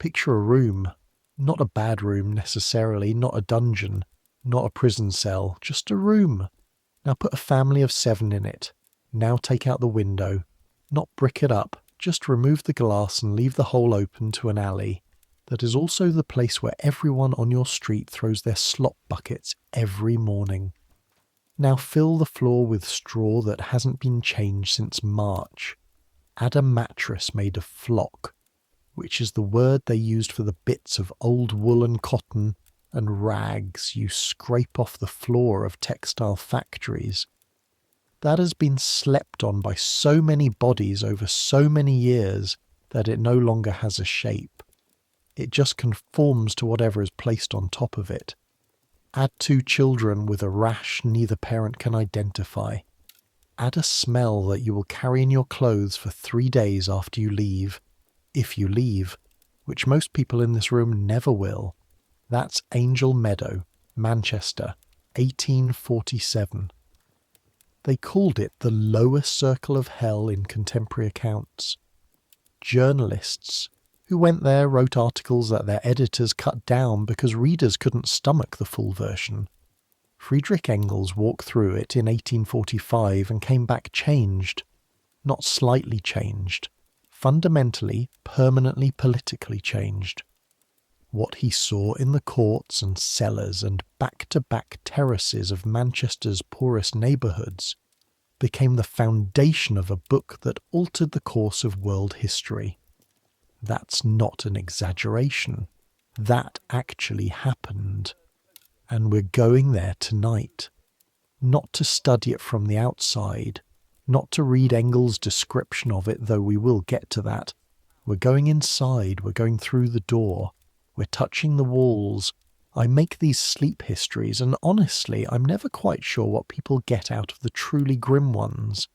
Picture a room, not a bad room necessarily, not a dungeon, not a prison cell, just a room. Now put a family of 7 in it. Now take out the window. Not brick it up, just remove the glass and leave the hole open to an alley. That is also the place where everyone on your street throws their slop buckets every morning. Now fill the floor with straw that hasn't been changed since March. Add a mattress made of flock, which is the word they used for the bits of old wool and cotton and rags you scrape off the floor of textile factories. That has been slept on by so many bodies over so many years that it no longer has a shape. It just conforms to whatever is placed on top of it. Add 2 children with a rash neither parent can identify. Add a smell that you will carry in your clothes for 3 days after you leave. If you leave, which most people in this room never will. That's Angel Meadow, Manchester, 1847. They called it the lower circle of hell in contemporary accounts. Journalists who went there wrote articles that their editors cut down because readers couldn't stomach the full version. Friedrich Engels walked through it in 1845 and came back changed. Not slightly changed. Fundamentally, permanently politically changed. What he saw in the courts and cellars and back-to-back terraces of Manchester's poorest neighbourhoods became the foundation of a book that altered the course of world history. That's not an exaggeration. That actually happened. And we're going there tonight. Not to study it from the outside, not to read Engels' description of it, though we will get to that. We're going inside, we're going through the door, we're touching the walls. I make these sleep histories, and honestly, I'm never quite sure what people get out of the truly grim ones.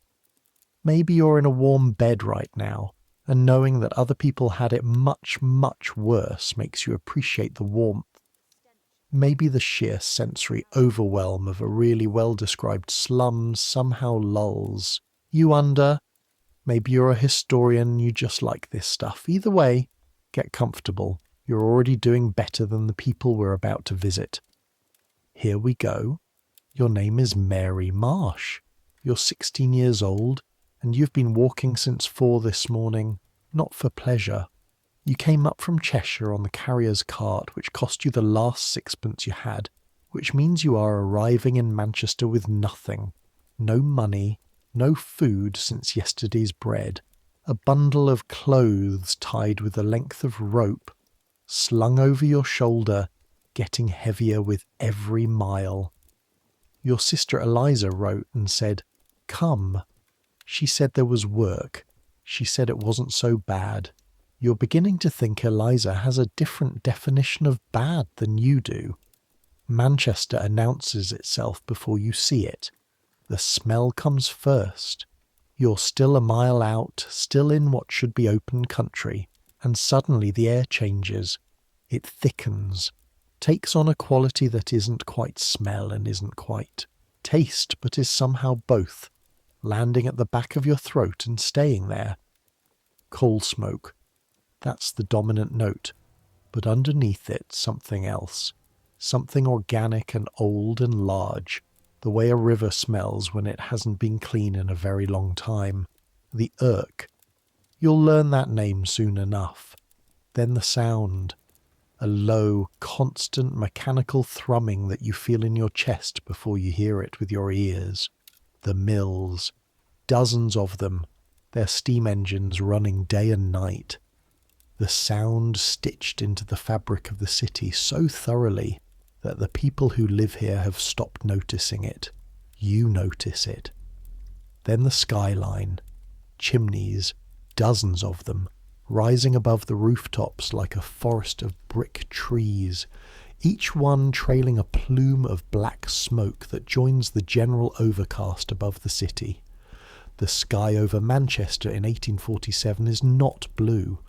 Maybe you're in a warm bed right now, and knowing that other people had it much, much worse makes you appreciate the warmth. Maybe the sheer sensory overwhelm of a really well-described slum somehow lulls you under. Maybe you're a historian and you just like this stuff. Either way, get comfortable. You're already doing better than the people we're about to visit. Here we go. Your name is Mary Marsh. You're 16 years old, and you've been walking since 4 this morning, not for pleasure. You came up from Cheshire on the carrier's cart, which cost you the last 6pence you had, which means you are arriving in Manchester with nothing. No money, no food since yesterday's bread, a bundle of clothes tied with a length of rope, slung over your shoulder, getting heavier with every mile. Your sister Eliza wrote and said, "Come." She said there was work. She said it wasn't so bad. You're beginning to think Eliza has a different definition of bad than you do. Manchester announces itself before you see it. The smell comes first. You're still a mile out, still in what should be open country, and suddenly the air changes. It thickens, takes on a quality that isn't quite smell and isn't quite taste, but is somehow both, landing at the back of your throat and staying there. Coal smoke. That's the dominant note, but underneath it something else, something organic and old and large, the way a river smells when it hasn't been clean in a very long time. The Irk. You'll learn that name soon enough. Then the sound. A low, constant mechanical thrumming that you feel in your chest before you hear it with your ears. The mills. Dozens of them. Their steam engines running day and night. The sound stitched into the fabric of the city so thoroughly that the people who live here have stopped noticing it. You notice it. Then the skyline. Chimneys, dozens of them, rising above the rooftops like a forest of brick trees, each one trailing a plume of black smoke that joins the general overcast above the city. The sky over Manchester in 1847 is not blue.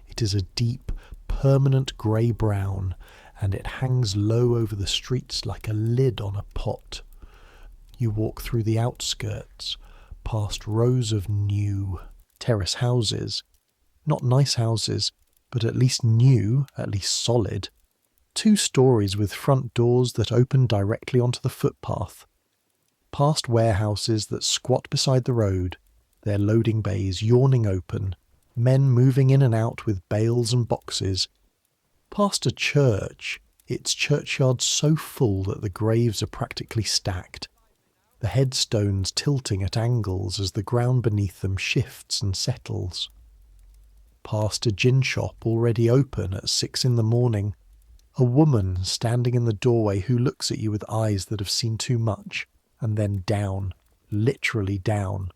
It is a deep, permanent grey-brown, and it hangs low over the streets like a lid on a pot. You walk through the outskirts, past rows of new terrace houses. Not nice houses, but at least new, at least solid. 2 stories with front doors that open directly onto the footpath. Past warehouses that squat beside the road, their loading bays yawning open, men moving in and out with bales and boxes. Past a church, its churchyard so full that the graves are practically stacked, the headstones tilting at angles as the ground beneath them shifts and settles. Past a gin shop already open at 6 in the morning, a woman standing in the doorway who looks at you with eyes that have seen too much, and then down, literally down.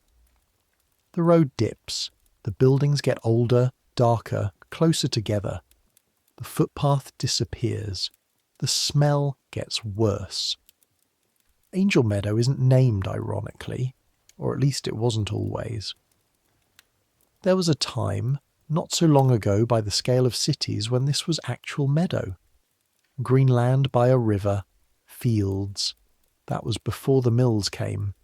The road dips, the buildings get older, darker, closer together. The footpath disappears. The smell gets worse. Angel Meadow isn't named ironically, or at least it wasn't always. There was a time, not so long ago by the scale of cities, when this was actual meadow. Green land by a river, fields. That was before the mills came.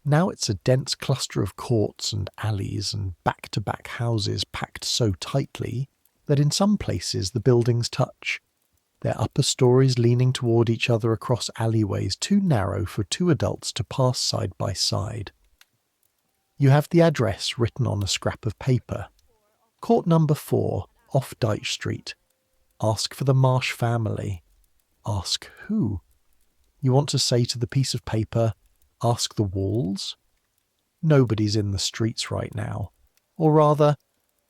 Now it's a dense cluster of courts and alleys and back-to-back houses packed so tightly that in some places the buildings touch, their upper stories leaning toward each other across alleyways too narrow for 2 adults to pass side by side. You have the address written on a scrap of paper. Court number 4, off Dyche Street. Ask for the Marsh family. Ask who? You want to say to the piece of paper, ask the walls? Nobody's in the streets right now. Or rather,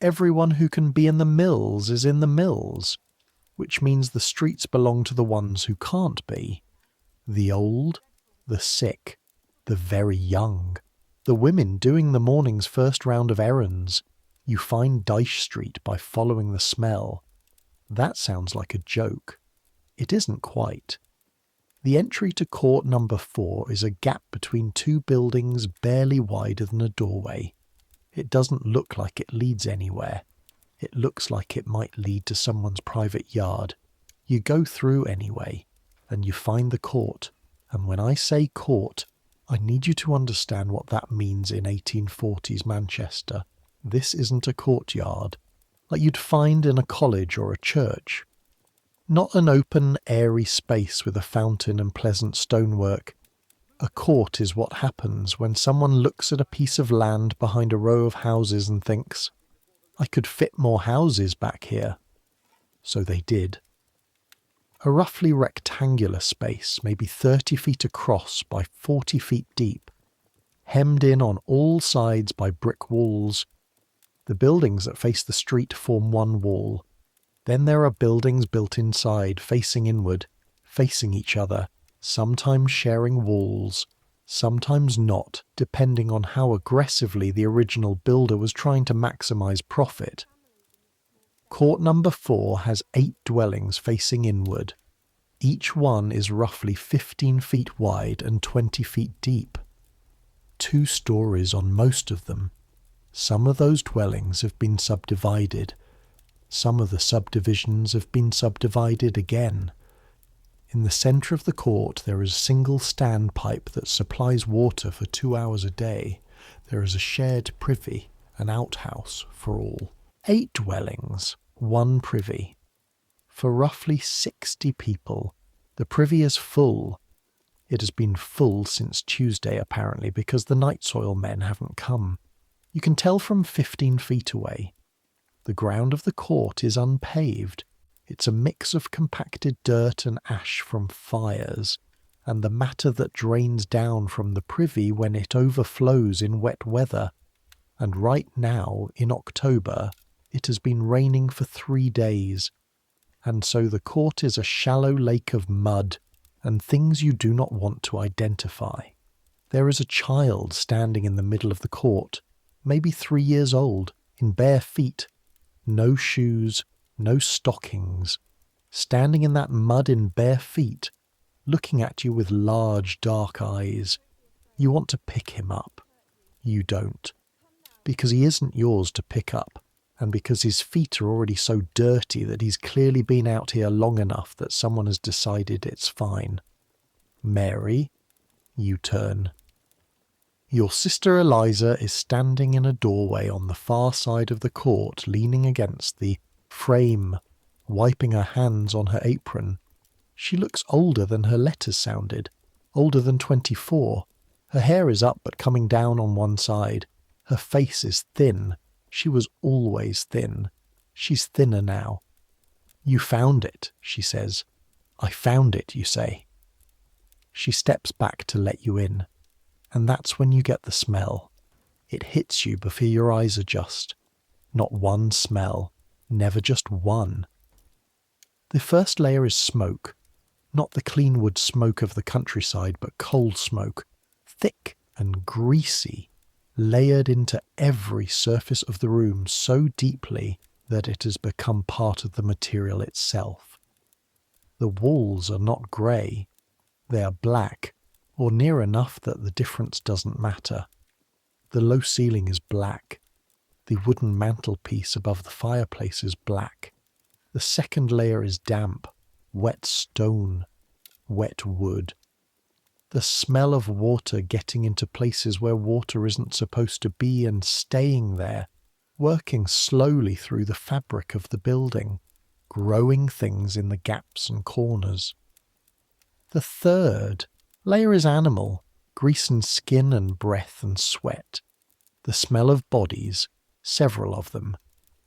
everyone who can be in the mills is in the mills, which means the streets belong to the ones who can't be. The old, the sick, the very young, the women doing the morning's first round of errands. You find Dyche Street by following the smell. That sounds like a joke. It isn't quite. The entry to court number 4 is a gap between 2 buildings barely wider than a doorway. It doesn't look like it leads anywhere. It looks like it might lead to someone's private yard. You go through anyway, and you find the court. And when I say court, I need you to understand what that means in 1840s Manchester. This isn't a courtyard, like you'd find in a college or a church. Not an open, airy space with a fountain and pleasant stonework. A court is what happens when someone looks at a piece of land behind a row of houses and thinks, I could fit more houses back here. So they did. A roughly rectangular space, maybe 30 feet across by 40 feet deep, hemmed in on all sides by brick walls. The buildings that face the street form one wall. Then there are buildings built inside, facing inward, facing each other, sometimes sharing walls, sometimes not, depending on how aggressively the original builder was trying to maximize profit. Court number 4 has 8 dwellings facing inward. Each one is roughly 15 feet wide and 20 feet deep. 2 stories on most of them. Some of those dwellings have been subdivided. Some of the subdivisions have been subdivided again. In the centre of the court there is a single standpipe that supplies water for 2 hours a day. There is a shared privy, an outhouse for all. 8 dwellings, 1 privy. For roughly 60 people, the privy is full. It has been full since Tuesday apparently because the night soil men haven't come. You can tell from 15 feet away. The ground of the court is unpaved. It's a mix of compacted dirt and ash from fires, and the matter that drains down from the privy when it overflows in wet weather. And right now, in October, it has been raining for 3 days, and so the court is a shallow lake of mud and things you do not want to identify. There is a child standing in the middle of the court, maybe 3 years old, in bare feet, no shoes, no stockings, standing in that mud in bare feet, looking at you with large dark eyes. You want to pick him up. You don't. Because he isn't yours to pick up, and because his feet are already so dirty that he's clearly been out here long enough that someone has decided it's fine. Mary, you turn. Your sister Eliza is standing in a doorway on the far side of the court, leaning against the frame, wiping her hands on her apron. She looks older than her letters sounded, older than 24. Her hair is up but coming down on one side. Her face is thin. She was always thin. She's thinner now. You found it, she says. I found it, you say. She steps back to let you in, and that's when you get the smell. It hits you before your eyes adjust. Not one smell, never just one. The first layer is smoke, not the clean wood smoke of the countryside, but coal smoke, thick and greasy, layered into every surface of the room so deeply that it has become part of the material itself. The walls are not grey, they are black, or near enough that the difference doesn't matter. The low ceiling is black. The wooden mantelpiece above the fireplace is black. The second layer is damp, wet stone, wet wood. The smell of water getting into places where water isn't supposed to be and staying there, working slowly through the fabric of the building, growing things in the gaps and corners. The third layer is animal, grease and skin and breath and sweat. The smell of bodies, several of them,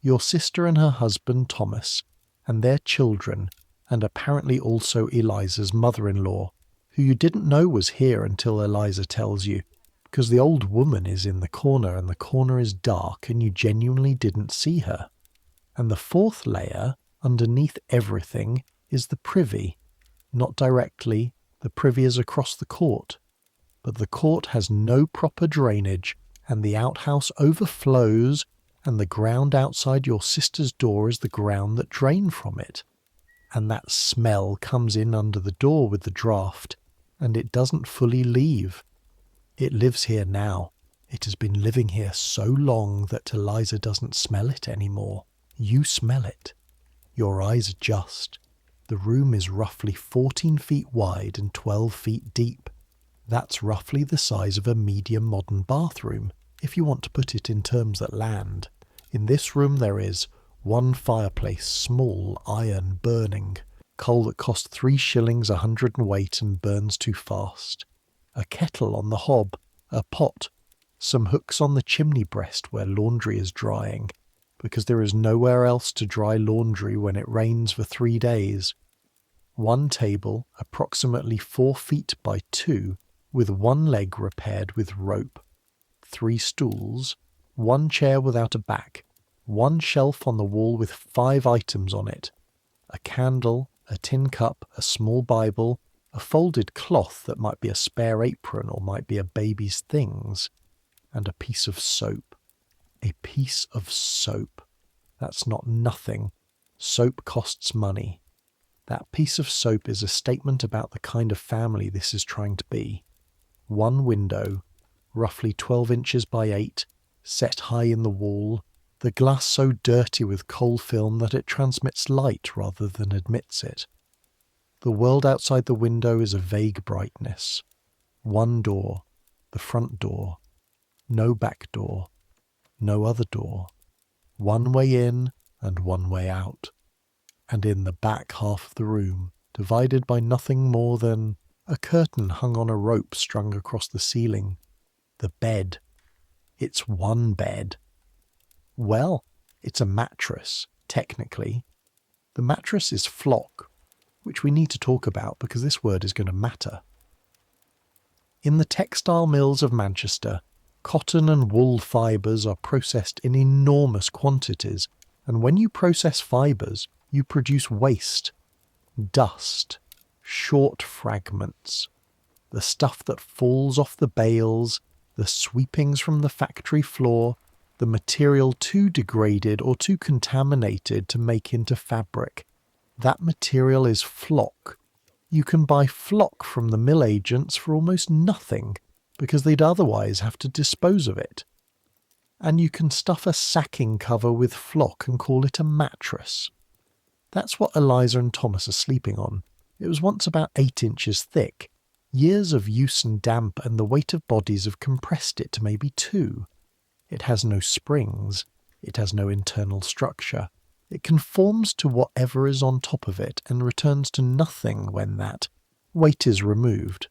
your sister and her husband Thomas, and their children, and apparently also Eliza's mother-in-law, who you didn't know was here until Eliza tells you, because the old woman is in the corner and the corner is dark and you genuinely didn't see her. And the fourth layer, underneath everything, is the privy. Not directly, the privy is across the court, but the court has no proper drainage and the outhouse overflows and the ground outside your sister's door is the ground that drained from it. And that smell comes in under the door with the draft, and it doesn't fully leave. It lives here now. It has been living here so long that Eliza doesn't smell it anymore. You smell it. Your eyes adjust. The room is roughly 14 feet wide and 12 feet deep. That's roughly the size of a medium modern bathroom, if you want to put it in terms that land. In this room there is one fireplace, small, iron, burning, coal that cost 3 shillings a hundredweight and burns too fast, a kettle on the hob, a pot, some hooks on the chimney breast where laundry is drying, because there is nowhere else to dry laundry when it rains for 3 days. One table, approximately 4 feet by 2, with one leg repaired with rope. 3 stools, 1 chair without a back, 1 shelf on the wall with 5 items on it, a candle, a tin cup, a small Bible, a folded cloth that might be a spare apron or might be a baby's things, and a piece of soap. A piece of soap. That's not nothing. Soap costs money. That piece of soap is a statement about the kind of family this is trying to be. 1 window, roughly 12 inches by 8, set high in the wall, the glass so dirty with coal film that it transmits light rather than admits it. The world outside the window is a vague brightness. 1 door, the front door. No back door. No other door. 1 way in and 1 way out. And in the back half of the room, divided by nothing more than a curtain hung on a rope strung across the ceiling. The bed. It's 1 bed. Well, it's a mattress, technically. The mattress is flock, which we need to talk about because this word is going to matter. In the textile mills of Manchester, cotton and wool fibres are processed in enormous quantities, and when you process fibres, you produce waste, dust, short fragments, the stuff that falls off the bales, the sweepings from the factory floor, the material too degraded or too contaminated to make into fabric. That material is flock. You can buy flock from the mill agents for almost nothing, because they'd otherwise have to dispose of it. And you can stuff a sacking cover with flock and call it a mattress. That's what Eliza and Thomas are sleeping on. It was once about 8 inches thick. Years of use and damp and the weight of bodies have compressed it to maybe 2. It has no springs. It has no internal structure. It conforms to whatever is on top of it and returns to nothing when that weight is removed.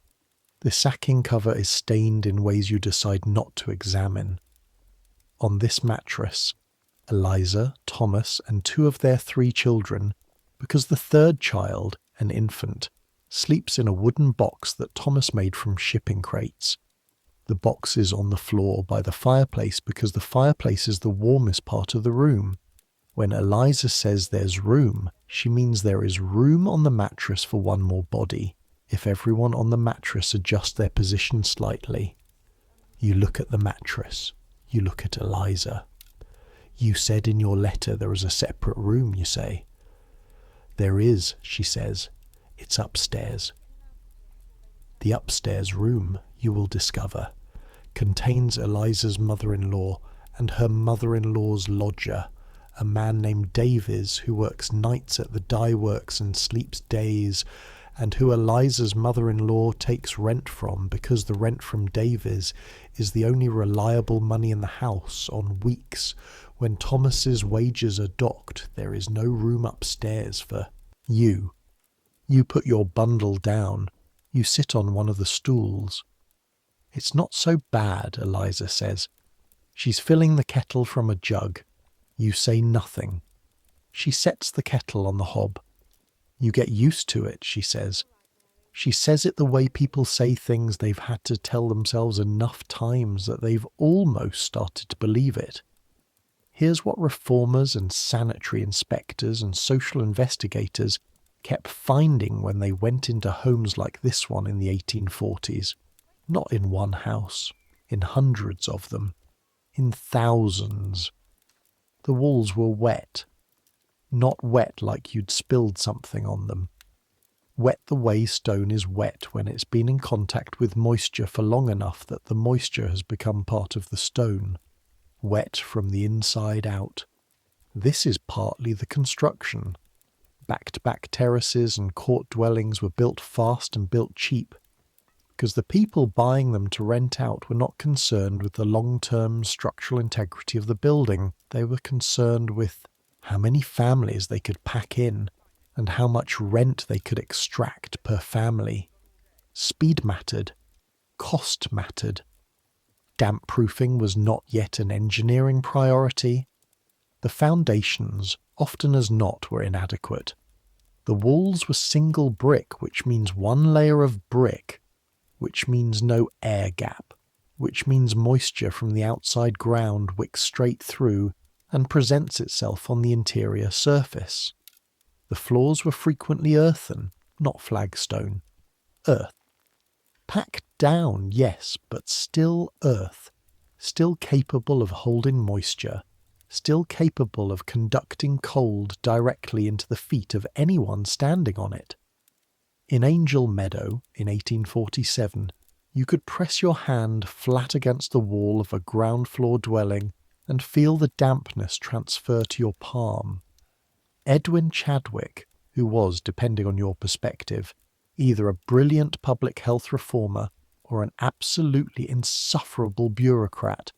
The sacking cover is stained in ways you decide not to examine. On this mattress, Eliza, Thomas, and 2 of their 3 children, because the 3rd child, an infant, sleeps in a wooden box that Thomas made from shipping crates. The box is on the floor by the fireplace because the fireplace is the warmest part of the room. When Eliza says there's room, she means there is room on the mattress for one more body, if everyone on the mattress adjusts their position slightly. You look at the mattress. You look at Eliza. You said in your letter there is a separate room, you say. There is, she says. It's upstairs. The upstairs room, you will discover, contains Eliza's mother-in-law and her mother-in-law's lodger, a man named Davies who works nights at the dye works and sleeps days, and who Eliza's mother-in-law takes rent from because the rent from Davies is the only reliable money in the house on weeks when Thomas's wages are docked. There is no room upstairs for you. You put your bundle down. You sit on one of the stools. It's not so bad, Eliza says. She's filling the kettle from a jug. You say nothing. She sets the kettle on the hob. You get used to it, she says. She says it the way people say things they've had to tell themselves enough times that they've almost started to believe it. Here's what reformers and sanitary inspectors and social investigators kept finding when they went into homes like this one in the 1840s. Not in one house, in hundreds of them, in thousands. The walls were wet. Not wet like you'd spilled something on them. Wet the way stone is wet when it's been in contact with moisture for long enough that the moisture has become part of the stone. Wet from the inside out. This is partly the construction. Back-to-back terraces and court dwellings were built fast and built cheap, because the people buying them to rent out were not concerned with the long-term structural integrity of the building. They were concerned with how many families they could pack in and how much rent they could extract per family. Speed mattered. Cost mattered. Damp-proofing was not yet an engineering priority. The foundations, often as not, were inadequate. The walls were single brick, which means one layer of brick, which means no air gap, which means moisture from the outside ground wicks straight through and presents itself on the interior surface. The floors were frequently earthen, not flagstone. Earth. Packed down, yes, but still earth, still capable of holding moisture, still capable of conducting cold directly into the feet of anyone standing on it. In Angel Meadow, in 1847, you could press your hand flat against the wall of a ground-floor dwelling and feel the dampness transfer to your palm. Edwin Chadwick, who was, depending on your perspective, either a brilliant public health reformer or an absolutely insufferable bureaucrat,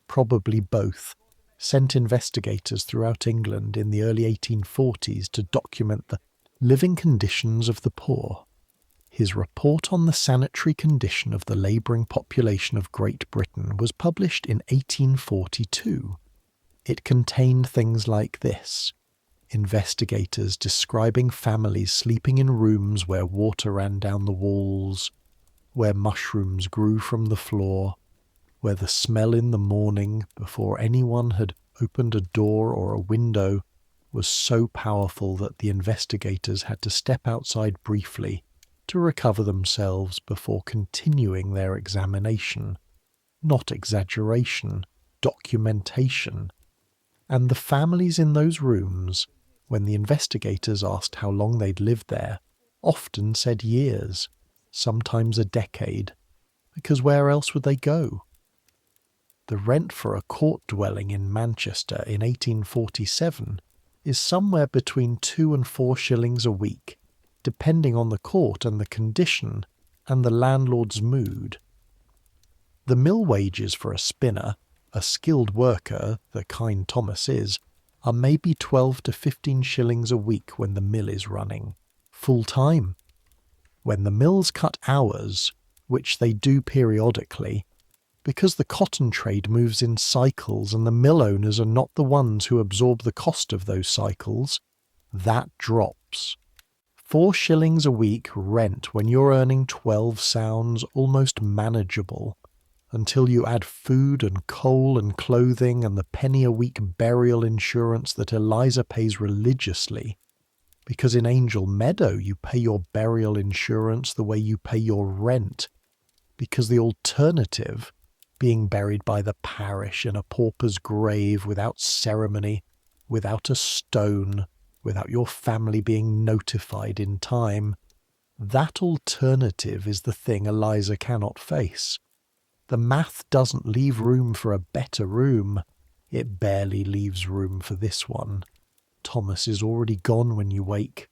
probably both, sent investigators throughout England in the early 1840s to document the living conditions of the poor. His report on the sanitary condition of the labouring population of Great Britain was published in 1842. It contained things like this: investigators describing families sleeping in rooms where water ran down the walls, where mushrooms grew from the floor, where the smell in the morning, before anyone had opened a door or a window, was so powerful that the investigators had to step outside briefly to recover themselves before continuing their examination. Not exaggeration, documentation. And the families in those rooms, when the investigators asked how long they'd lived there, often said years, sometimes a decade, because where else would they go? The rent for a court dwelling in Manchester in 1847 is somewhere between 2 and 4 shillings a week, depending on the court and the condition and the landlord's mood. The mill wages for a spinner, a skilled worker, the kind Thomas is, are maybe 12 to 15 shillings a week when the mill is running, full time. When the mills cut hours, which they do periodically, because the cotton trade moves in cycles and the mill owners are not the ones who absorb the cost of those cycles, that drops. 4 shillings a week rent when you're earning 12 sounds almost manageable, until you add food and coal and clothing and the penny a week burial insurance that Eliza pays religiously, because in Angel Meadow you pay your burial insurance the way you pay your rent, because the alternative, being buried by the parish in a pauper's grave without ceremony, without a stone, without your family being notified in time, that alternative is the thing Eliza cannot face. The math doesn't leave room for a better room. It barely leaves room for this one. Thomas is already gone when you wake.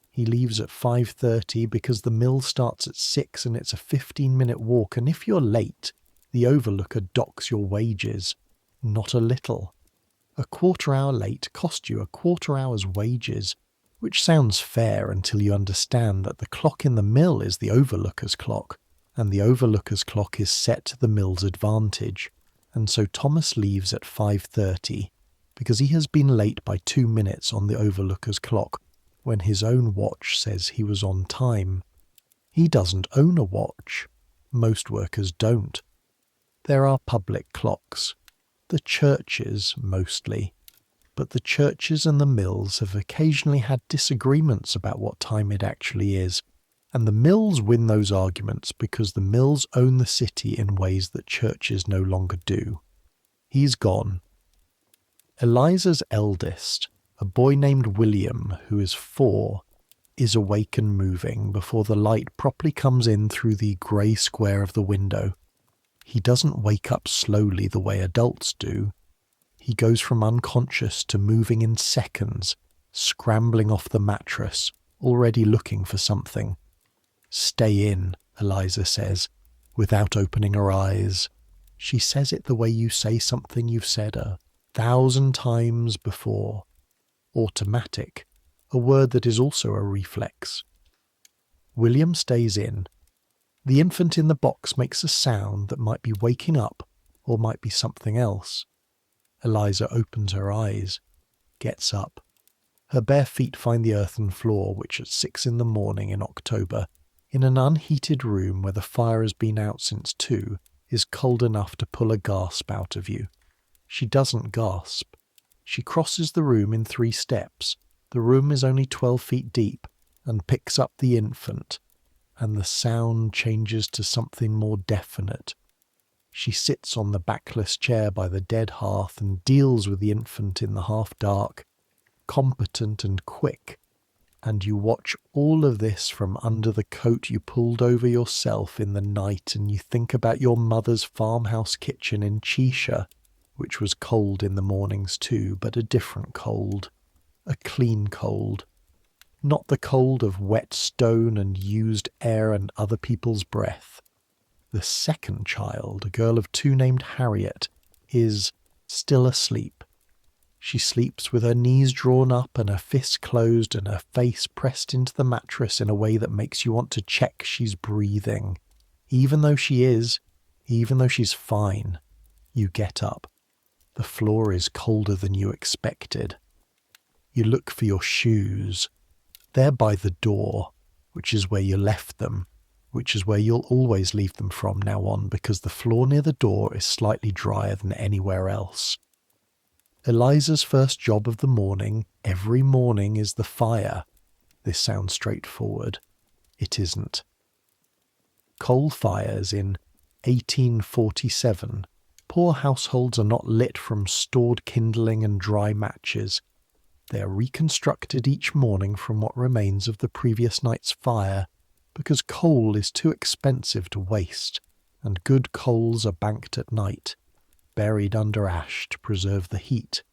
He leaves at 5:30 because the mill starts at 6 and it's a 15-minute walk, and if you're late, the overlooker docks your wages. Not a little. A quarter-hour late cost you a quarter-hour's wages, which sounds fair until you understand that the clock in the mill is the overlooker's clock, and the overlooker's clock is set to the mill's advantage, and so Thomas leaves at 5:30 because he has been late by 2 minutes on the overlooker's clock when his own watch says he was on time. He doesn't own a watch. Most workers don't. There are public clocks. The churches, mostly. But the churches and the mills have occasionally had disagreements about what time it actually is, and the mills win those arguments because the mills own the city in ways that churches no longer do. He's gone. Eliza's eldest, a boy named William, who is 4, is awake and moving before the light properly comes in through the grey square of the window. He doesn't wake up slowly the way adults do. He goes from unconscious to moving in seconds, scrambling off the mattress, already looking for something. "Stay in," Eliza says, without opening her eyes. She says it the way you say something you've said 1,000 times before. Automatic, a word that is also a reflex. William stays in. The infant in the box makes a sound that might be waking up or might be something else. Eliza opens her eyes, gets up. Her bare feet find the earthen floor, which at 6 in the morning in October, in an unheated room where the fire has been out since 2, is cold enough to pull a gasp out of you. She doesn't gasp. She crosses the room in 3 steps. The room is only 12 feet deep and picks up the infant, and the sound changes to something more definite. She sits on the backless chair by the dead hearth and deals with the infant in the half-dark, competent and quick, and you watch all of this from under the coat you pulled over yourself in the night, and you think about your mother's farmhouse kitchen in Cheshire, which was cold in the mornings too, but a different cold, a clean cold. Not the cold of wet stone and used air and other people's breath. The second child, a girl of 2 named Harriet, is still asleep. She sleeps with her knees drawn up and her fists closed and her face pressed into the mattress in a way that makes you want to check she's breathing. Even though she is, even though she's fine, you get up. The floor is colder than you expected. You look for your shoes. They're by the door, which is where you left them, which is where you'll always leave them from now on, because the floor near the door is slightly drier than anywhere else. Eliza's first job of the morning, every morning, is the fire. This sounds straightforward. It isn't. Coal fires in 1847. Poor households are not lit from stored kindling and dry matches. They are reconstructed each morning from what remains of the previous night's fire, because coal is too expensive to waste, and good coals are banked at night, buried under ash to preserve the heat,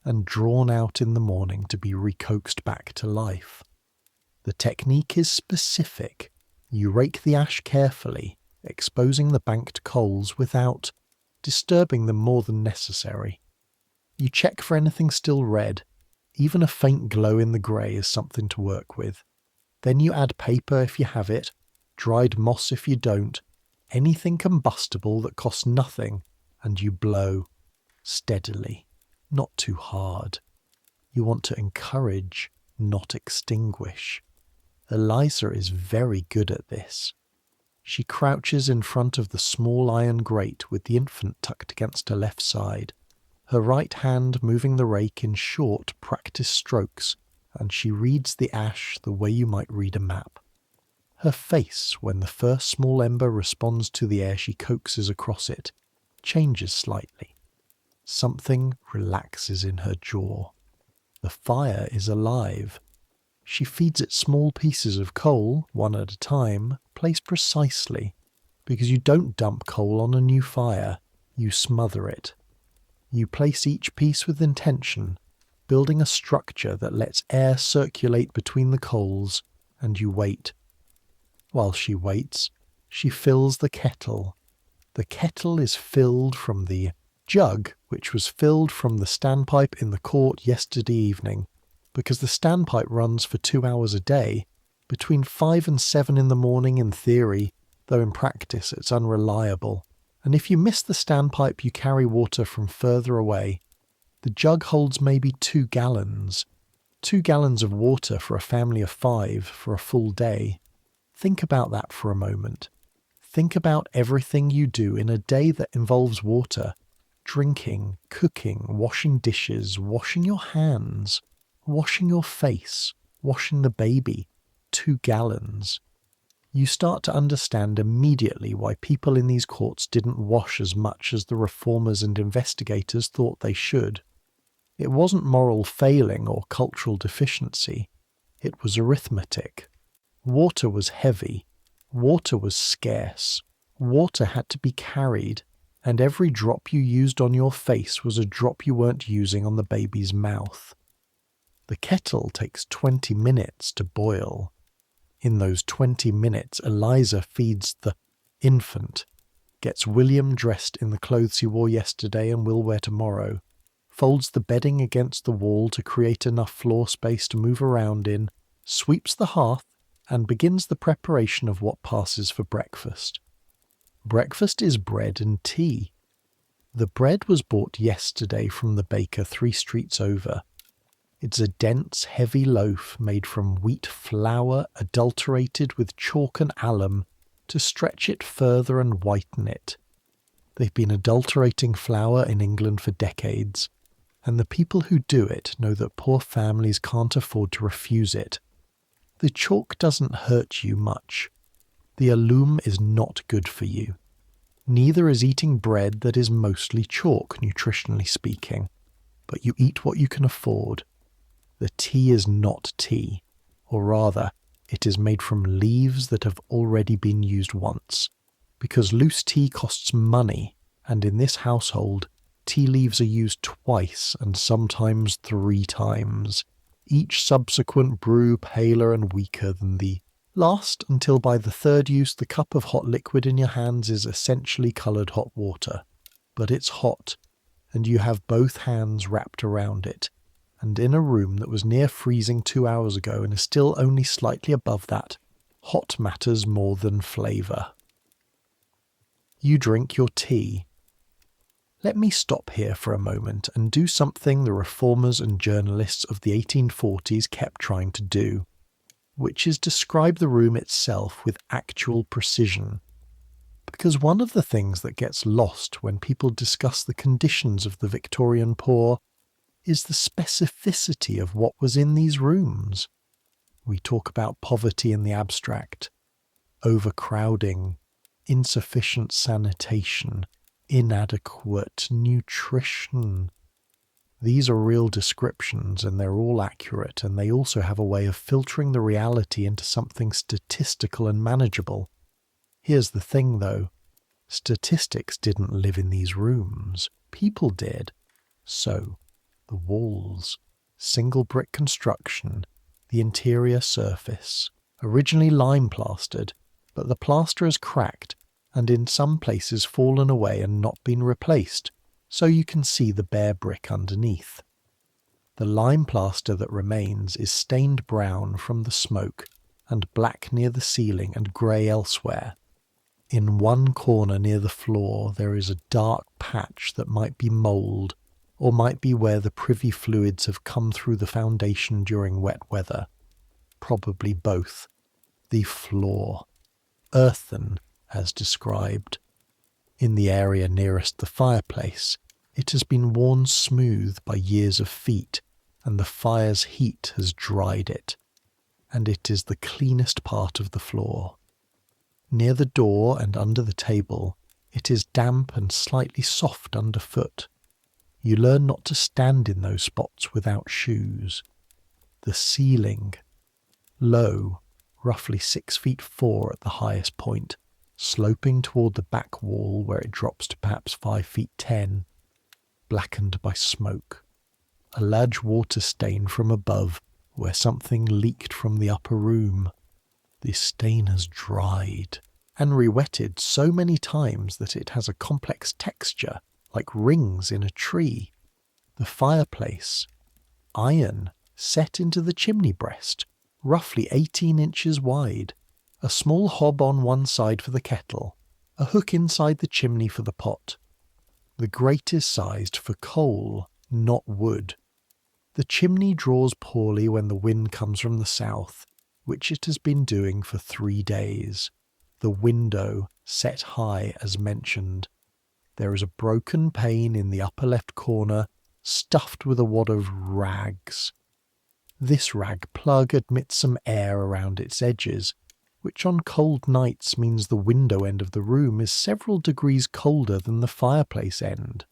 and drawn out in the morning to be recoaxed back to life. The technique is specific. You rake the ash carefully, exposing the banked coals without disturbing them more than necessary. You check for anything still red. Even a faint glow in the grey is something to work with. Then you add paper if you have it, dried moss if you don't, anything combustible that costs nothing, and you blow. Steadily, not too hard. You want to encourage, not extinguish. Eliza is very good at this. She crouches in front of the small iron grate with the infant tucked against her left side, her right hand moving the rake in short, practiced strokes, and she reads the ash the way you might read a map. Her face, when the first small ember responds to the air she coaxes across it, changes slightly. Something relaxes in her jaw. The fire is alive. She feeds it small pieces of coal, one at a time, placed precisely, because you don't dump coal on a new fire, you smother it. You place each piece with intention, building a structure that lets air circulate between the coals, and you wait. While she waits, she fills the kettle. The kettle is filled from the jug, which was filled from the standpipe in the court yesterday evening, because the standpipe runs for 2 hours a day, between 5 and 7 in the morning in theory, though in practice it's unreliable. And if you miss the standpipe, you carry water from further away. The jug holds maybe 2 gallons. 2 gallons of water for a family of 5 for a full day. Think about that for a moment. Think about everything you do in a day that involves water. Drinking, cooking, washing dishes, washing your hands, washing your face, washing the baby. 2 gallons. You start to understand immediately why people in these courts didn't wash as much as the reformers and investigators thought they should. It wasn't moral failing or cultural deficiency. It was arithmetic. Water was heavy. Water was scarce. Water had to be carried, and every drop you used on your face was a drop you weren't using on the baby's mouth. The kettle takes 20 minutes to boil. In those 20 minutes, Eliza feeds the infant, gets William dressed in the clothes he wore yesterday and will wear tomorrow, folds the bedding against the wall to create enough floor space to move around in, sweeps the hearth, and begins the preparation of what passes for breakfast. Breakfast is bread and tea. The bread was bought yesterday from the baker 3 streets over. It's a dense, heavy loaf made from wheat flour adulterated with chalk and alum to stretch it further and whiten it. They've been adulterating flour in England for decades, and the people who do it know that poor families can't afford to refuse it. The chalk doesn't hurt you much. The alum is not good for you. Neither is eating bread that is mostly chalk, nutritionally speaking, but you eat what you can afford. The tea is not tea, or rather, it is made from leaves that have already been used once, because loose tea costs money, and in this household, tea leaves are used twice and sometimes 3 times, each subsequent brew paler and weaker than the last, until by the 3rd use the cup of hot liquid in your hands is essentially coloured hot water. But it's hot, and you have both hands wrapped around it, and in a room that was near freezing 2 hours ago and is still only slightly above that, hot matters more than flavour. You drink your tea. Let me stop here for a moment and do something the reformers and journalists of the 1840s kept trying to do, which is describe the room itself with actual precision. Because one of the things that gets lost when people discuss the conditions of the Victorian poor is the specificity of what was in these rooms. We talk about poverty in the abstract, overcrowding, insufficient sanitation, inadequate nutrition. These are real descriptions, and they're all accurate, and they also have a way of filtering the reality into something statistical and manageable. Here's the thing, though. Statistics didn't live in these rooms. People did. So, the walls, single brick construction, the interior surface, originally lime plastered, but the plaster has cracked and in some places fallen away and not been replaced, so you can see the bare brick underneath. The lime plaster that remains is stained brown from the smoke and black near the ceiling and grey elsewhere. In one corner near the floor there is a dark patch that might be mould, or might be where the privy fluids have come through the foundation during wet weather. Probably both. The floor. Earthen, as described. In the area nearest the fireplace, it has been worn smooth by years of feet, and the fire's heat has dried it, and it is the cleanest part of the floor. Near the door and under the table, it is damp and slightly soft underfoot. You learn not to stand in those spots without shoes. The ceiling, low, roughly 6 feet 4 at the highest point, sloping toward the back wall where it drops to perhaps 5 feet 10, blackened by smoke. A large water stain from above where something leaked from the upper room. The stain has dried and rewetted so many times that it has a complex texture, like rings in a tree. The fireplace, iron, set into the chimney breast, roughly 18 inches wide, a small hob on one side for the kettle, a hook inside the chimney for the pot. The grate is sized for coal, not wood. The chimney draws poorly when the wind comes from the south, which it has been doing for 3 days. The window set high as mentioned. There is a broken pane in the upper left corner, stuffed with a wad of rags. This rag plug admits some air around its edges, which on cold nights means the window end of the room is several degrees colder than the fireplace end.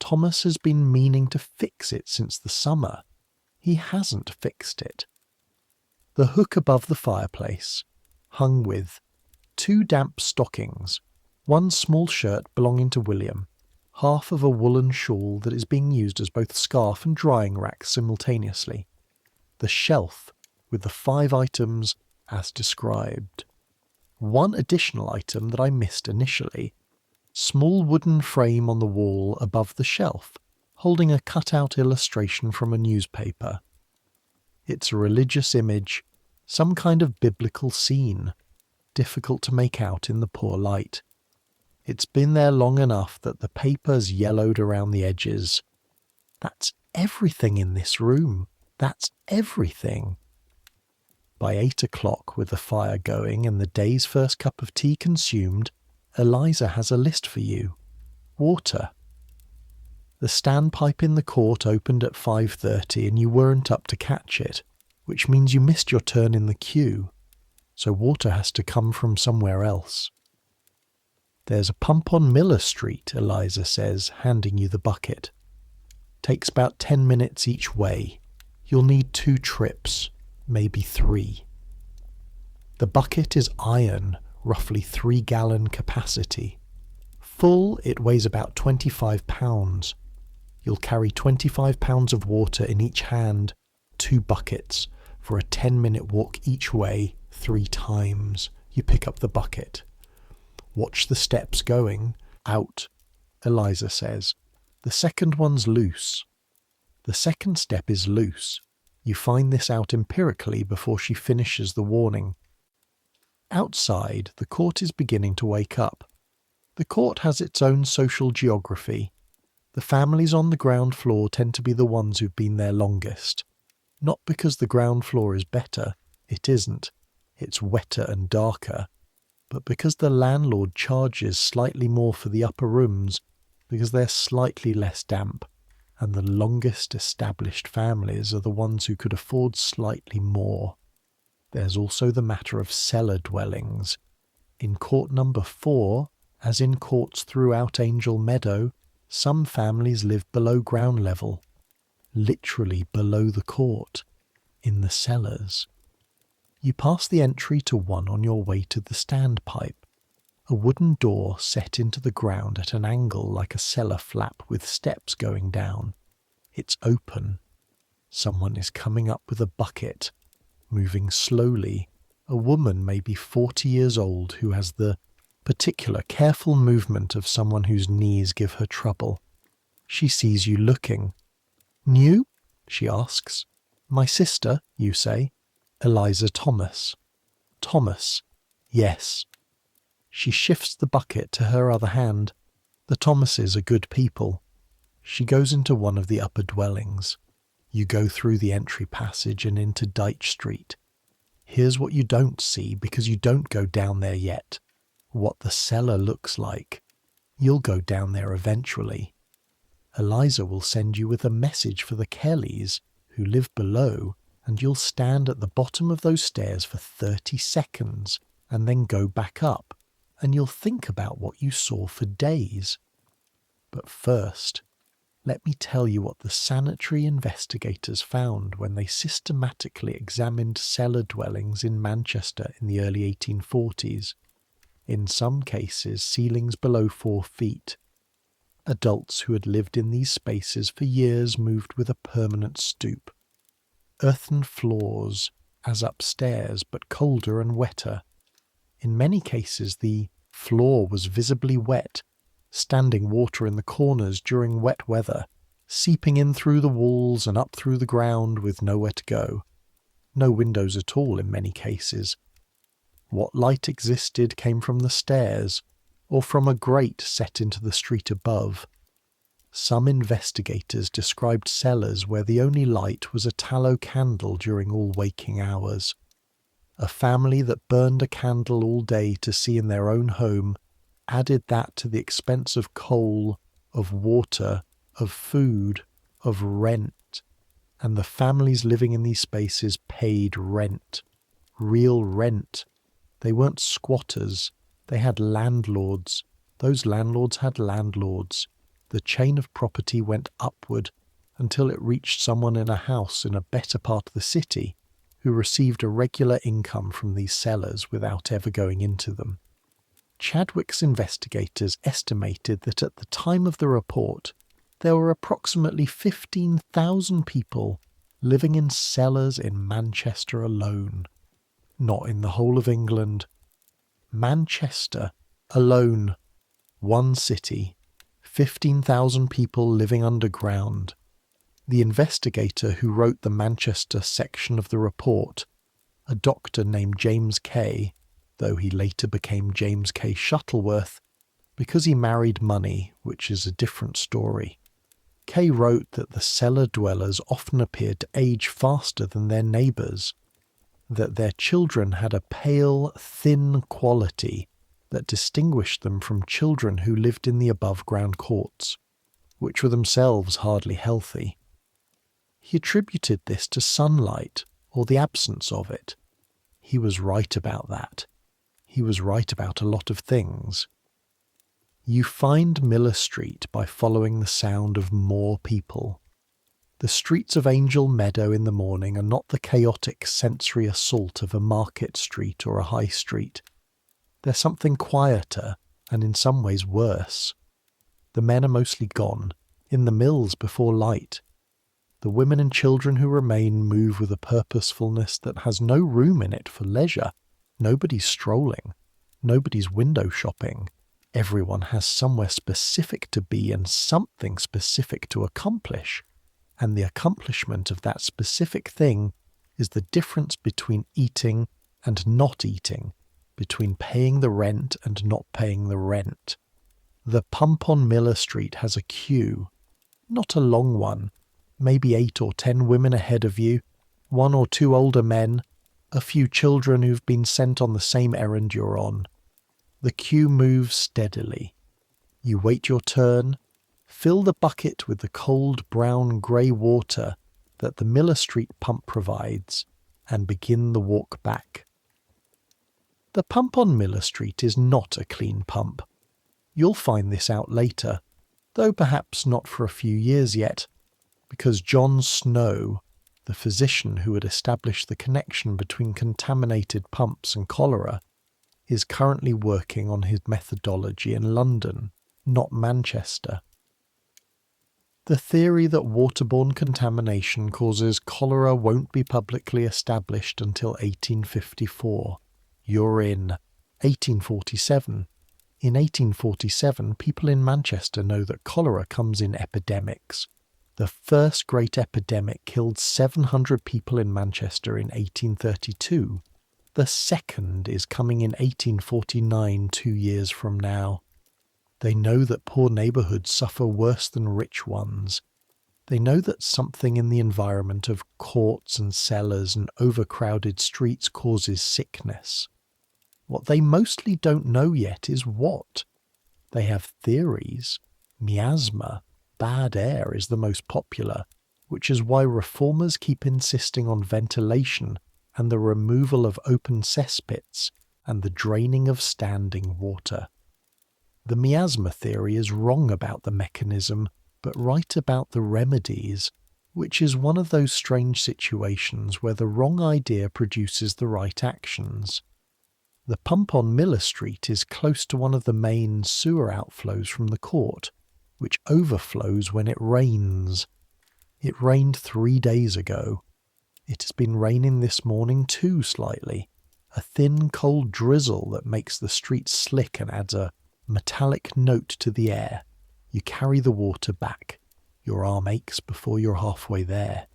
Thomas has been meaning to fix it since the summer. He hasn't fixed it. The hook above the fireplace, hung with 2 damp stockings, 1 small shirt belonging to William, half of a woolen shawl that is being used as both scarf and drying rack simultaneously. The shelf with the 5 items as described. One additional item that I missed initially. Small wooden frame on the wall above the shelf, holding a cut-out illustration from a newspaper. It's a religious image, some kind of biblical scene, difficult to make out in the poor light. It's been there long enough that the paper's yellowed around the edges. That's everything in this room. That's everything. By 8 o'clock, with the fire going and the day's first cup of tea consumed, Eliza has a list for you. Water. The standpipe in the court opened at 5:30 and you weren't up to catch it, which means you missed your turn in the queue, so water has to come from somewhere else. There's a pump on Miller Street, Eliza says, handing you the bucket. Takes about 10 minutes each way. You'll need 2 trips, maybe 3. The bucket is iron, roughly 3-gallon capacity. Full, it weighs about 25 pounds. You'll carry 25 pounds of water in each hand, 2 buckets, for a 10-minute walk each way 3 times. You pick up the bucket. Watch the steps going. Out, Eliza says. The second one's loose. The second step is loose. You find this out empirically before she finishes the warning. Outside, the court is beginning to wake up. The court has its own social geography. The families on the ground floor tend to be the ones who've been there longest. Not because the ground floor is better, it isn't. It's wetter and darker. But because the landlord charges slightly more for the upper rooms, because they're slightly less damp, and the longest established families are the ones who could afford slightly more. There's also the matter of cellar dwellings. In court number 4, as in courts throughout Angel Meadow, some families live below ground level, literally below the court, in the cellars. You pass the entry to one on your way to the standpipe, a wooden door set into the ground at an angle like a cellar flap with steps going down. It's open. Someone is coming up with a bucket, moving slowly. A woman maybe 40 years old who has the particular careful movement of someone whose knees give her trouble. She sees you looking. New? She asks. My sister, you say. Eliza Thomas. Thomas. Yes. She shifts the bucket to her other hand. The Thomases are good people. She goes into one of the upper dwellings. You go through the entry passage and into Dyche Street. Here's what you don't see because you don't go down there yet. What the cellar looks like. You'll go down there eventually. Eliza will send you with a message for the Kellys, who live below, and you'll stand at the bottom of those stairs for 30 seconds and then go back up, and you'll think about what you saw for days. But first, let me tell you what the sanitary investigators found when they systematically examined cellar dwellings in Manchester in the early 1840s. In some cases, ceilings below 4 feet. Adults who had lived in these spaces for years moved with a permanent stoop. Earthen floors, as upstairs, but colder and wetter. In many cases, the floor was visibly wet, standing water in the corners during wet weather, seeping in through the walls and up through the ground with nowhere to go. No windows at all in many cases. What light existed came from the stairs, or from a grate set into the street above. Some investigators described cellars where the only light was a tallow candle during all waking hours. A family that burned a candle all day to see in their own home added that to the expense of coal, of water, of food, of rent, and the families living in these spaces paid rent. Real rent. They weren't squatters. They had landlords. Those landlords had landlords. The chain of property went upward until it reached someone in a house in a better part of the city who received a regular income from these cellars without ever going into them. Chadwick's investigators estimated that at the time of the report, there were approximately 15,000 people living in cellars in Manchester alone. Not in the whole of England. Manchester alone. One city. 15,000 people living underground. The investigator who wrote the Manchester section of the report, a doctor named James Kay, though he later became James K. Shuttleworth, because he married money, which is a different story. Kay wrote that the cellar dwellers often appeared to age faster than their neighbours, that their children had a pale, thin quality that distinguished them from children who lived in the above-ground courts, which were themselves hardly healthy. He attributed this to sunlight, or the absence of it. He was right about that. He was right about a lot of things. You find Miller Street by following the sound of more people. The streets of Angel Meadow in the morning are not the chaotic sensory assault of a market street or a high street. They're something quieter, and in some ways worse. The men are mostly gone, in the mills before light. The women and children who remain move with a purposefulness that has no room in it for leisure. Nobody's strolling. Nobody's window shopping. Everyone has somewhere specific to be and something specific to accomplish. And the accomplishment of that specific thing is the difference between eating and not eating, between paying the rent and not paying the rent. The pump on Miller Street has a queue, not a long one, maybe 8 or 10 women ahead of you, 1 or 2 older men, a few children who've been sent on the same errand you're on. The queue moves steadily. You wait your turn, fill the bucket with the cold brown grey water that the Miller Street pump provides, and begin the walk back. The pump on Miller Street is not a clean pump. You'll find this out later, though perhaps not for a few years yet, because John Snow, the physician who had established the connection between contaminated pumps and cholera, is currently working on his methodology in London, not Manchester. The theory that waterborne contamination causes cholera won't be publicly established until 1854. You're in 1847. In 1847, people in Manchester know that cholera comes in epidemics. The first great epidemic killed 700 people in Manchester in 1832. The second is coming in 1849, 2 years from now. They know that poor neighbourhoods suffer worse than rich ones. They know that something in the environment of courts and cellars and overcrowded streets causes sickness. What they mostly don't know yet is what. They have theories. Miasma, bad air, is the most popular, which is why reformers keep insisting on ventilation and the removal of open cesspits and the draining of standing water. The miasma theory is wrong about the mechanism, but right about the remedies, which is one of those strange situations where the wrong idea produces the right actions. The pump on Miller Street is close to one of the main sewer outflows from the court, which overflows when it rains. It rained 3 days ago. It has been raining this morning too, slightly. A thin, cold drizzle that makes the street slick and adds a metallic note to the air. You carry the water back. Your arm aches before you're halfway there.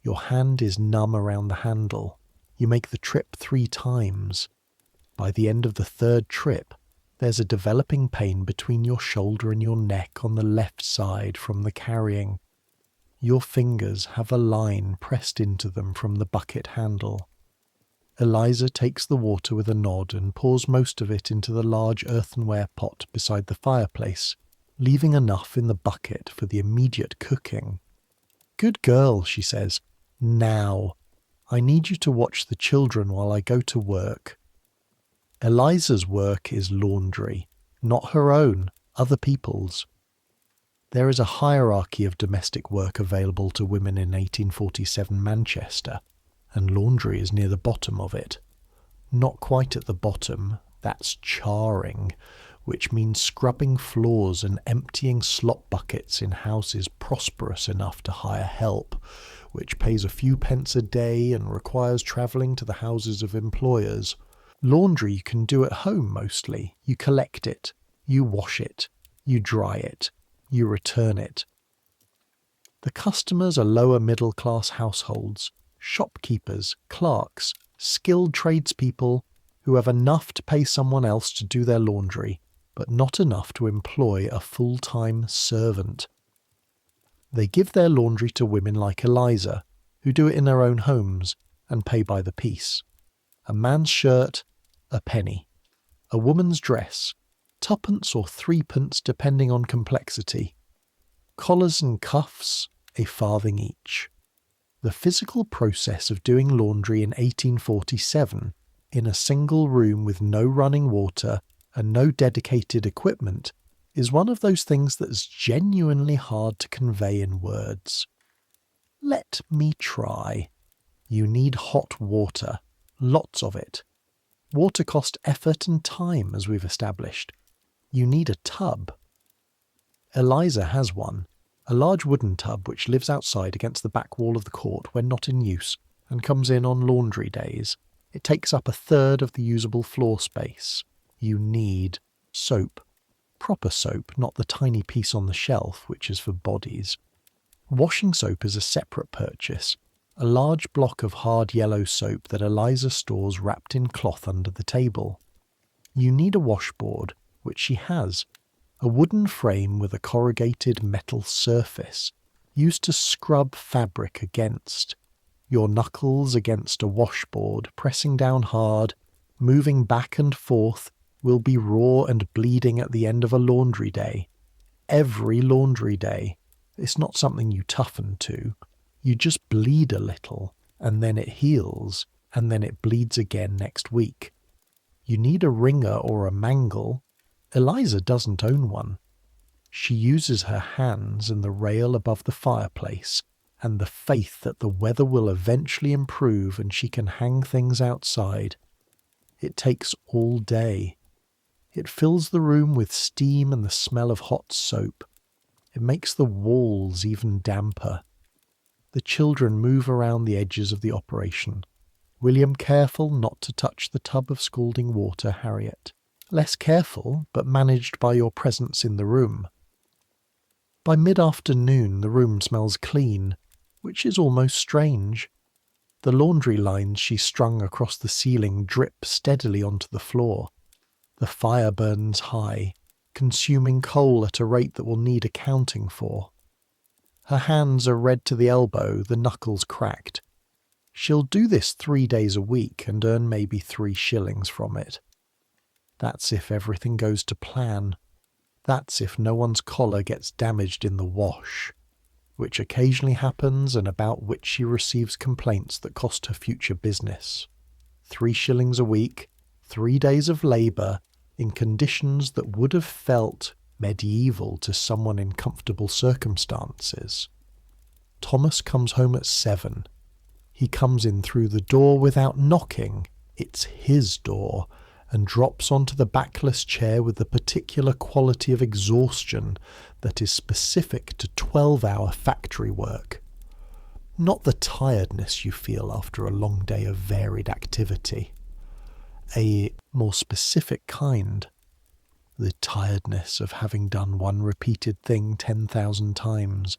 Your hand is numb around the handle. You make the trip 3 times. By the end of the 3rd trip, there's a developing pain between your shoulder and your neck on the left side from the carrying. Your fingers have a line pressed into them from the bucket handle. Eliza takes the water with a nod and pours most of it into the large earthenware pot beside the fireplace, leaving enough in the bucket for the immediate cooking. "Good girl," she says. "Now, I need you to watch the children while I go to work." Eliza's work is laundry, not her own, other people's. There is a hierarchy of domestic work available to women in 1847 Manchester, and laundry is near the bottom of it. Not quite at the bottom, that's charring, which means scrubbing floors and emptying slop buckets in houses prosperous enough to hire help, which pays a few pence a day and requires travelling to the houses of employers. Laundry you can do at home mostly. You collect it, you wash it, you dry it, you return it. The customers are lower middle class households, shopkeepers, clerks, skilled tradespeople who have enough to pay someone else to do their laundry, but not enough to employ a full-time servant. They give their laundry to women like Eliza, who do it in their own homes and pay by the piece. A man's shirt, a penny. A woman's dress, 2pence or 3pence depending on complexity. Collars and cuffs, a farthing each. The physical process of doing laundry in 1847, in a single room with no running water and no dedicated equipment, is one of those things that's genuinely hard to convey in words. Let me try. You need hot water. Lots of it. Water costs effort and time, as we've established. You need a tub. Eliza has one, a large wooden tub which lives outside against the back wall of the court when not in use, and comes in on laundry days. It takes up 1/3 of the usable floor space. You need soap. Proper soap, not the tiny piece on the shelf, which is for bodies. Washing soap is a separate purchase. A large block of hard yellow soap that Eliza stores wrapped in cloth under the table. You need a washboard, which she has, a wooden frame with a corrugated metal surface, used to scrub fabric against. Your knuckles against a washboard, pressing down hard, moving back and forth, will be raw and bleeding at the end of a laundry day. Every laundry day. It's not something you toughen to. You just bleed a little, and then it heals, and then it bleeds again next week. You need a wringer or a mangle. Eliza doesn't own one. She uses her hands and the rail above the fireplace, and the faith that the weather will eventually improve and she can hang things outside. It takes all day. It fills the room with steam and the smell of hot soap. It makes the walls even damper. The children move around the edges of the operation. William careful not to touch the tub of scalding water, Harriet. Less careful, but managed by your presence in the room. By mid-afternoon the room smells clean, which is almost strange. The laundry lines she strung across the ceiling drip steadily onto the floor. The fire burns high, consuming coal at a rate that will need accounting for. Her hands are red to the elbow, the knuckles cracked. She'll do this 3 days a week and earn maybe 3 shillings from it. That's if everything goes to plan. That's if no one's collar gets damaged in the wash, which occasionally happens and about which she receives complaints that cost her future business. 3 shillings a week, 3 days of labour, in conditions that would have felt medieval to someone in comfortable circumstances. Thomas comes home at 7. He comes in through the door without knocking. It's his door, and drops onto the backless chair with the particular quality of exhaustion that is specific to 12-hour factory work. Not the tiredness you feel after a long day of varied activity. A more specific kind. The tiredness of having done one repeated thing 10,000 times.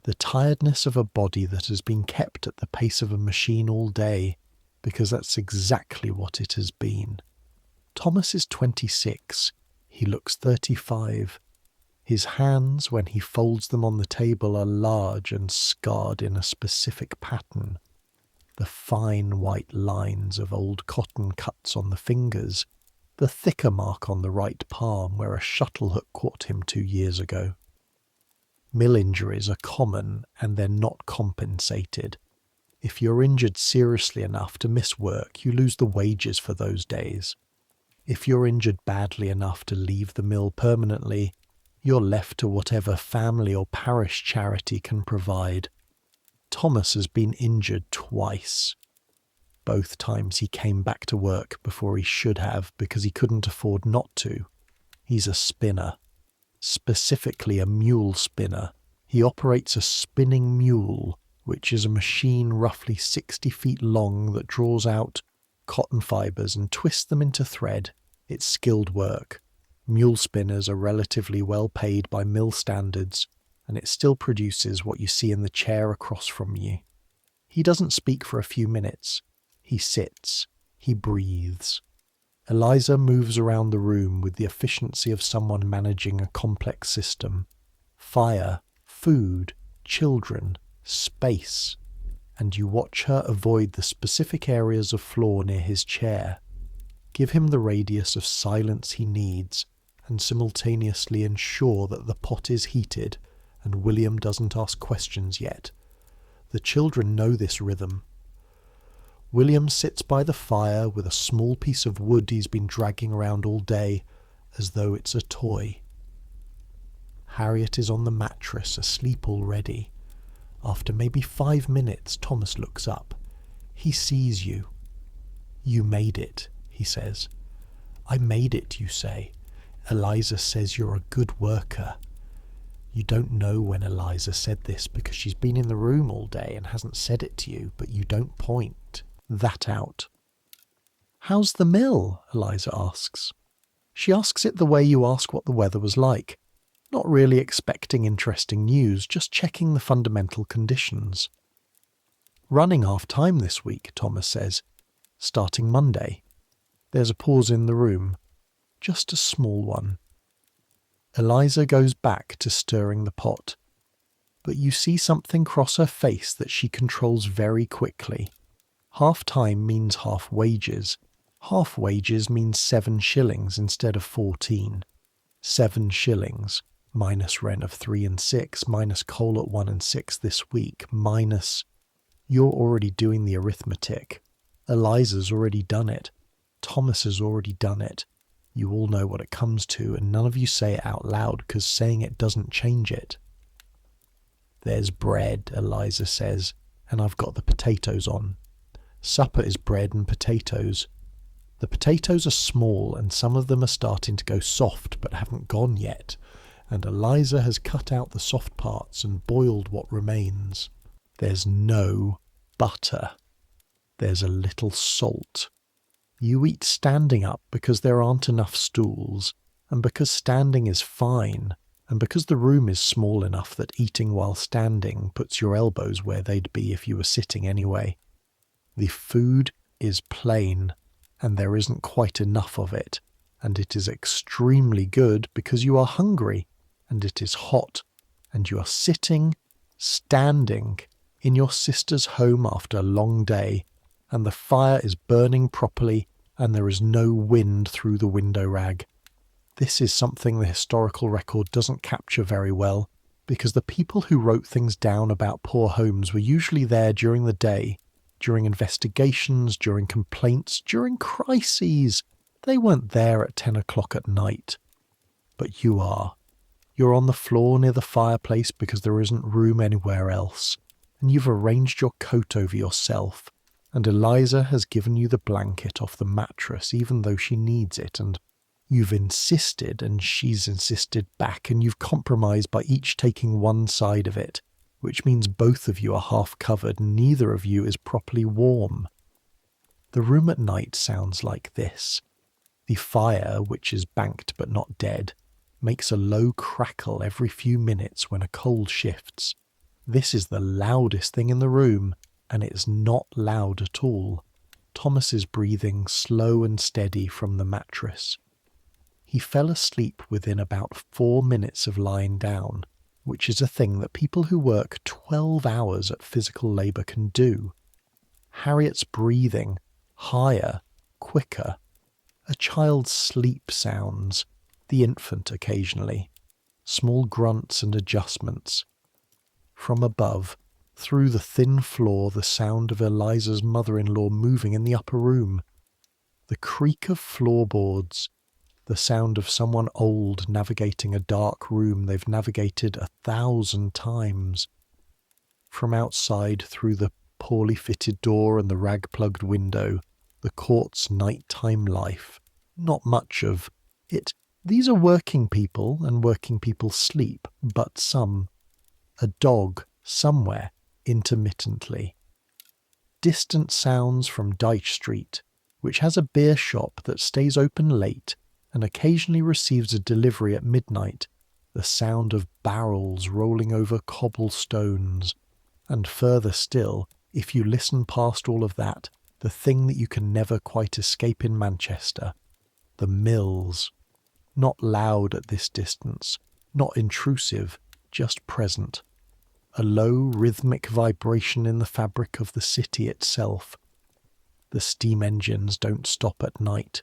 The tiredness of a body that has been kept at the pace of a machine all day, because that's exactly what it has been. Thomas is 26. He looks 35. His hands, when he folds them on the table, are large and scarred in a specific pattern. The fine white lines of old cotton cuts on the fingers, the thicker mark on the right palm where a shuttlehook caught him 2 years ago. Mill injuries are common and they're not compensated. If you're injured seriously enough to miss work, you lose the wages for those days. If you're injured badly enough to leave the mill permanently, you're left to whatever family or parish charity can provide. Thomas has been injured twice. Both times he came back to work before he should have because he couldn't afford not to. He's a spinner. Specifically a mule spinner. He operates a spinning mule, which is a machine roughly 60 feet long that draws out cotton fibres and twists them into thread. It's skilled work. Mule spinners are relatively well paid by mill standards, and it still produces what you see in the chair across from you. He doesn't speak for a few minutes. He sits. He breathes. Eliza moves around the room with the efficiency of someone managing a complex system. Fire, food, children, space. And you watch her avoid the specific areas of floor near his chair. Give him the radius of silence he needs, and simultaneously ensure that the pot is heated and William doesn't ask questions yet. The children know this rhythm. William sits by the fire with a small piece of wood he's been dragging around all day, as though it's a toy. Harriet is on the mattress, asleep already. After maybe 5 minutes, Thomas looks up. He sees you. "You made it," he says. "I made it," you say. "Eliza says you're a good worker." You don't know when Eliza said this because she's been in the room all day and hasn't said it to you, but you don't point that out. "How's the mill?" Eliza asks. She asks it the way you ask what the weather was like. Not really expecting interesting news, just checking the fundamental conditions. "Running half-time this week," Thomas says. "Starting Monday." There's a pause in the room. Just a small one. Eliza goes back to stirring the pot. But you see something cross her face that she controls very quickly. Half-time means half wages. Half wages means 7 shillings instead of 14. 7 shillings. Minus rent of 3 and 6, minus coal at 1 and 6 this week, minus... You're already doing the arithmetic. Eliza's already done it. Thomas has already done it. You all know what it comes to, and none of you say it out loud, because saying it doesn't change it. "There's bread," Eliza says, "and I've got the potatoes on. Supper is bread and potatoes. The potatoes are small, and some of them are starting to go soft, but haven't gone yet. And Eliza has cut out the soft parts and boiled what remains. There's no butter. There's a little salt. You eat standing up because there aren't enough stools, and because standing is fine, and because the room is small enough that eating while standing puts your elbows where they'd be if you were sitting anyway. The food is plain, and there isn't quite enough of it, and it is extremely good because you are hungry, and it is hot, and you are sitting, standing, in your sister's home after a long day, and the fire is burning properly, and there is no wind through the window rag. This is something the historical record doesn't capture very well, because the people who wrote things down about poor homes were usually there during the day, during investigations, during complaints, during crises. They weren't there at 10 o'clock at night. But you are. You're on the floor near the fireplace because there isn't room anywhere else, and you've arranged your coat over yourself, and Eliza has given you the blanket off the mattress even though she needs it, and you've insisted and she's insisted back, and you've compromised by each taking one side of it, which means both of you are half covered and neither of you is properly warm. The room at night sounds like this. The fire, which is banked but not dead, makes a low crackle every few minutes when a coal shifts. This is the loudest thing in the room, and it's not loud at all. Thomas is breathing slow and steady from the mattress. He fell asleep within about 4 minutes of lying down, which is a thing that people who work 12 hours at physical labour can do. Harriet's breathing, higher, quicker. A child's sleep sounds, the infant occasionally, small grunts and adjustments. From above, through the thin floor, the sound of Eliza's mother-in-law moving in the upper room. The creak of floorboards, the sound of someone old navigating a dark room they've navigated 1,000 times. From outside, through the poorly fitted door and the rag-plugged window, the court's nighttime life. Not much of it. These are working people, and working people sleep, but some. A dog, somewhere, intermittently. Distant sounds from Dyche Street, which has a beer shop that stays open late and occasionally receives a delivery at midnight, the sound of barrels rolling over cobblestones, and further still, if you listen past all of that, the thing that you can never quite escape in Manchester, the mills. Not loud at this distance, not intrusive, just present. A low rhythmic vibration in the fabric of the city itself. The steam engines don't stop at night.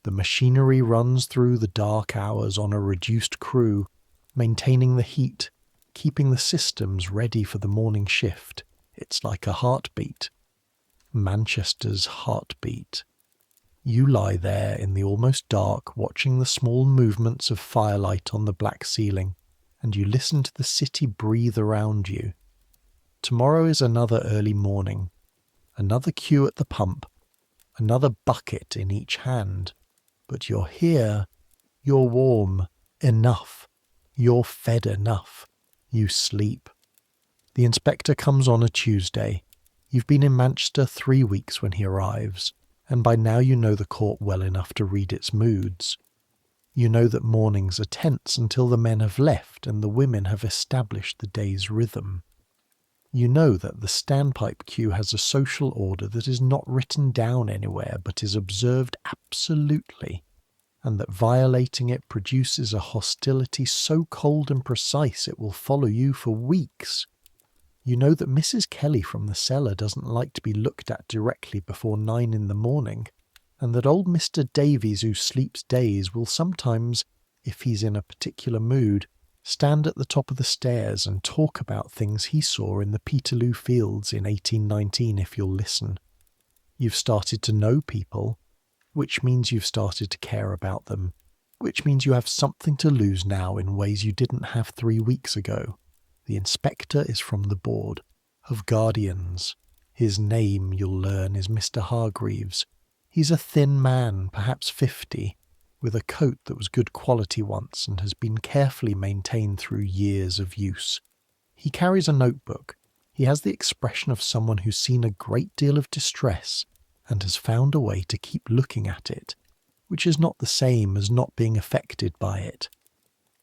The machinery runs through the dark hours on a reduced crew, maintaining the heat, keeping the systems ready for the morning shift. It's like a heartbeat. Manchester's heartbeat. You lie there in the almost dark, watching the small movements of firelight on the black ceiling, and you listen to the city breathe around you. Tomorrow is another early morning, another queue at the pump, another bucket in each hand. But you're here, you're warm, enough, you're fed enough, you sleep. The inspector comes on a Tuesday. You've been in Manchester 3 weeks when he arrives, and by now you know the court well enough to read its moods. You know that mornings are tense until the men have left and the women have established the day's rhythm. You know that the standpipe queue has a social order that is not written down anywhere but is observed absolutely, and that violating it produces a hostility so cold and precise it will follow you for weeks. You know that Mrs. Kelly from the Cellar doesn't like to be looked at directly before 9 in the morning, and that old Mr. Davies, who sleeps days, will sometimes, if he's in a particular mood, stand at the top of the stairs and talk about things he saw in the Peterloo Fields in 1819 if you'll listen. You've started to know people, which means you've started to care about them, which means you have something to lose now in ways you didn't have 3 weeks ago. The inspector is from the board of guardians. His name, you'll learn, is Mr. Hargreaves. He's a thin man, perhaps 50, with a coat that was good quality once and has been carefully maintained through years of use. He carries a notebook. He has the expression of someone who's seen a great deal of distress, and has found a way to keep looking at it, which is not the same as not being affected by it.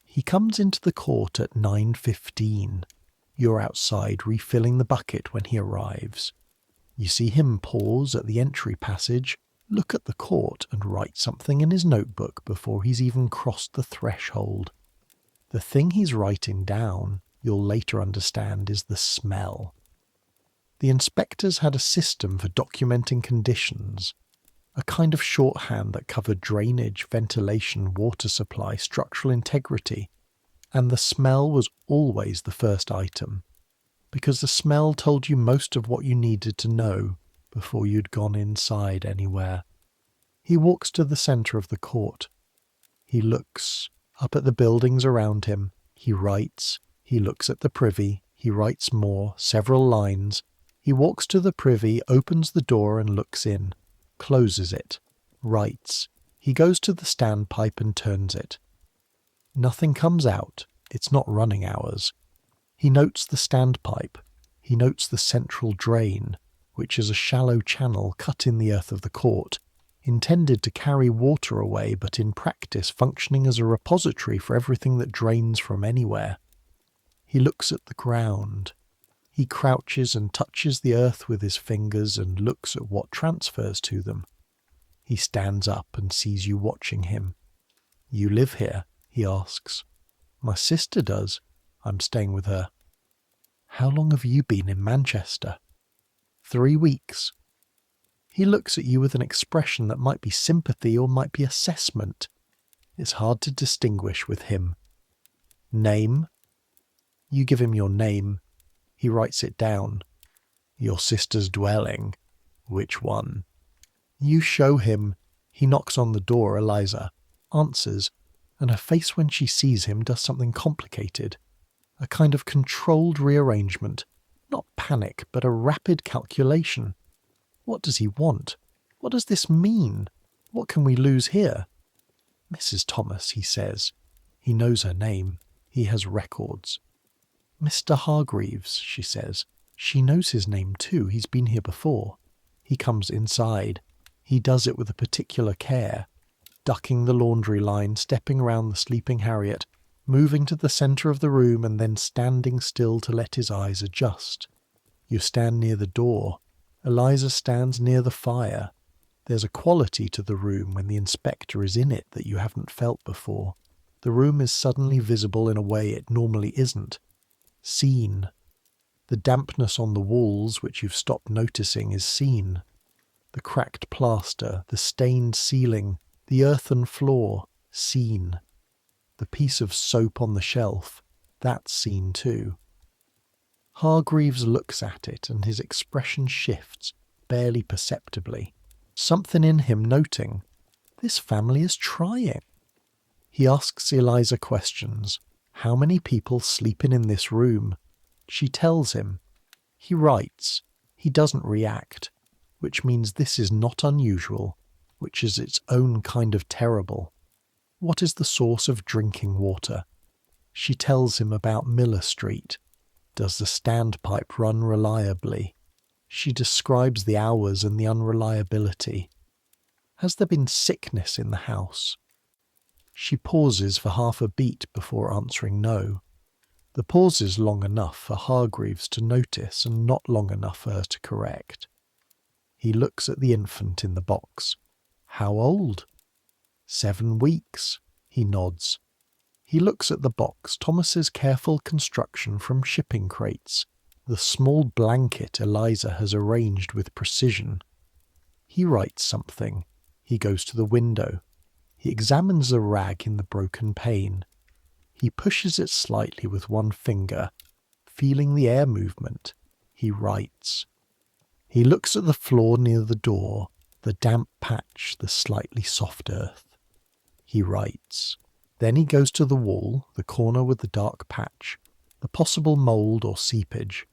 He comes into the court at 9:15. You're outside refilling the bucket when he arrives. You see him pause at the entry passage, look at the court and write something in his notebook before he's even crossed the threshold. The thing he's writing down, you'll later understand, is the smell. The inspectors had a system for documenting conditions, a kind of shorthand that covered drainage, ventilation, water supply, structural integrity, and the smell was always the first item, because the smell told you most of what you needed to know before you'd gone inside anywhere. He walks to the centre of the court. He looks up at the buildings around him. He writes. He looks at the privy. He writes more, several lines. He walks to the privy, opens the door and looks in, closes it, writes. He goes to the standpipe and turns it. Nothing comes out. It's not running hours. He notes the standpipe. He notes the central drain, which is a shallow channel cut in the earth of the court, intended to carry water away but in practice functioning as a repository for everything that drains from anywhere. He looks at the ground. He crouches and touches the earth with his fingers and looks at what transfers to them. He stands up and sees you watching him. "You live here?" he asks. "My sister does. I'm staying with her." "How long have you been in Manchester?" 3 weeks. He looks at you with an expression that might be sympathy or might be assessment. It's hard to distinguish with him. "Name?" You give him your name. He writes it down. "Your sister's dwelling. Which one?" You show him. He knocks on the door. Eliza answers, and her face when she sees him does something complicated. A kind of controlled rearrangement. Not panic, but a rapid calculation. What does he want? What does this mean? What can we lose here? "Mrs. Thomas," he says. He knows her name. He has records. "Mr. Hargreaves," she says. She knows his name too. He's been here before. He comes inside. He does it with a particular care, ducking the laundry line, stepping around the sleeping Harriet, moving to the centre of the room and then standing still to let his eyes adjust. You stand near the door. Eliza stands near the fire. There's a quality to the room when the inspector is in it that you haven't felt before. The room is suddenly visible in a way it normally isn't. Seen. The dampness on the walls, which you've stopped noticing, is seen. The cracked plaster, the stained ceiling, the earthen floor, seen. The piece of soap on the shelf, that's seen too. Hargreaves looks at it and his expression shifts, barely perceptibly. Something in him noting, this family is trying. He asks Eliza questions. How many people sleeping in this room? She tells him. He writes. He doesn't react, which means this is not unusual, which is its own kind of terrible. What is the source of drinking water? She tells him about Miller Street. Does the standpipe run reliably? She describes the hours and the unreliability. Has there been sickness in the house? She pauses for half a beat before answering no. The pause is long enough for Hargreaves to notice and not long enough for her to correct. He looks at the infant in the box. How old? 7 weeks. He nods. He looks at the box, Thomas's careful construction from shipping crates, the small blanket Eliza has arranged with precision. He writes something. He goes to the window. He examines the rag in the broken pane. He pushes it slightly with one finger, feeling the air movement. He writes. He looks at the floor near the door, the damp patch, the slightly soft earth. He writes. Then he goes to the wall, the corner with the dark patch, the possible mould or seepage.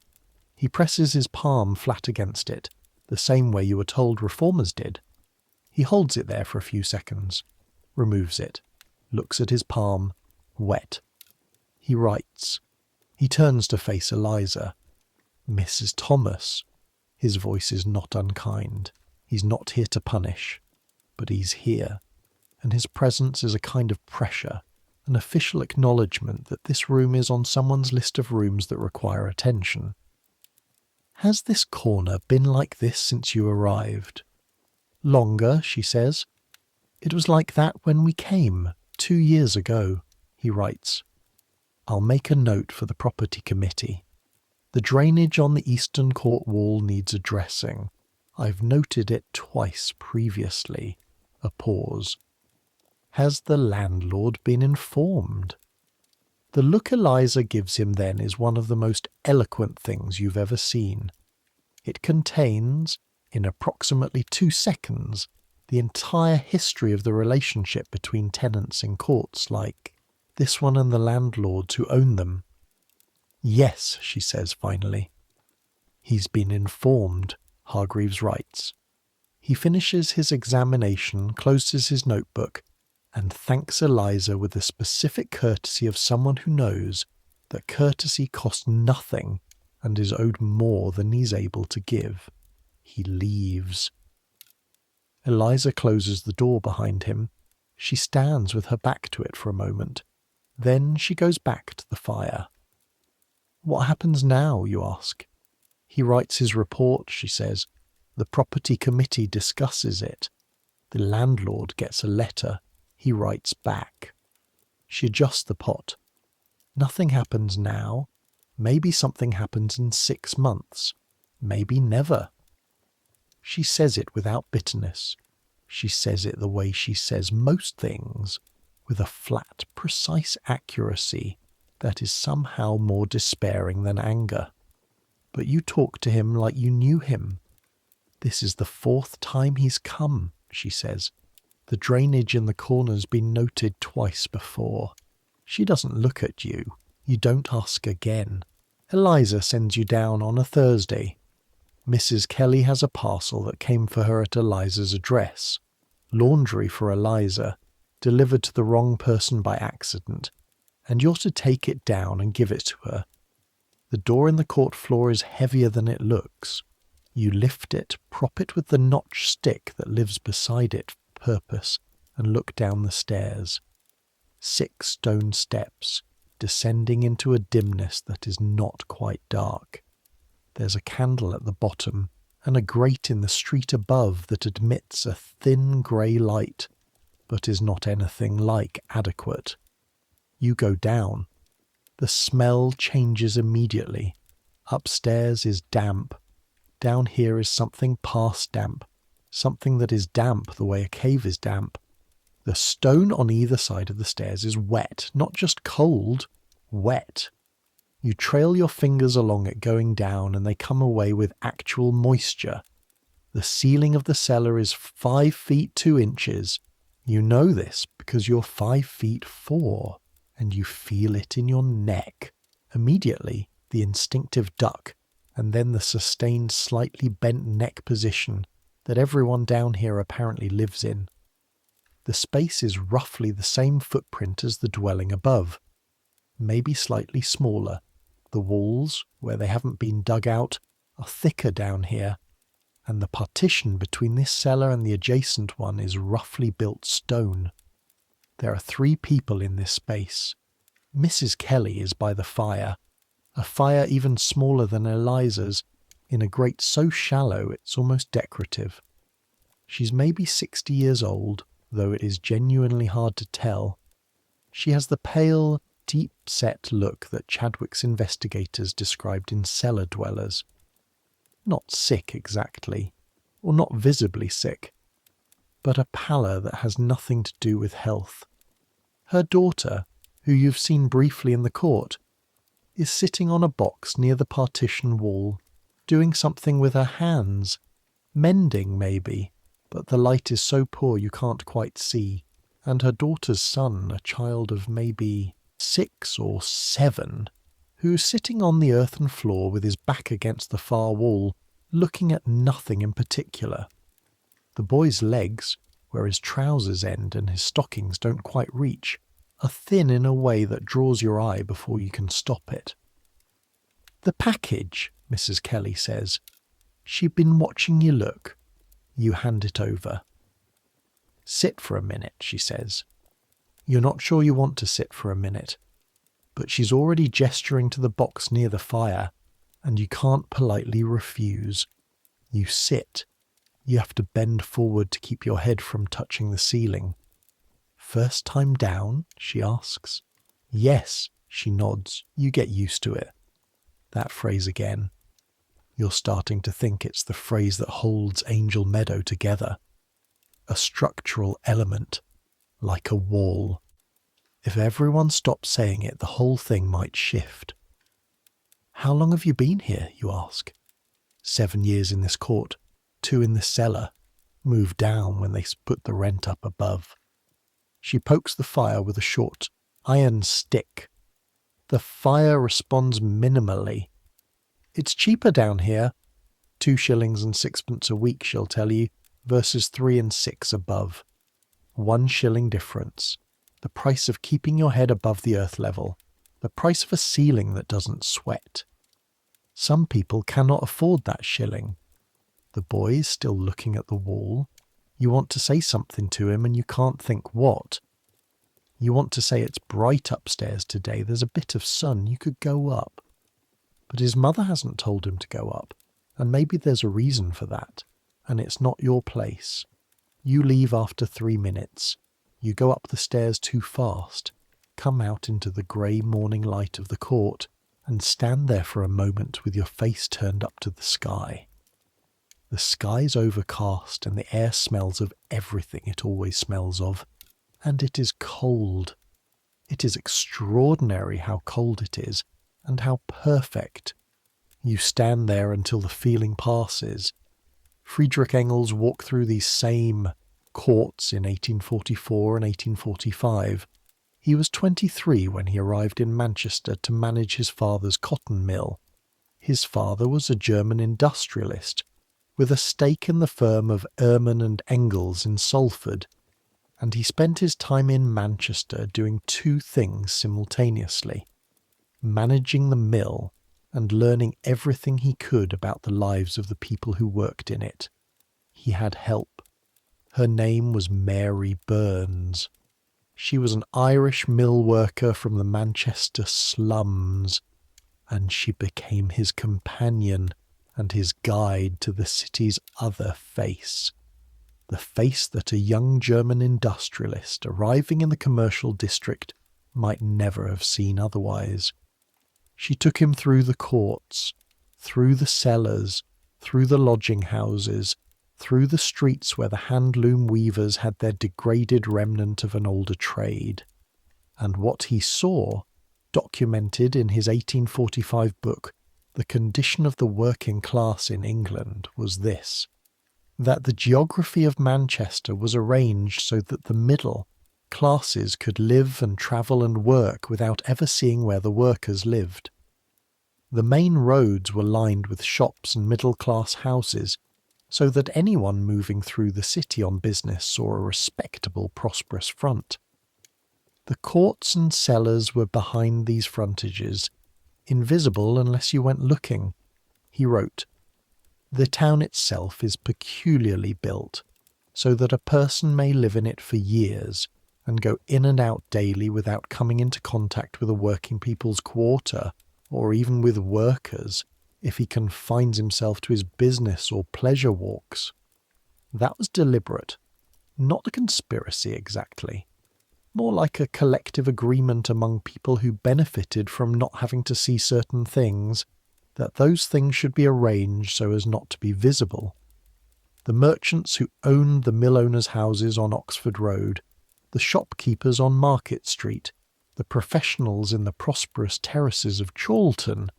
He presses his palm flat against it, the same way you were told reformers did. He holds it there for a few seconds, removes it, looks at his palm, wet. He writes. He turns to face Eliza. Mrs. Thomas. His voice is not unkind. He's not here to punish, but he's here, and his presence is a kind of pressure, an official acknowledgement that this room is on someone's list of rooms that require attention. Has this corner been like this since you arrived? Longer, she says. It was like that when we came, 2 years ago, he writes. I'll make a note for the property committee. The drainage on the eastern court wall needs addressing. I've noted it twice previously. A pause. Has the landlord been informed? The look Eliza gives him then is one of the most eloquent things you've ever seen. It contains, in approximately 2 seconds, the entire history of the relationship between tenants in courts like this one and the landlords who own them. Yes, she says finally. He's been informed, Hargreaves writes. He finishes his examination, closes his notebook, and thanks Eliza with the specific courtesy of someone who knows that courtesy costs nothing and is owed more than he's able to give. He leaves. Eliza closes the door behind him. She stands with her back to it for a moment. Then she goes back to the fire. What happens now, you ask? He writes his report, she says. The property committee discusses it. The landlord gets a letter. He writes back. She adjusts the pot. Nothing happens now. Maybe something happens in 6 months. Maybe never. She says it without bitterness. She says it the way she says most things, with a flat, precise accuracy that is somehow more despairing than anger. But you talk to him like you knew him. This is the 4th time he's come, she says. The drainage in the corner's been noted twice before. She doesn't look at you. You don't ask again. Eliza sends you down on a Thursday. Mrs. Kelly has a parcel that came for her at Eliza's address. Laundry for Eliza, delivered to the wrong person by accident, and you're to take it down and give it to her. The door in the court floor is heavier than it looks. You lift it, prop it with the notched stick that lives beside it for purpose, and look down the stairs. 6 stone steps, descending into a dimness that is not quite dark. There's a candle at the bottom, and a grate in the street above that admits a thin grey light, but is not anything like adequate. You go down. The smell changes immediately. Upstairs is damp. Down here is something past damp, something that is damp the way a cave is damp. The stone on either side of the stairs is wet, not just cold, wet. You trail your fingers along it going down and they come away with actual moisture. The ceiling of the cellar is 5 feet 2 inches. You know this because you're 5 feet 4 and you feel it in your neck. Immediately, the instinctive duck and then the sustained slightly bent neck position that everyone down here apparently lives in. The space is roughly the same footprint as the dwelling above, maybe slightly smaller. The walls, where they haven't been dug out, are thicker down here, and the partition between this cellar and the adjacent one is roughly built stone. There are 3 people in this space. Mrs. Kelly is by the fire, a fire even smaller than Eliza's, in a grate so shallow it's almost decorative. She's maybe 60 years old, though it is genuinely hard to tell. She has the pale, deep-set look that Chadwick's investigators described in cellar dwellers. Not sick exactly, or not visibly sick, but a pallor that has nothing to do with health. Her daughter, who you've seen briefly in the court, is sitting on a box near the partition wall, doing something with her hands, mending maybe, but the light is so poor you can't quite see, and her daughter's son, a child of maybe 6 or 7, who's sitting on the earthen floor with his back against the far wall, looking at nothing in particular. The boy's legs, where his trousers end and his stockings don't quite reach, are thin in a way that draws your eye before you can stop it. The package, Mrs. Kelly says. She'd been watching you look. You hand it over. Sit for a minute, she says. You're not sure you want to sit for a minute, but she's already gesturing to the box near the fire, and you can't politely refuse. You sit. You have to bend forward to keep your head from touching the ceiling. First time down? She asks. Yes, she nods. You get used to it. That phrase again. You're starting to think it's the phrase that holds Angel Meadow together. A structural element, like a wall. If everyone stopped saying it, the whole thing might shift. How long have you been here, you ask? 7 years in this court, 2 in the cellar. Moved down when they put the rent up above. She pokes the fire with a short iron stick. The fire responds minimally. It's cheaper down here. 2 shillings and 6pence a week, she'll tell you, versus 3 and 6 above. 1 shilling difference. The price of keeping your head above the earth level. The price of a ceiling that doesn't sweat. Some people cannot afford that shilling. The boy is still looking at the wall. You want to say something to him and you can't think what. You want to say it's bright upstairs today, there's a bit of sun, you could go up. But his mother hasn't told him to go up, and maybe there's a reason for that, and it's not your place. You leave after 3 minutes. You go up the stairs too fast, come out into the grey morning light of the court, and stand there for a moment with your face turned up to the sky. The sky's overcast and the air smells of everything it always smells of, and it is cold. It is extraordinary how cold it is, and how perfect. You stand there until the feeling passes. Friedrich Engels walked through these same courts in 1844 and 1845. He was 23 when he arrived in Manchester to manage his father's cotton mill. His father was a German industrialist, with a stake in the firm of Ehrman and Engels in Salford, and he spent his time in Manchester doing 2 things simultaneously: managing the mill and learning everything he could about the lives of the people who worked in it. He had help. Her name was Mary Burns. She was an Irish mill worker from the Manchester slums, and she became his companion and his guide to the city's other face. The face that a young German industrialist arriving in the commercial district might never have seen otherwise. She took him through the courts, through the cellars, through the lodging houses, through the streets where the hand-loom weavers had their degraded remnant of an older trade. And what he saw, documented in his 1845 book, The Condition of the Working Class in England, was this: that the geography of Manchester was arranged so that the middle classes could live and travel and work without ever seeing where the workers lived. The main roads were lined with shops and middle-class houses, so that anyone moving through the city on business saw a respectable, prosperous front. The courts and cellars were behind these frontages, invisible unless you went looking. He wrote, "The town itself is peculiarly built, so that a person may live in it for years, and go in and out daily without coming into contact with a working people's quarter, or even with workers, if he confines himself to his business or pleasure walks." That was deliberate. Not a conspiracy exactly. More like a collective agreement among people who benefited from not having to see certain things, that those things should be arranged so as not to be visible. The merchants who owned the mill owners' houses on Oxford Road, the shopkeepers on Market Street, the professionals in the prosperous terraces of Chorlton,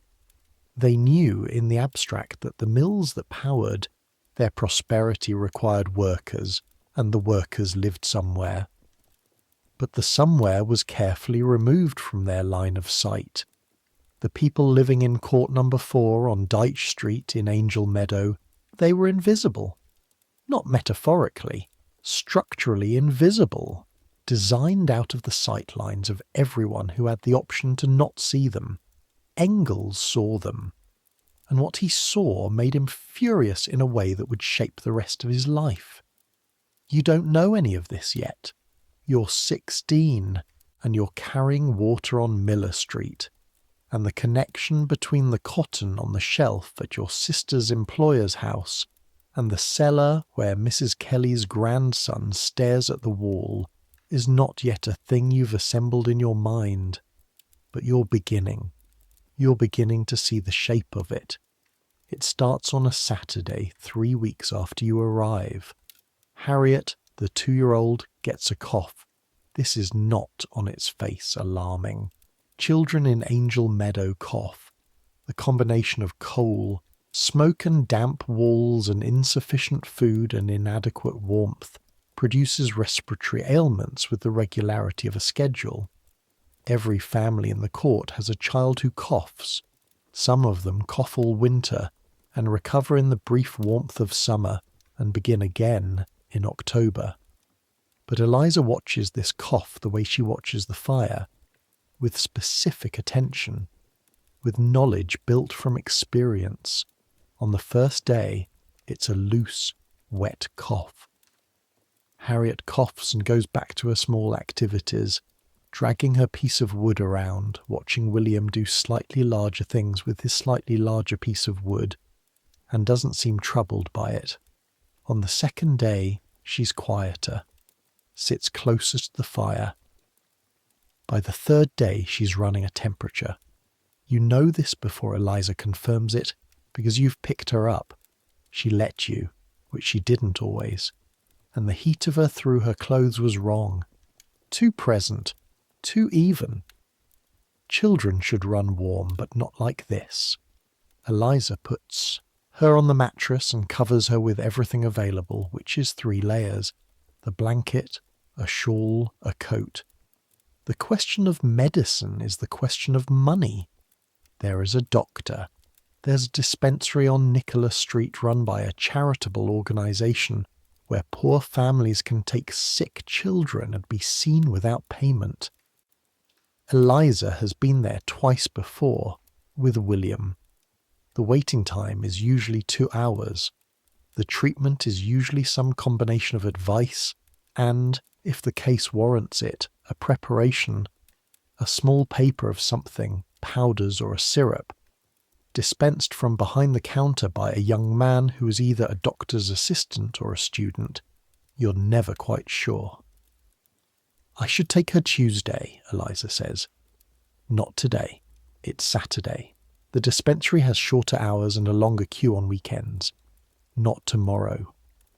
they knew in the abstract that the mills that powered their prosperity required workers, and the workers lived somewhere. But the somewhere was carefully removed from their line of sight. The people living in Court Number 4 on Dyche Street in Angel Meadow, they were invisible. Not metaphorically, structurally invisible, designed out of the sight lines of everyone who had the option to not see them. Engels saw them, and what he saw made him furious in a way that would shape the rest of his life. You don't know any of this yet. You're 16, and you're carrying water on Miller Street, and the connection between the cotton on the shelf at your sister's employer's house and the cellar where Mrs. Kelly's grandson stares at the wall is not yet a thing you've assembled in your mind, but you're beginning. You're beginning to see the shape of it. It starts on a Saturday 3 weeks after you arrive. Harriet, the 2-year-old, gets a cough. This is not on its face alarming. Children in Angel Meadow cough. The combination of coal, smoke and damp walls and insufficient food and inadequate warmth produces respiratory ailments with the regularity of a schedule. Every family in the court has a child who coughs. Some of them cough all winter and recover in the brief warmth of summer and begin again in October. But Eliza watches this cough the way she watches the fire, with specific attention, with knowledge built from experience. On the first day, it's a loose, wet cough. Harriet coughs and goes back to her small activities, dragging her piece of wood around, watching William do slightly larger things with his slightly larger piece of wood, and doesn't seem troubled by it. On the second day, she's quieter, sits closer to the fire. By the third day, she's running a temperature. You know this before Eliza confirms it, because you've picked her up. She let you, which she didn't always, and the heat of her through her clothes was wrong. Too present, too even. Children should run warm, but not like this. Eliza puts her on the mattress and covers her with everything available, which is 3 layers: the blanket, a shawl, a coat. The question of medicine is the question of money. There is a doctor. There's a dispensary on Nicholas Street run by a charitable organisation where poor families can take sick children and be seen without payment. Eliza has been there twice before, with William. The waiting time is usually 2 hours. The treatment is usually some combination of advice and, if the case warrants it, a preparation, a small paper of something, powders or a syrup, dispensed from behind the counter by a young man who is either a doctor's assistant or a student. You're never quite sure. I should take her Tuesday, Eliza says. Not today. It's Saturday. The dispensary has shorter hours and a longer queue on weekends. Not tomorrow.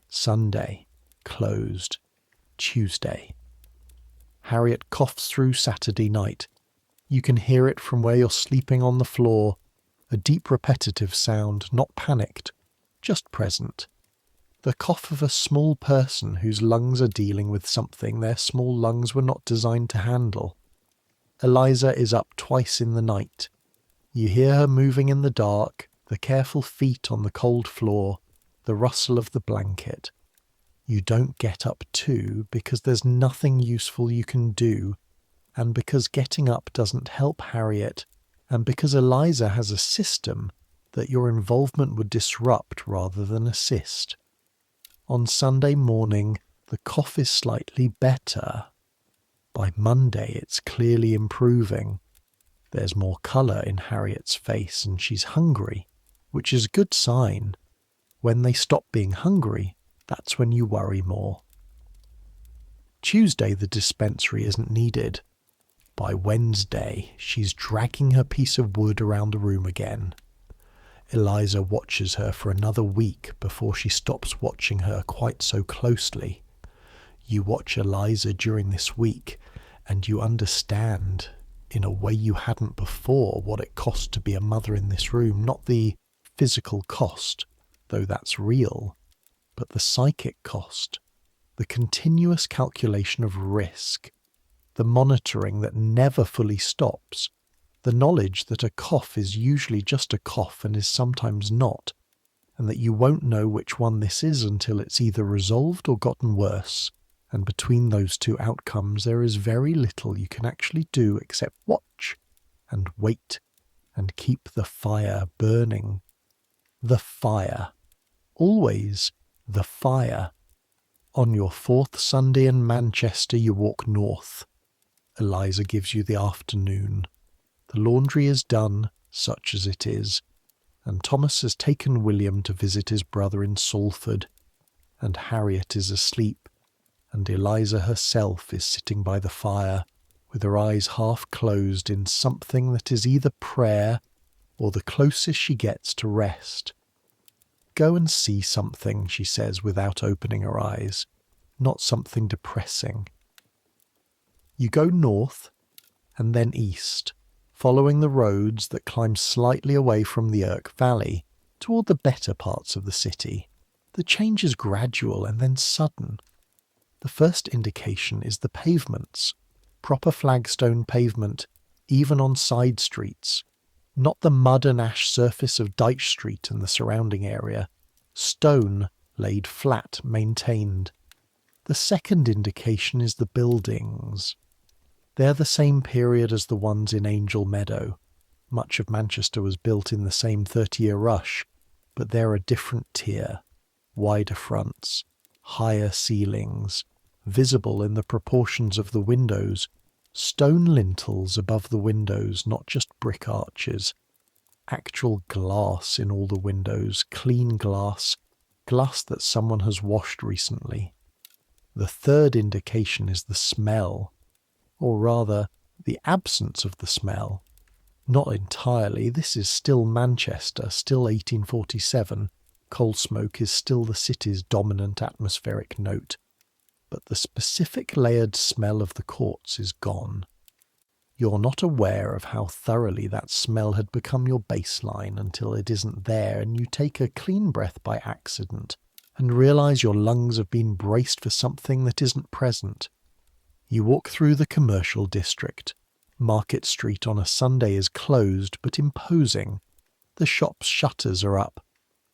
Sunday. Closed. Tuesday. Harriet coughs through Saturday night. You can hear it from where you're sleeping on the floor. A deep repetitive sound, not panicked, just present. The cough of a small person whose lungs are dealing with something their small lungs were not designed to handle. Eliza is up twice in the night. You hear her moving in the dark, the careful feet on the cold floor, the rustle of the blanket. You don't get up too because there's nothing useful you can do, and because getting up doesn't help Harriet, and because Eliza has a system that your involvement would disrupt rather than assist. On Sunday morning, the cough is slightly better. By Monday, it's clearly improving. There's more colour in Harriet's face and she's hungry, which is a good sign. When they stop being hungry, that's when you worry more. Tuesday, the dispensary isn't needed. By Wednesday, she's dragging her piece of wood around the room again. Eliza watches her for another week before she stops watching her quite so closely. You watch Eliza during this week, and you understand, in a way you hadn't before, what it cost to be a mother in this room. Not the physical cost, though that's real, but the psychic cost, the continuous calculation of risk, the monitoring that never fully stops, the knowledge that a cough is usually just a cough and is sometimes not, and that you won't know which one this is until it's either resolved or gotten worse, and between those two outcomes there is very little you can actually do except watch and wait and keep the fire burning. The fire. Always the fire. On your fourth Sunday in Manchester you walk north. Eliza gives you the afternoon. The laundry is done, such as it is, and Thomas has taken William to visit his brother in Salford, and Harriet is asleep, and Eliza herself is sitting by the fire, with her eyes half closed in something that is either prayer or the closest she gets to rest. Go and see something, she says without opening her eyes, not something depressing. You go north and then east, following the roads that climb slightly away from the Irk Valley toward the better parts of the city. The change is gradual and then sudden. The first indication is the pavements, proper flagstone pavement, even on side streets, not the mud and ash surface of Dyche Street and the surrounding area, stone laid flat, maintained. The second indication is the buildings. They're the same period as the ones in Angel Meadow. Much of Manchester was built in the same 30-year rush, but they're a different tier. Wider fronts, higher ceilings, visible in the proportions of the windows, stone lintels above the windows, not just brick arches, actual glass in all the windows, clean glass, glass that someone has washed recently. The third indication is the smell, or rather, the absence of the smell. Not entirely, this is still Manchester, still 1847, coal smoke is still the city's dominant atmospheric note, but the specific layered smell of the courts is gone. You're not aware of how thoroughly that smell had become your baseline until it isn't there and you take a clean breath by accident and realise your lungs have been braced for something that isn't present. You walk through the commercial district. Market Street on a Sunday is closed but imposing. The shop's shutters are up,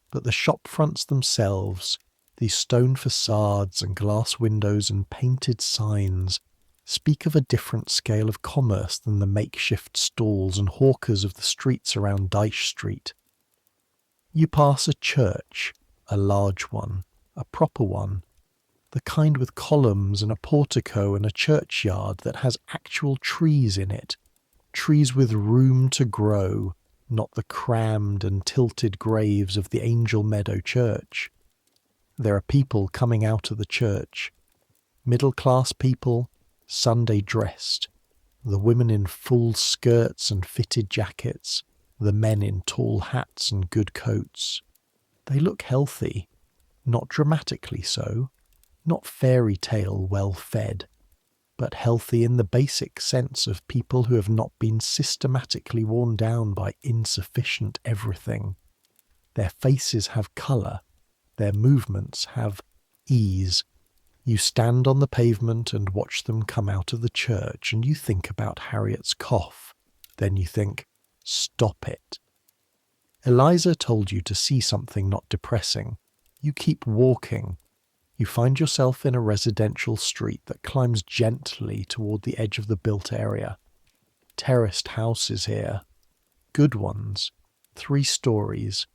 but the shop fronts themselves, these stone facades and glass windows and painted signs, speak of a different scale of commerce than the makeshift stalls and hawkers of the streets around Dyche Street. You pass a church, a large one, a proper one, the kind with columns and a portico and a churchyard that has actual trees in it, trees with room to grow, not the crammed and tilted graves of the Angel Meadow Church. There are people coming out of the church, middle-class people, Sunday dressed, the women in full skirts and fitted jackets, the men in tall hats and good coats. They look healthy, not dramatically so, not fairy tale well fed, but healthy in the basic sense of people who have not been systematically worn down by insufficient everything. Their faces have colour, their movements have ease. You stand on the pavement and watch them come out of the church, and you think about Harriet's cough. Then you think, stop it. Eliza told you to see something not depressing. You keep walking. You find yourself in a residential street that climbs gently toward the edge of the built area. Terraced houses here. Good ones. 3 stories,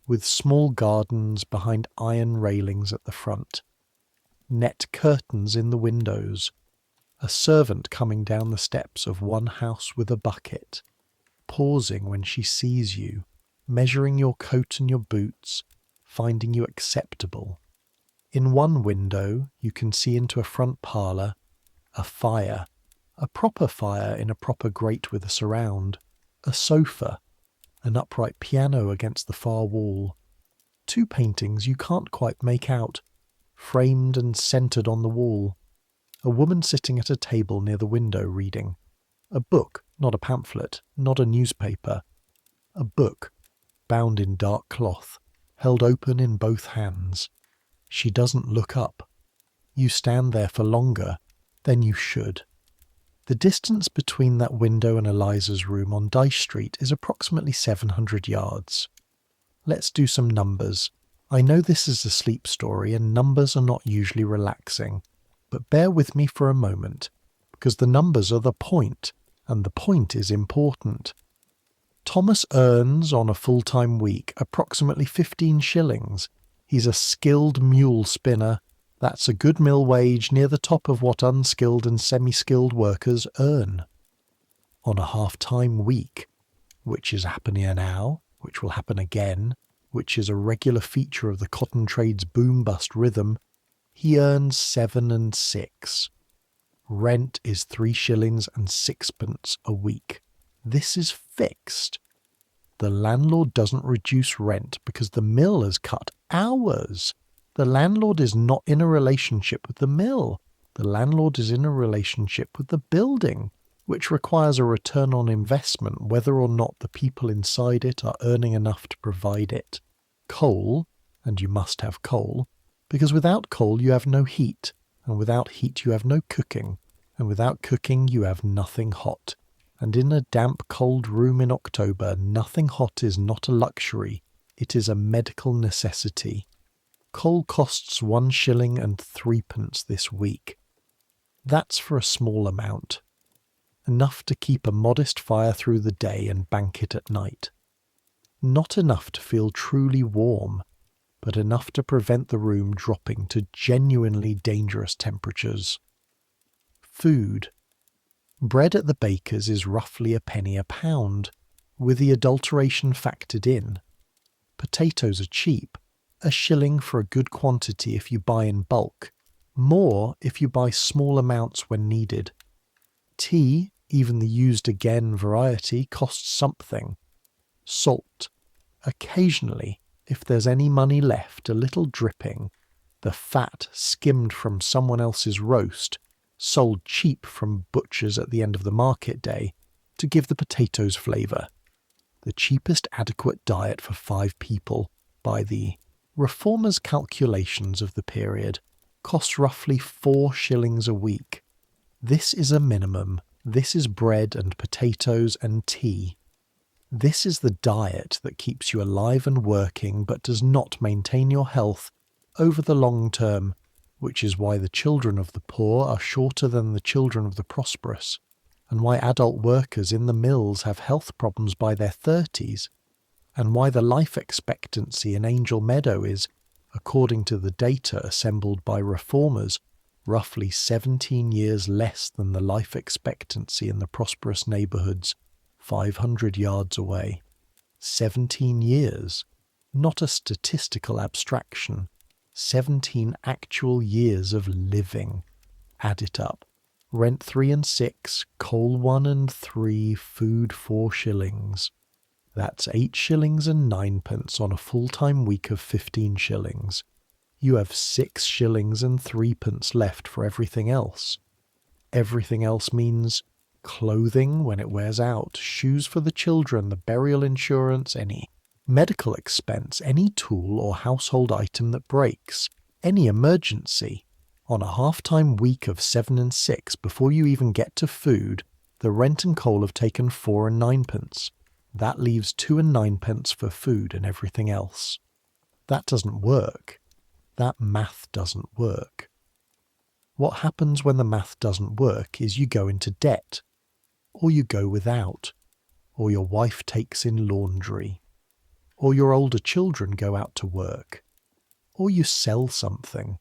with small gardens behind iron railings at the front. Net curtains in the windows. A servant coming down the steps of one house with a bucket, pausing when she sees you, measuring your coat and your boots, finding you acceptable. In one window you can see into a front parlour, a fire, a proper fire in a proper grate with a surround, a sofa, an upright piano against the far wall, 2 paintings you can't quite make out, framed and centred on the wall, a woman sitting at a table near the window reading, a book, not a pamphlet, not a newspaper, a book, bound in dark cloth, held open in both hands. She doesn't look up. You stand there for longer than you should. The distance between that window and Eliza's room on Dyche Street is approximately 700 yards. Let's do some numbers. I know this is a sleep story and numbers are not usually relaxing, but bear with me for a moment, because the numbers are the point, and the point is important. Thomas earns on a full-time week approximately 15 shillings. He's a skilled mule spinner. That's a good mill wage near the top of what unskilled and semi-skilled workers earn. On a half-time week, which is happening now, which will happen again, which is a regular feature of the cotton trade's boom-bust rhythm, he earns 7 and 6. Rent is 3 shillings and 6pence a week. This is fixed. The landlord doesn't reduce rent because the mill has cut hours. The landlord is not in a relationship with the mill. The landlord is in a relationship with the building, which requires a return on investment whether or not the people inside it are earning enough to provide it. Coal, and you must have coal, because without coal you have no heat, and without heat you have no cooking, and without cooking you have nothing hot. And in a damp, cold room in October, nothing hot is not a luxury, it is a medical necessity. Coal costs 1 shilling and 3pence this week. That's for a small amount. Enough to keep a modest fire through the day and bank it at night. Not enough to feel truly warm, but enough to prevent the room dropping to genuinely dangerous temperatures. Food. Bread at the baker's is roughly a penny a pound, with the adulteration factored in. Potatoes are cheap, a shilling for a good quantity if you buy in bulk, more if you buy small amounts when needed. Tea, even the used again variety, costs something. Salt. Occasionally, if there's any money left, a little dripping, the fat skimmed from someone else's roast, sold cheap from butchers at the end of the market day, to give the potatoes flavour. The cheapest adequate diet for 5 people, by the reformers' calculations of the period, costs roughly 4 shillings a week. This is a minimum. This is bread and potatoes and tea. This is the diet that keeps you alive and working but does not maintain your health over the long term, which is why the children of the poor are shorter than the children of the prosperous, and why adult workers in the mills have health problems by their 30s, and why the life expectancy in Angel Meadow is, according to the data assembled by reformers, roughly 17 years less than the life expectancy in the prosperous neighbourhoods 500 yards away. 17 years, not a statistical abstraction. 17 actual years of living. Add it up. Rent 3 and 6, coal 1 and 3, food 4 shillings. That's 8 shillings and 9pence on a full-time week of 15 shillings. You have 6 shillings and 3pence left for everything else. Everything else means clothing when it wears out, shoes for the children, the burial insurance, any medical expense, any tool or household item that breaks, any emergency. On a half-time week of 7 and 6, before you even get to food, the rent and coal have taken 4 and 9pence. That leaves 2 and 9pence for food and everything else. That doesn't work. That math doesn't work. What happens when the math doesn't work is you go into debt, or you go without, or your wife takes in laundry, or your older children go out to work, or you sell something,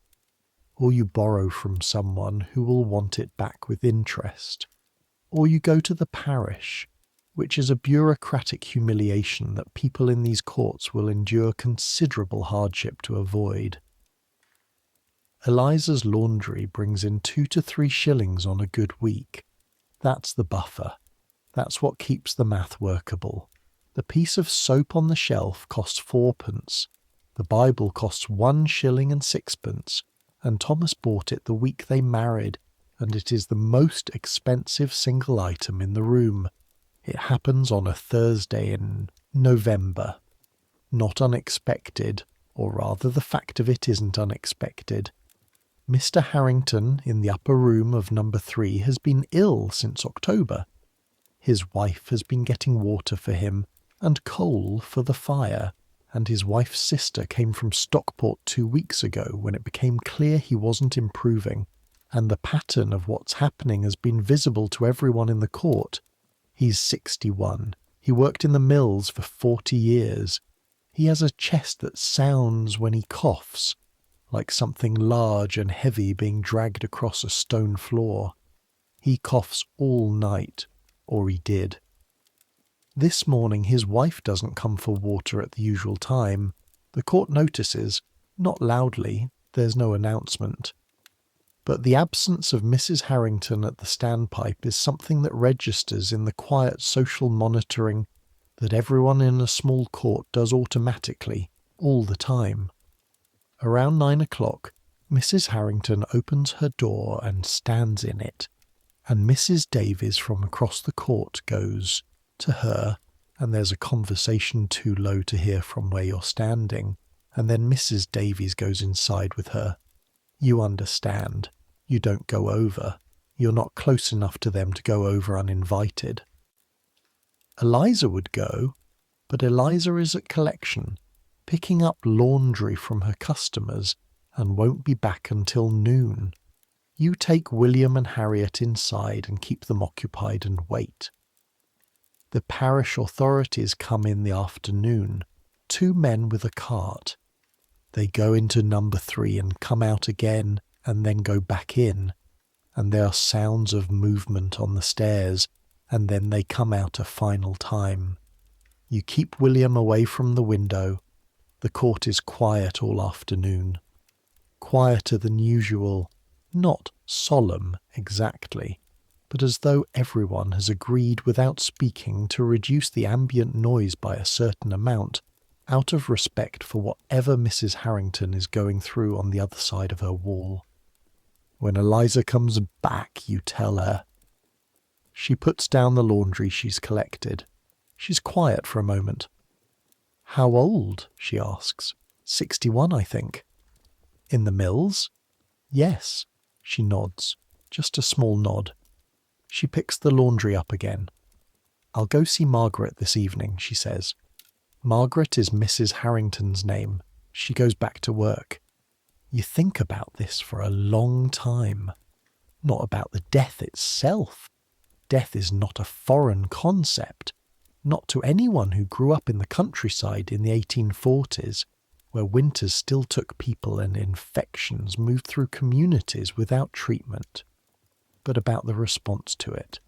or you borrow from someone who will want it back with interest, or you go to the parish, which is a bureaucratic humiliation that people in these courts will endure considerable hardship to avoid. Eliza's laundry brings in 2 to 3 shillings on a good week. That's the buffer. That's what keeps the math workable. The piece of soap on the shelf costs 4pence. The Bible costs 1 shilling and 6pence, and Thomas bought it the week they married, and it is the most expensive single item in the room. It happens on a Thursday in November. Not unexpected, or rather the fact of it isn't unexpected. Mr. Harrington in the upper room of number 3 has been ill since October. His wife has been getting water for him and coal for the fire, and his wife's sister came from Stockport 2 weeks ago when it became clear he wasn't improving, and the pattern of what's happening has been visible to everyone in the court. He's 61. He worked in the mills for 40 years. He has a chest that sounds when he coughs, like something large and heavy being dragged across a stone floor. He coughs all night, or he did. This morning his wife doesn't come for water at the usual time. The court notices, not loudly, there's no announcement. But the absence of Mrs. Harrington at the standpipe is something that registers in the quiet social monitoring that everyone in a small court does automatically, all the time. Around 9 o'clock, Mrs. Harrington opens her door and stands in it, and Mrs. Davies from across the court goes to her, and there's a conversation too low to hear from where you're standing, and then Mrs. Davies goes inside with her. You understand. You don't go over. You're not close enough to them to go over uninvited. Eliza would go, but Eliza is at collection, picking up laundry from her customers, and won't be back until noon. You take William and Harriet inside and keep them occupied and wait. The parish authorities come in the afternoon, 2 men with a cart. They go into number 3 and come out again and then go back in, and there are sounds of movement on the stairs, and then they come out a final time. You keep William away from the window. The court is quiet all afternoon. Quieter than usual, not solemn exactly, but as though everyone has agreed without speaking to reduce the ambient noise by a certain amount, out of respect for whatever Mrs. Harrington is going through on the other side of her wall. When Eliza comes back, you tell her. She puts down the laundry she's collected. She's quiet for a moment. How old? She asks. 61, I think. In the mills? Yes. She nods. Just a small nod. She picks the laundry up again. I'll go see Margaret this evening, she says. Margaret is Mrs. Harrington's name. She goes back to work. You think about this for a long time. Not about the death itself. Death is not a foreign concept. Not to anyone who grew up in the countryside in the 1840s, where winters still took people and infections moved through communities without treatment. But about the response to it.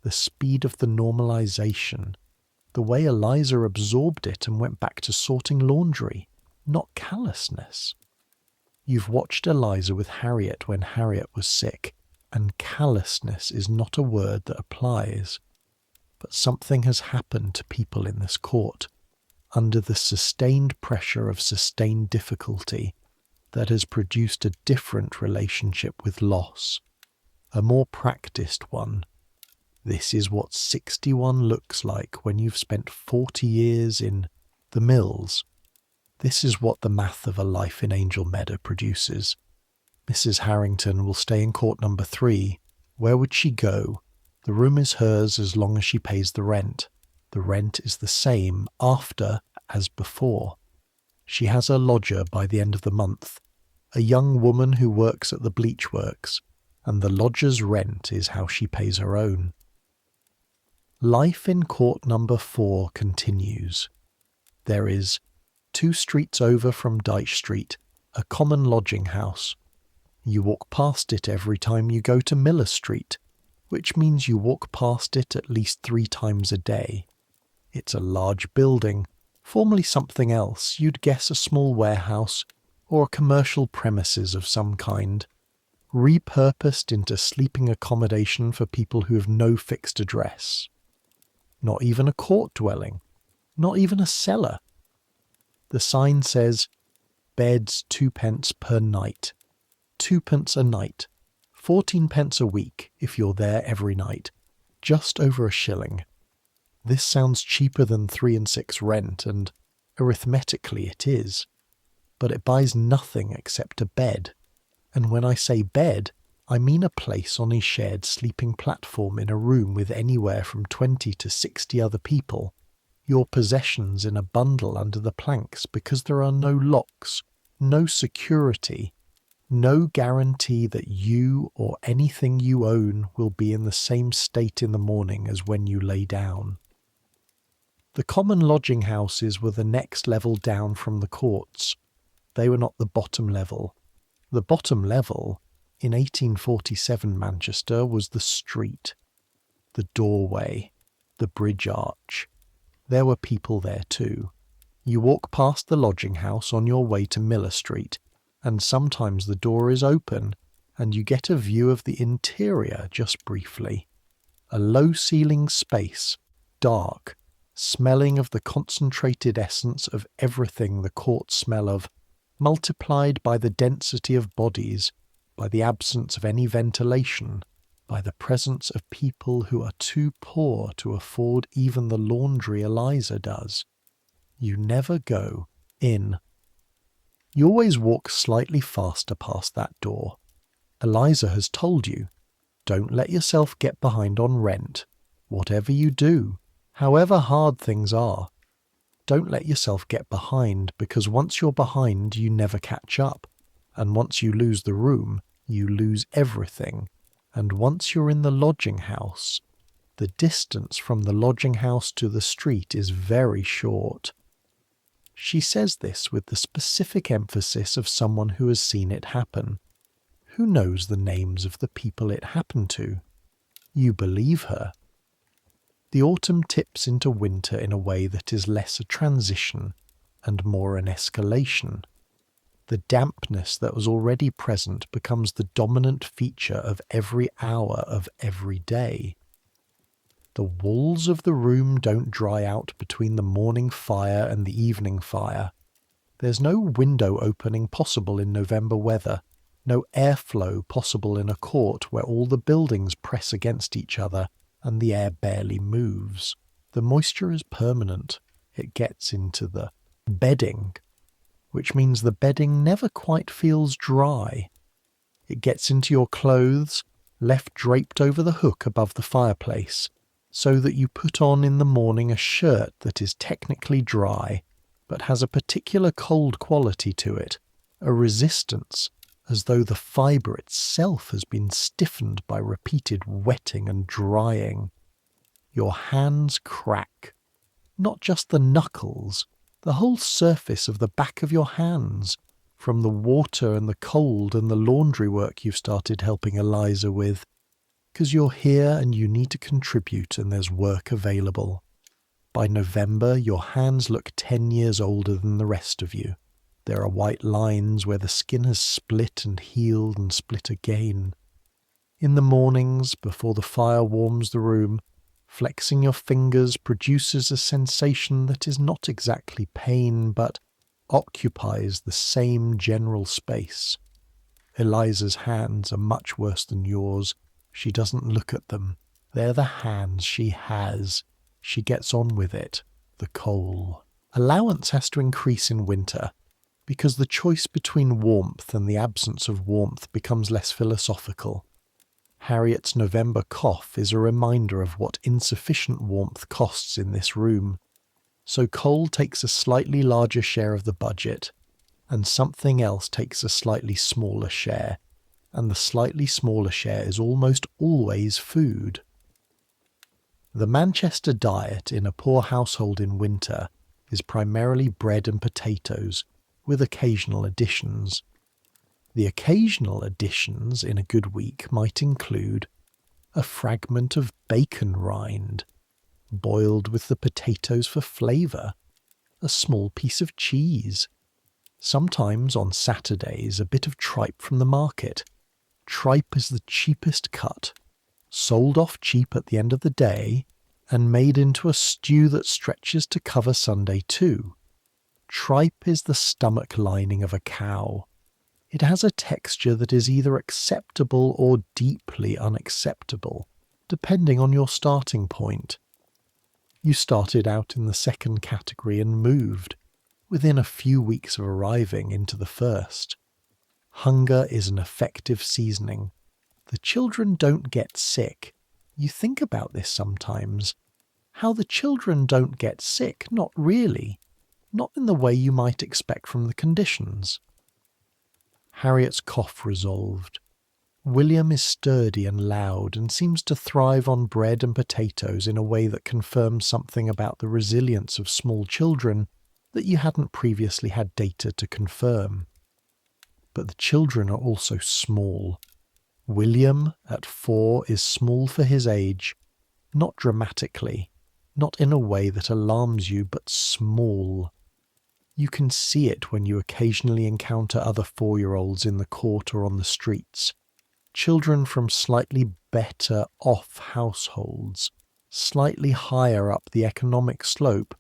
The speed of the normalization. The way Eliza absorbed it and went back to sorting laundry. Not callousness. You've watched Eliza with Harriet when Harriet was sick, and callousness is not a word that applies. But something has happened to people in this court, under the sustained pressure of sustained difficulty, that has produced a different relationship with loss, a more practiced one. This is what 61 looks like when you've spent 40 years in the mills. This is what the math of a life in Angel Meadow produces. Mrs. Harrington will stay in court number 3. Where would she go? The room is hers as long as she pays the rent. The rent is the same after as before. She has a lodger by the end of the month, a young woman who works at the bleach works, and the lodger's rent is how she pays her own. Life in court number 4 continues. There is 2 streets over from Dyche Street, a common lodging house. You walk past it every time you go to Miller Street, which means you walk past it at least 3 times a day. It's a large building, formerly something else. You'd guess a small warehouse or a commercial premises of some kind, repurposed into sleeping accommodation for people who have no fixed address. Not even a court dwelling, not even a cellar. The sign says, beds 2 pence per night. 2 pence a night. 14 pence a week if you're there every night. Just over a shilling. This sounds cheaper than 3 and 6 rent, and arithmetically it is. But it buys nothing except a bed. And when I say bed, I mean a place on a shared sleeping platform in a room with anywhere from 20 to 60 other people. Your possessions in a bundle under the planks because there are no locks, no security, no guarantee that you or anything you own will be in the same state in the morning as when you lay down. The common lodging houses were the next level down from the courts. They were not the bottom level. The bottom level, in 1847 Manchester, was the street, the doorway, the bridge arch. There were people there too. You walk past the lodging house on your way to Miller Street, and sometimes the door is open, and you get a view of the interior just briefly. A low-ceilinged space, dark, smelling of the concentrated essence of everything the courts smell of, multiplied by the density of bodies, by the absence of any ventilation, by the presence of people who are too poor to afford even the laundry Eliza does. You never go in. You always walk slightly faster past that door. Eliza has told you, don't let yourself get behind on rent. Whatever you do, however hard things are, don't let yourself get behind, because once you're behind, you never catch up. And once you lose the room, you lose everything. And once you're in the lodging house, the distance from the lodging house to the street is very short. She says this with the specific emphasis of someone who has seen it happen. Who knows the names of the people it happened to? You believe her. The autumn tips into winter in a way that is less a transition and more an escalation. The dampness that was already present becomes the dominant feature of every hour of every day. The walls of the room don't dry out between the morning fire and the evening fire. There's no window opening possible in November weather, no airflow possible in a court where all the buildings press against each other and the air barely moves. The moisture is permanent. It gets into the bedding, which means the bedding never quite feels dry. It gets into your clothes, left draped over the hook above the fireplace, so that you put on in the morning a shirt that is technically dry, but has a particular cold quality to it, a resistance, as though the fibre itself has been stiffened by repeated wetting and drying. Your hands crack. Not just the knuckles, the whole surface of the back of your hands, from the water and the cold and the laundry work you've started helping Eliza with. Because you're here and you need to contribute and there's work available. By November, your hands look 10 years older than the rest of you. There are white lines where the skin has split and healed and split again. In the mornings, before the fire warms the room, flexing your fingers produces a sensation that is not exactly pain, but occupies the same general space. Eliza's hands are much worse than yours. She doesn't look at them. They're the hands she has. She gets on with it. The coal. Allowance has to increase in winter, because the choice between warmth and the absence of warmth becomes less philosophical. Harriet's November cough is a reminder of what insufficient warmth costs in this room. So coal takes a slightly larger share of the budget, and something else takes a slightly smaller share. And the slightly smaller share is almost always food. The Manchester diet in a poor household in winter is primarily bread and potatoes, with occasional additions. The occasional additions in a good week might include a fragment of bacon rind, boiled with the potatoes for flavour, a small piece of cheese, sometimes on Saturdays a bit of tripe from the market. Tripe is the cheapest cut, sold off cheap at the end of the day, and made into a stew that stretches to cover Sunday too. Tripe is the stomach lining of a cow. It has a texture that is either acceptable or deeply unacceptable, depending on your starting point. You started out in the second category and moved, within a few weeks of arriving, into the first. Hunger is an effective seasoning. The children don't get sick. You think about this sometimes. How the children don't get sick? Not really. Not in the way you might expect from the conditions. Harriet's cough resolved. William is sturdy and loud and seems to thrive on bread and potatoes in a way that confirms something about the resilience of small children that you hadn't previously had data to confirm. But the children are also small. William, at 4, is small for his age, not dramatically, not in a way that alarms you, but small. You can see it when you occasionally encounter other 4-year-olds in the court or on the streets. Children from slightly better off households, slightly higher up the economic slope,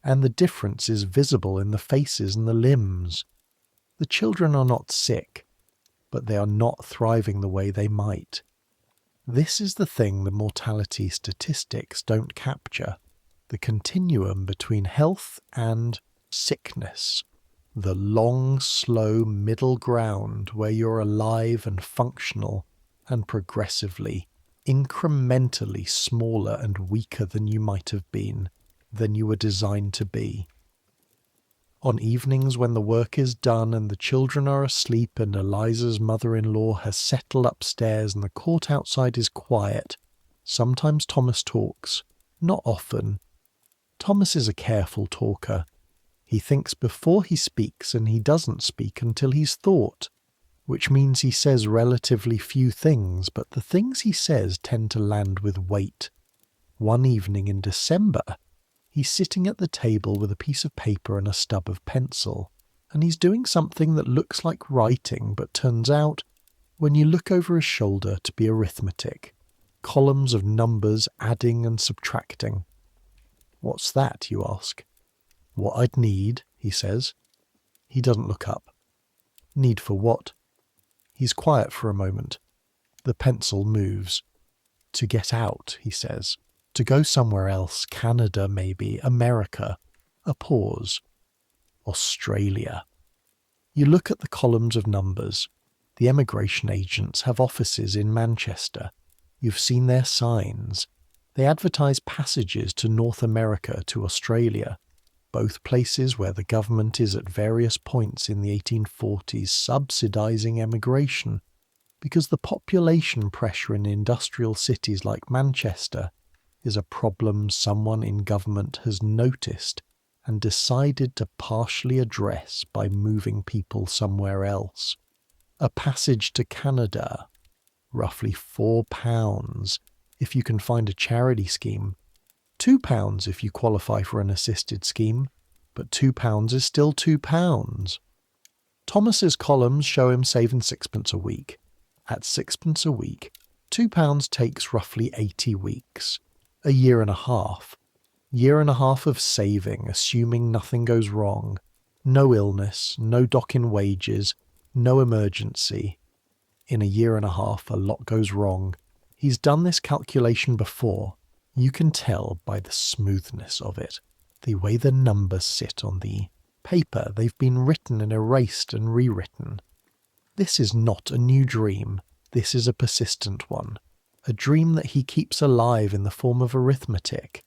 and the difference is visible in the faces and the limbs. The children are not sick, but they are not thriving the way they might. This is the thing the mortality statistics don't capture, the continuum between health and sickness. The long, slow middle ground where you're alive and functional and progressively, incrementally smaller and weaker than you might have been, than you were designed to be. On evenings when the work is done and the children are asleep and Eliza's mother-in-law has settled upstairs and the court outside is quiet, sometimes Thomas talks, not often. Thomas is a careful talker. He thinks before he speaks, and he doesn't speak until he's thought, which means he says relatively few things, but the things he says tend to land with weight. One evening in December, he's sitting at the table with a piece of paper and a stub of pencil, and he's doing something that looks like writing but turns out, when you look over his shoulder, to be arithmetic. Columns of numbers adding and subtracting. What's that, you ask? What I'd need, he says. He doesn't look up. Need for what? He's quiet for a moment. The pencil moves. To get out, he says. To go somewhere else, Canada maybe, America. A pause. Australia. You look at the columns of numbers. The emigration agents have offices in Manchester. You've seen their signs. They advertise passages to North America, to Australia. Both places where the government is at various points in the 1840s subsidising emigration, because the population pressure in industrial cities like Manchester is a problem someone in government has noticed and decided to partially address by moving people somewhere else. A passage to Canada, roughly £4 if you can find a charity scheme. £2 if you qualify for an assisted scheme, but £2 is still £2. Thomas's columns show him saving sixpence a week. At sixpence a week, £2 takes roughly 80 weeks, a year and a half. Year and a half of saving, assuming nothing goes wrong. No illness, no dock in wages, no emergency. In a year and a half, a lot goes wrong. He's done this calculation before. You can tell by the smoothness of it, the way the numbers sit on the paper. They've been written and erased and rewritten. This is not a new dream. This is a persistent one. A dream that he keeps alive in the form of arithmetic,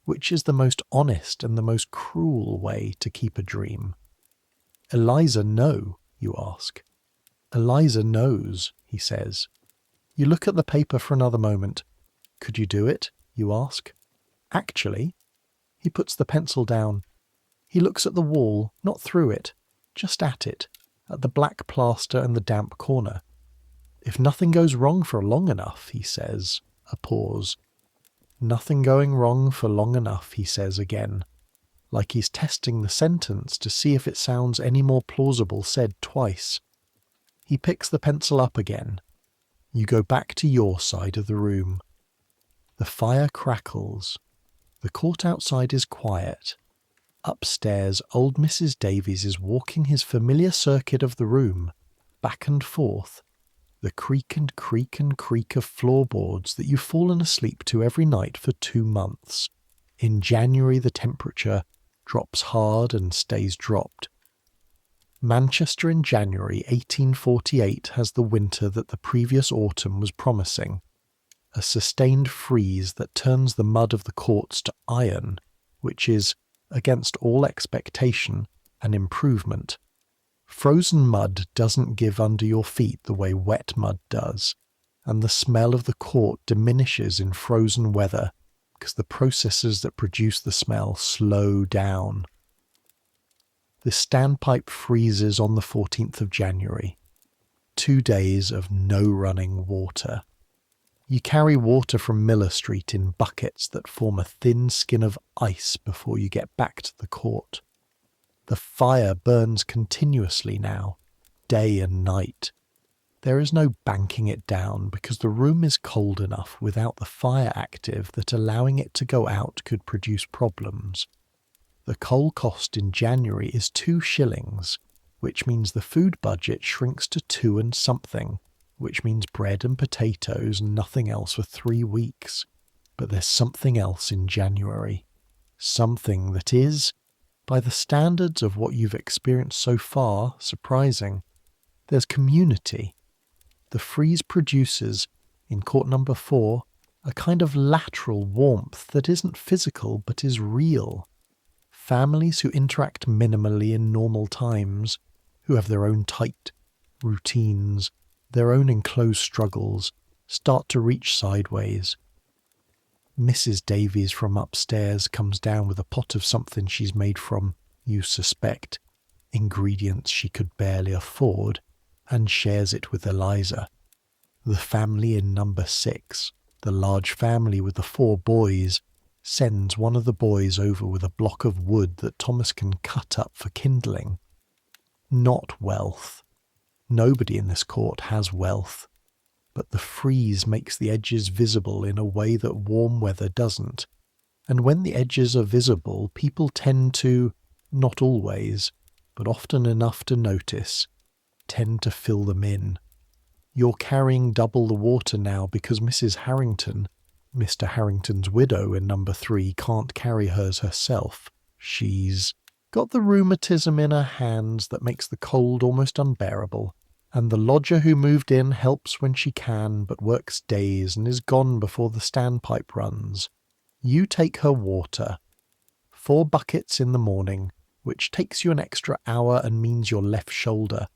which is the most honest and the most cruel way to keep a dream. Eliza know, you ask. Eliza knows, he says. You look at the paper for another moment. Could you do it? You ask. Actually, he puts the pencil down. He looks at the wall, not through it, just at it, at the black plaster and the damp corner. If nothing goes wrong for long enough, he says. A pause. Nothing going wrong for long enough, he says again, like he's testing the sentence to see if it sounds any more plausible said twice. He picks the pencil up again. You go back to your side of the room. The fire crackles. The court outside is quiet. Upstairs, old Mrs. Davies is walking his familiar circuit of the room, back and forth, the creak and creak and creak of floorboards that you've fallen asleep to every night for 2 months. In January the temperature drops hard and stays dropped. Manchester in January 1848 has the winter that the previous autumn was promising. A sustained freeze that turns the mud of the courts to iron, which is, against all expectation, an improvement. Frozen mud doesn't give under your feet the way wet mud does, and the smell of the court diminishes in frozen weather because the processes that produce the smell slow down. The standpipe freezes on the 14th of January. 2 days of no running water. You carry water from Miller Street in buckets that form a thin skin of ice before you get back to the court. The fire burns continuously now, day and night. There is no banking it down because the room is cold enough without the fire active that allowing it to go out could produce problems. The coal cost in January is 2 shillings, which means the food budget shrinks to 2 and something, which means bread and potatoes and nothing else for 3 weeks. But there's something else in January. Something that is, by the standards of what you've experienced so far, surprising. There's community. The freeze produces, in court number 4, a kind of lateral warmth that isn't physical but is real. Families who interact minimally in normal times, who have their own tight routines, their own enclosed struggles, start to reach sideways. Mrs. Davies from upstairs comes down with a pot of something she's made from, you suspect, ingredients she could barely afford, and shares it with Eliza. The family in number 6, the large family with the 4 boys, sends one of the boys over with a block of wood that Thomas can cut up for kindling. Not wealth. Nobody in this court has wealth. But the freeze makes the edges visible in a way that warm weather doesn't. And when the edges are visible, people tend to, not always, but often enough to notice, tend to fill them in. You're carrying double the water now because Mrs. Harrington, Mr. Harrington's widow in number 3, can't carry hers herself. She's got the rheumatism in her hands that makes the cold almost unbearable. And the lodger who moved in helps when she can, but works days and is gone before the standpipe runs. You take her water. 4 buckets in the morning, which takes you an extra hour and means your left shoulder.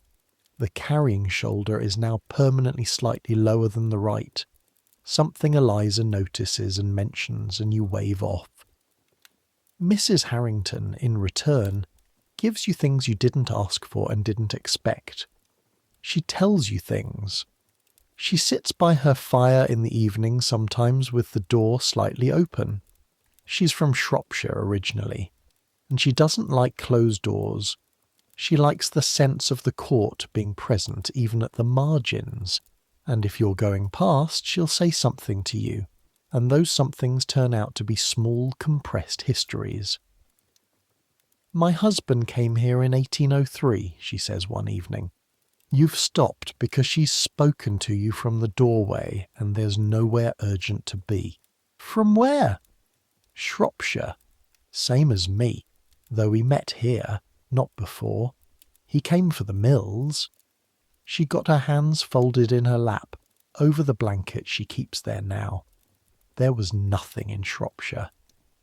The carrying shoulder is now permanently slightly lower than the right. Something Eliza notices and mentions, and you wave off. Mrs. Harrington, in return, gives you things you didn't ask for and didn't expect. She tells you things. She sits by her fire in the evening sometimes with the door slightly open. She's from Shropshire originally, and she doesn't like closed doors. She likes the sense of the court being present even at the margins, and if you're going past, she'll say something to you, and those somethings turn out to be small compressed histories. My husband came here in 1803, she says one evening. You've stopped because she's spoken to you from the doorway and there's nowhere urgent to be. From where? Shropshire. Same as me, though we met here, not before. He came for the mills. She got her hands folded in her lap, over the blanket she keeps there now. There was nothing in Shropshire.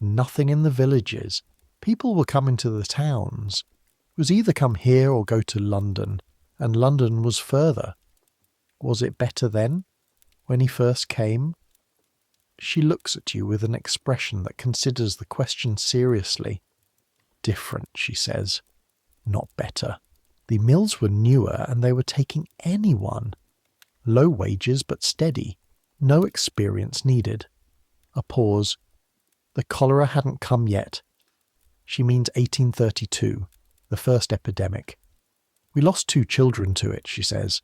Nothing in the villages. People were coming to the towns. It was either come here or go to London. And London was further. Was it better then, when he first came? She looks at you with an expression that considers the question seriously. Different, she says. Not better. The mills were newer and they were taking anyone. Low wages but steady. No experience needed. A pause. The cholera hadn't come yet. She means 1832, the first epidemic. We lost 2 children to it, she says.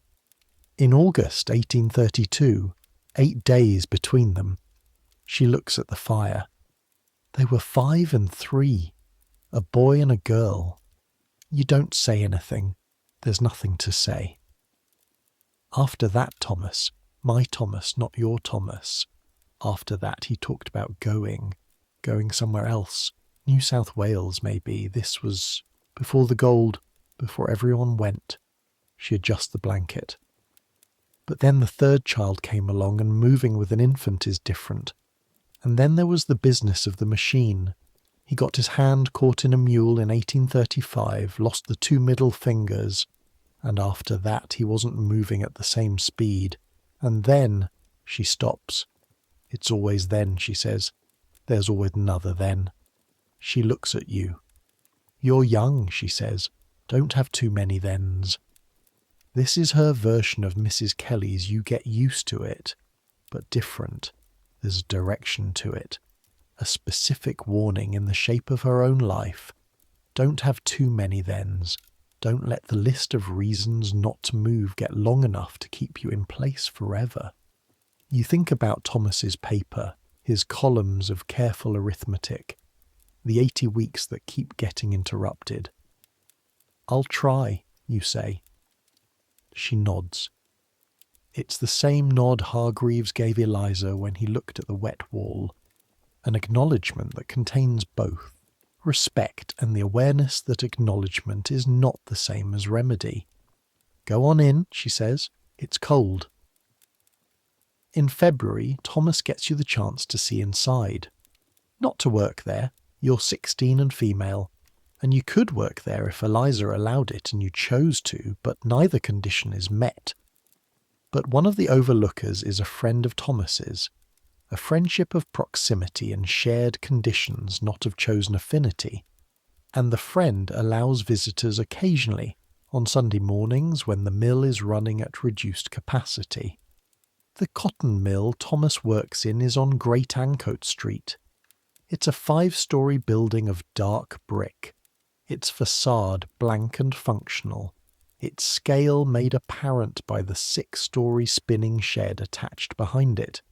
In August 1832, 8 days between them. She looks at the fire. They were 5 and 3, a boy and a girl. You don't say anything. There's nothing to say. After that, Thomas, my Thomas, not your Thomas. After that, he talked about going somewhere else. New South Wales, maybe. This was before the gold. Before everyone went. She adjusts the blanket. But then the 3rd child came along, and moving with an infant is different. And then there was the business of the machine. He got his hand caught in a mule in 1835, lost the 2 middle fingers, and after that he wasn't moving at the same speed. And then, she stops. It's always then, she says. There's always another then. She looks at you. You're young, she says. Don't have too many thens. This is her version of Mrs. Kelly's You Get Used to It, but different. There's a direction to it. A specific warning in the shape of her own life. Don't have too many thens. Don't let the list of reasons not to move get long enough to keep you in place forever. You think about Thomas's paper, his columns of careful arithmetic, the 80 weeks that keep getting interrupted. I'll try, you say. She nods. It's the same nod Hargreaves gave Eliza when he looked at the wet wall, an acknowledgement that contains both respect and the awareness that acknowledgement is not the same as remedy. Go on in, she says. It's cold. In February, Thomas gets you the chance to see inside. Not to work there. You're 16 and female, and you could work there if Eliza allowed it and you chose to, but neither condition is met. But one of the overlookers is a friend of Thomas's, a friendship of proximity and shared conditions, not of chosen affinity, and the friend allows visitors occasionally, on Sunday mornings when the mill is running at reduced capacity. The cotton mill Thomas works in is on Great Ancoat Street. It's a 5-story building of dark brick, its facade blank and functional, its scale made apparent by the 6-story spinning shed attached behind it.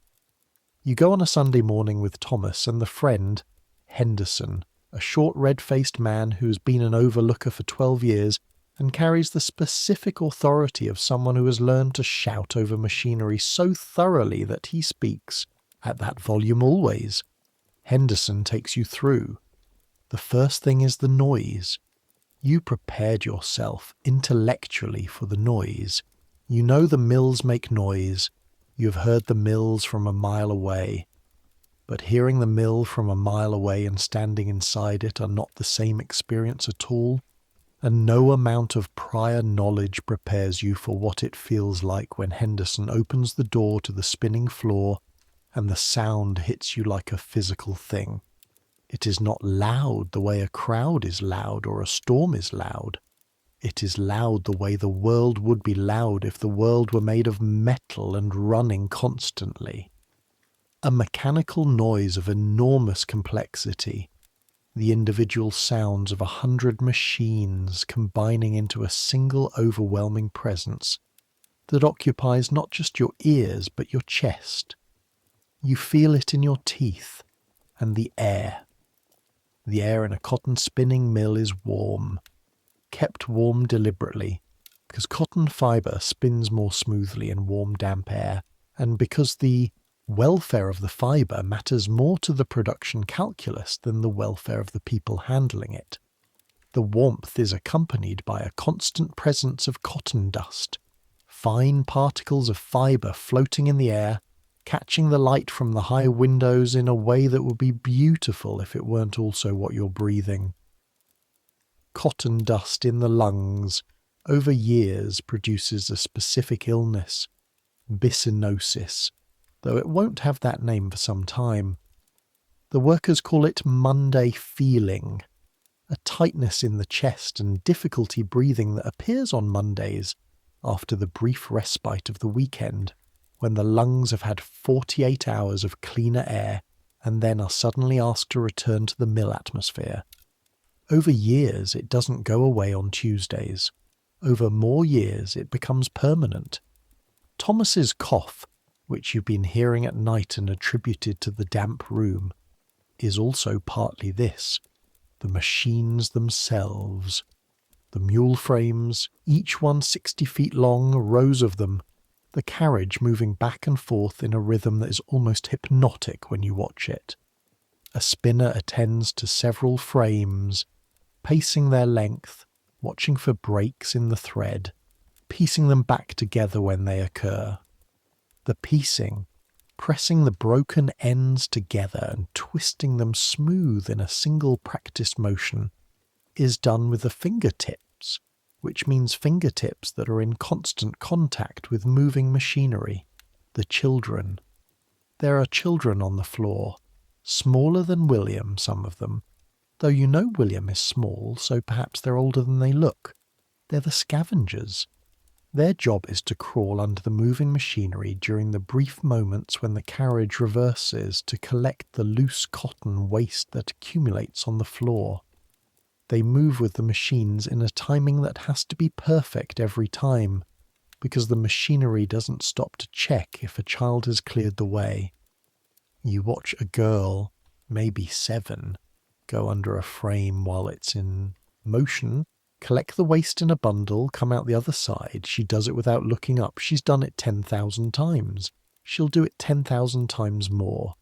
You go on a Sunday morning with Thomas and the friend, Henderson, a short red-faced man who's been an overlooker for 12 years and carries the specific authority of someone who has learned to shout over machinery so thoroughly that he speaks, at that volume always. Henderson takes you through. The first thing is the noise. You prepared yourself intellectually for the noise. You know the mills make noise. You have heard the mills from a mile away. But hearing the mill from a mile away and standing inside it are not the same experience at all, and no amount of prior knowledge prepares you for what it feels like when Henderson opens the door to the spinning floor and the sound hits you like a physical thing. It is not loud the way a crowd is loud or a storm is loud. It is loud the way the world would be loud if the world were made of metal and running constantly. A mechanical noise of enormous complexity, the individual sounds of 100 machines combining into a single overwhelming presence that occupies not just your ears but your chest. You feel it in your teeth and the air. The air in a cotton spinning mill is warm, kept warm deliberately, because cotton fibre spins more smoothly in warm damp air, and because the welfare of the fibre matters more to the production calculus than the welfare of the people handling it. The warmth is accompanied by a constant presence of cotton dust, fine particles of fibre floating in the air, catching the light from the high windows in a way that would be beautiful if it weren't also what you're breathing. Cotton dust in the lungs over years produces a specific illness, bicynosis, though it won't have that name for some time. The workers call it Monday feeling, a tightness in the chest and difficulty breathing that appears on Mondays after the brief respite of the weekend, when the lungs have had 48 hours of cleaner air and then are suddenly asked to return to the mill atmosphere. Over years it doesn't go away on Tuesdays. Over more years it becomes permanent. Thomas's cough, which you've been hearing at night and attributed to the damp room, is also partly this: the machines themselves. The mule frames, each one 60 feet long, rows of them, the carriage moving back and forth in a rhythm that is almost hypnotic when you watch it. A spinner attends to several frames, pacing their length, watching for breaks in the thread, piecing them back together when they occur. The piecing, pressing the broken ends together and twisting them smooth in a single practiced motion, is done with the fingertips, which means fingertips that are in constant contact with moving machinery, the children. There are children on the floor, smaller than William, some of them, though you know William is small, so perhaps they're older than they look. They're the scavengers. Their job is to crawl under the moving machinery during the brief moments when the carriage reverses to collect the loose cotton waste that accumulates on the floor. They move with the machines in a timing that has to be perfect every time, because the machinery doesn't stop to check if a child has cleared the way. You watch a girl, maybe 7, go under a frame while it's in motion, collect the waste in a bundle, come out the other side. She does it without looking up. She's done it 10,000 times. She'll do it 10,000 times more.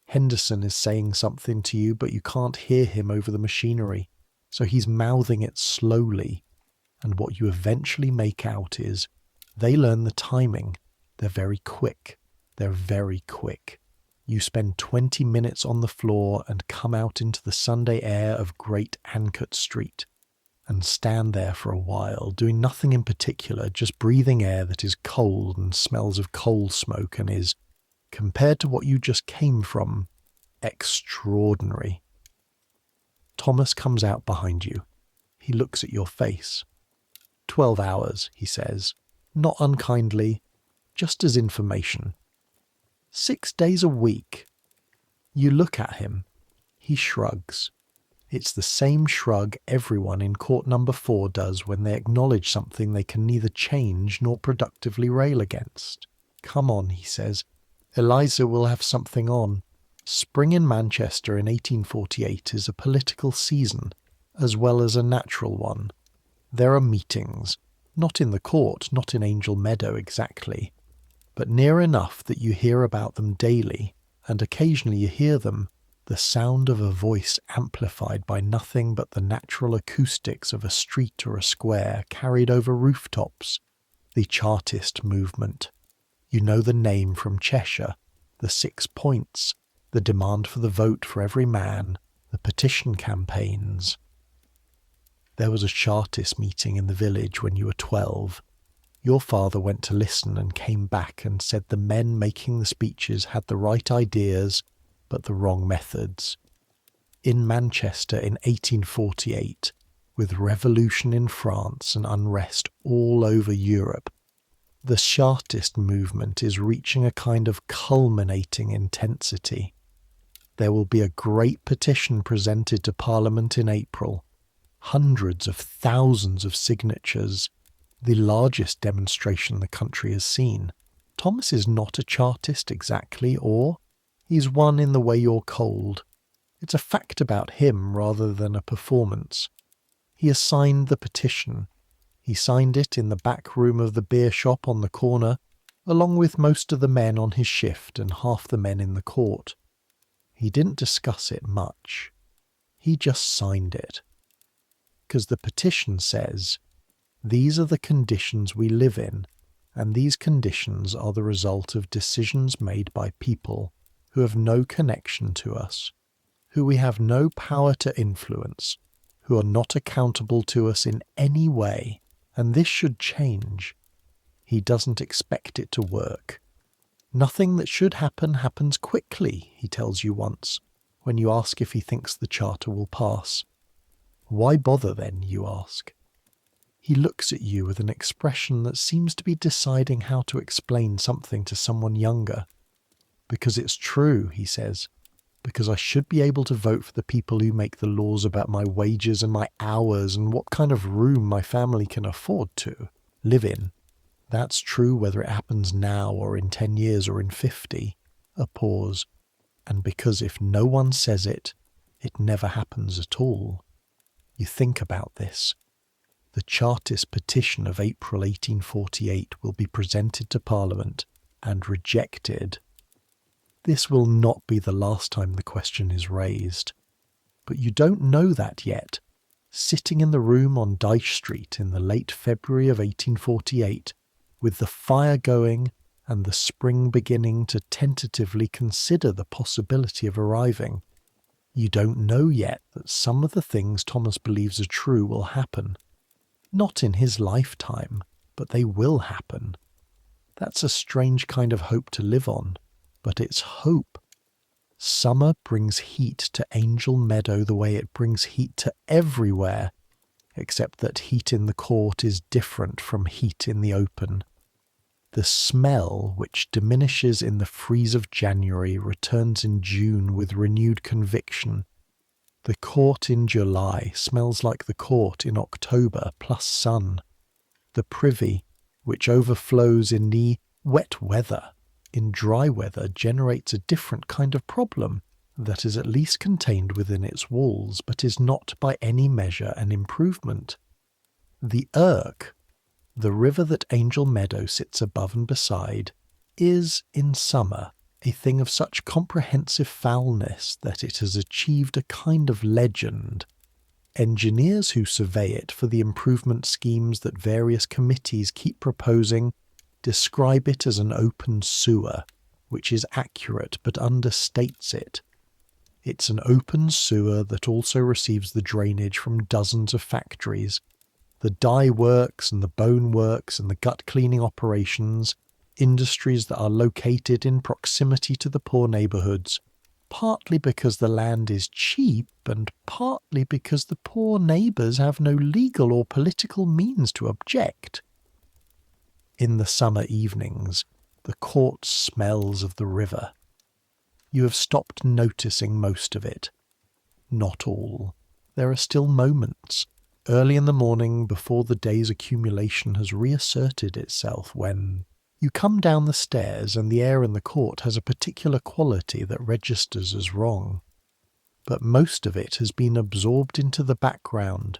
Henderson is saying something to you, but you can't hear him over the machinery, so he's mouthing it slowly. And what you eventually make out is, they learn the timing. They're very quick. They're very quick. You spend 20 minutes on the floor and come out into the Sunday air of Great Ancot Street and stand there for a while, doing nothing in particular, just breathing air that is cold and smells of coal smoke and is, compared to what you just came from, extraordinary. Thomas comes out behind you. He looks at your face. 12 hours, he says, not unkindly, just as information. 6 days a week. You look at him. He shrugs. It's the same shrug everyone in court number 4 does when they acknowledge something they can neither change nor productively rail against. Come on, he says. Eliza will have something on. Spring in Manchester in 1848 is a political season, as well as a natural one. There are meetings, not in the court, not in Angel Meadow exactly, but near enough that you hear about them daily, and occasionally you hear them, the sound of a voice amplified by nothing but the natural acoustics of a street or a square carried over rooftops. The Chartist movement. You know the name from Cheshire, the 6 points, the demand for the vote for every man, the petition campaigns. There was a Chartist meeting in the village when you were 12. Your father went to listen and came back and said the men making the speeches had the right ideas, but the wrong methods. In Manchester in 1848, with revolution in France and unrest all over Europe, the Chartist movement is reaching a kind of culminating intensity. There will be a great petition presented to Parliament in April. Hundreds of thousands of signatures, the largest demonstration the country has seen. Thomas is not a Chartist exactly, or he's one in the way you're cold. It's a fact about him rather than a performance. He has signed the petition. He signed it in the back room of the beer shop on the corner, along with most of the men on his shift and half the men in the court. He didn't discuss it much. He just signed it. Because the petition says, these are the conditions we live in, and these conditions are the result of decisions made by people who have no connection to us, who we have no power to influence, who are not accountable to us in any way, and this should change. He doesn't expect it to work. Nothing that should happen happens quickly, he tells you once, when you ask if he thinks the charter will pass. Why bother then, you ask? He looks at you with an expression that seems to be deciding how to explain something to someone younger. Because it's true, he says. Because I should be able to vote for the people who make the laws about my wages and my hours and what kind of room my family can afford to live in. That's true whether it happens now or in 10 years or in 50. A pause. And because if no one says it, it never happens at all. You think about this. The Chartist petition of April 1848 will be presented to Parliament and rejected. This will not be the last time the question is raised. But you don't know that yet. Sitting in the room on Dyche Street in the late February of 1848, with the fire going and the spring beginning to tentatively consider the possibility of arriving. You don't know yet that some of the things Thomas believes are true will happen. Not in his lifetime, but they will happen. That's a strange kind of hope to live on, but it's hope. Summer brings heat to Angel Meadow the way it brings heat to everywhere, except that heat in the court is different from heat in the open. The smell, which diminishes in the freeze of January, returns in June with renewed conviction. The court in July smells like the court in October plus sun. The privy, which overflows in the wet weather, in dry weather generates a different kind of problem that is at least contained within its walls, but is not by any measure an improvement. The Irk, the river that Angel Meadow sits above and beside, is, in summer, a thing of such comprehensive foulness that it has achieved a kind of legend. Engineers who survey it for the improvement schemes that various committees keep proposing describe it as an open sewer, which is accurate but understates it. It's an open sewer that also receives the drainage from dozens of factories. The dye works and the bone works and the gut cleaning operations, industries that are located in proximity to the poor neighbourhoods, partly because the land is cheap and partly because the poor neighbours have no legal or political means to object. In the summer evenings, the court smells of the river. You have stopped noticing most of it. Not all. There are still moments, early in the morning before the day's accumulation has reasserted itself, when you come down the stairs and the air in the court has a particular quality that registers as wrong. But most of it has been absorbed into the background.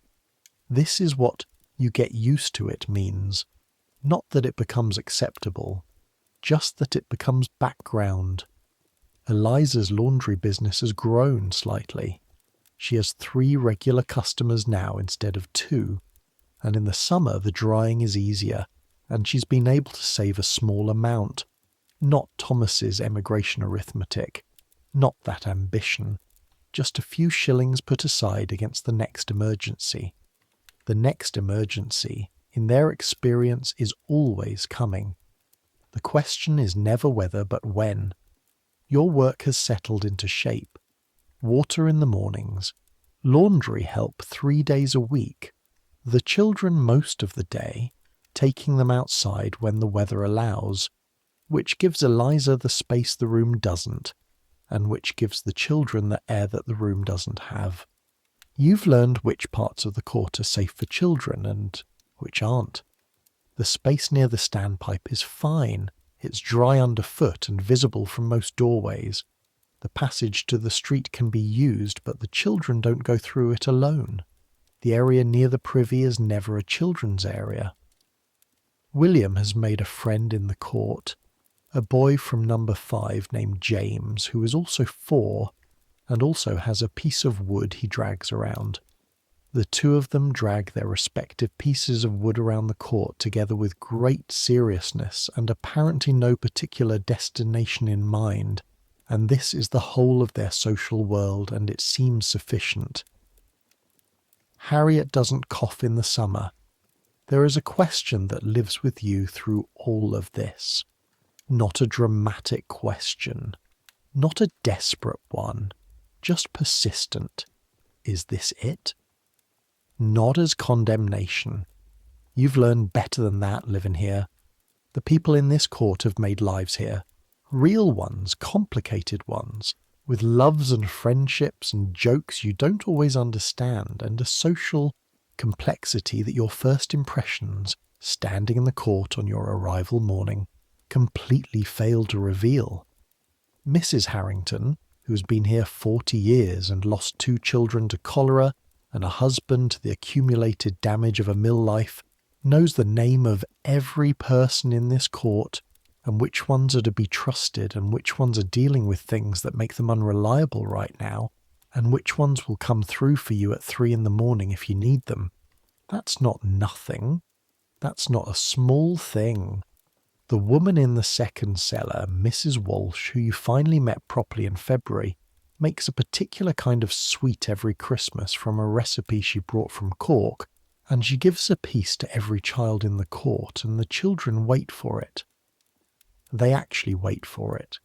This is what "you get used to it" means. Not that it becomes acceptable, just that it becomes background. Eliza's laundry business has grown slightly. She has 3 regular customers now instead of 2, and in the summer the drying is easier, and she's been able to save a small amount. Not Thomas's emigration arithmetic, not that ambition, just a few shillings put aside against the next emergency. The next emergency, in their experience, is always coming. The question is never whether but when. Your work has settled into shape. Water in the mornings, laundry help 3 days a week, the children most of the day, taking them outside when the weather allows, which gives Eliza the space the room doesn't, and which gives the children the air that the room doesn't have. You've learned which parts of the court are safe for children and which aren't. The space near the standpipe is fine. It's dry underfoot and visible from most doorways. The passage to the street can be used, but the children don't go through it alone. The area near the privy is never a children's area. William has made a friend in the court, a boy from number 5 named James, who is also 4 and also has a piece of wood he drags around. The 2 of them drag their respective pieces of wood around the court together with great seriousness and apparently no particular destination in mind, and this is the whole of their social world, and it seems sufficient. Harriet doesn't cough in the summer. There is a question that lives with you through all of this. Not a dramatic question, not a desperate one, just persistent. Is this it? Not as condemnation. You've learned better than that living here. The people in this court have made lives here. Real ones, complicated ones, with loves and friendships and jokes you don't always understand, and a social complexity that your first impressions, standing in the court on your arrival morning, completely failed to reveal. Mrs. Harrington, who has been here 40 years and lost 2 children to cholera and a husband to the accumulated damage of a mill life, knows the name of every person in this court, and which ones are to be trusted and which ones are dealing with things that make them unreliable right now, and which ones will come through for you at 3 in the morning if you need them. That's not nothing. That's not a small thing. The woman in the second cellar, Mrs. Walsh, who you finally met properly in February, makes a particular kind of sweet every Christmas from a recipe she brought from Cork, and she gives a piece to every child in the court, and the children wait for it. They actually wait for it.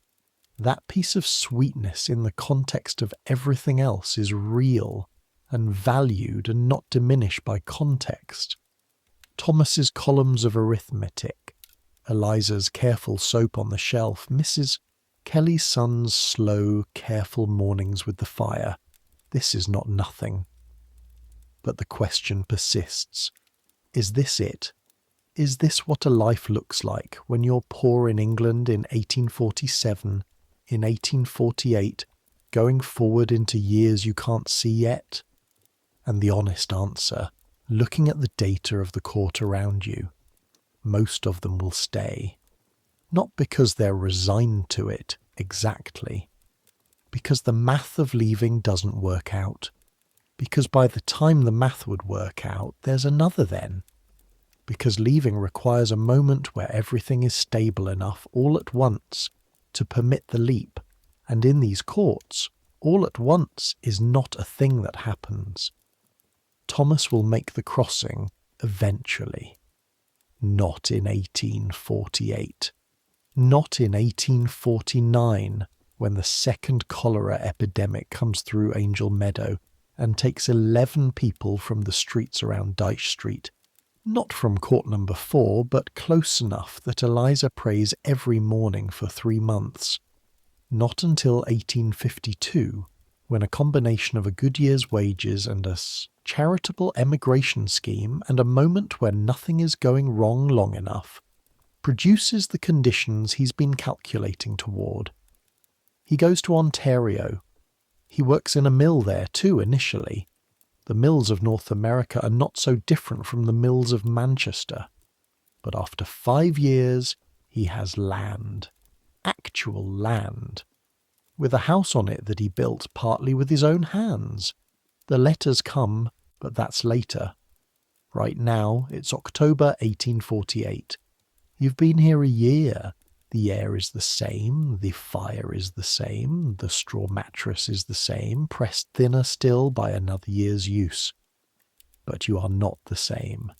That piece of sweetness in the context of everything else is real and valued and not diminished by context. Thomas's columns of arithmetic, Eliza's careful soap on the shelf, Mrs. Kelly's son's slow, careful mornings with the fire. This is not nothing. But the question persists. Is this it? Is this what a life looks like when you're poor in England in 1847, in 1848, going forward into years you can't see yet? And the honest answer, looking at the data of the court around you, most of them will stay. Not because they're resigned to it, exactly. Because the math of leaving doesn't work out. Because by the time the math would work out, there's another then. Because leaving requires a moment where everything is stable enough all at once to permit the leap, and in these courts, all at once is not a thing that happens. Thomas will make the crossing eventually. Not in 1848. Not in 1849, when the second cholera epidemic comes through Angel Meadow and takes 11 people from the streets around Dyche Street. Not from court number 4, but close enough that Eliza prays every morning for 3 months. Not until 1852, when a combination of a good year's wages and a charitable emigration scheme and a moment where nothing is going wrong long enough, produces the conditions he's been calculating toward. He goes to Ontario. He works in a mill there too initially. The mills of North America are not so different from the mills of Manchester. But after 5 years, he has land. Actual land. With a house on it that he built partly with his own hands. The letters come, but that's later. Right now, it's October 1848. You've been here a year. The air is the same, the fire is the same, the straw mattress is the same, pressed thinner still by another year's use. But you are not the same.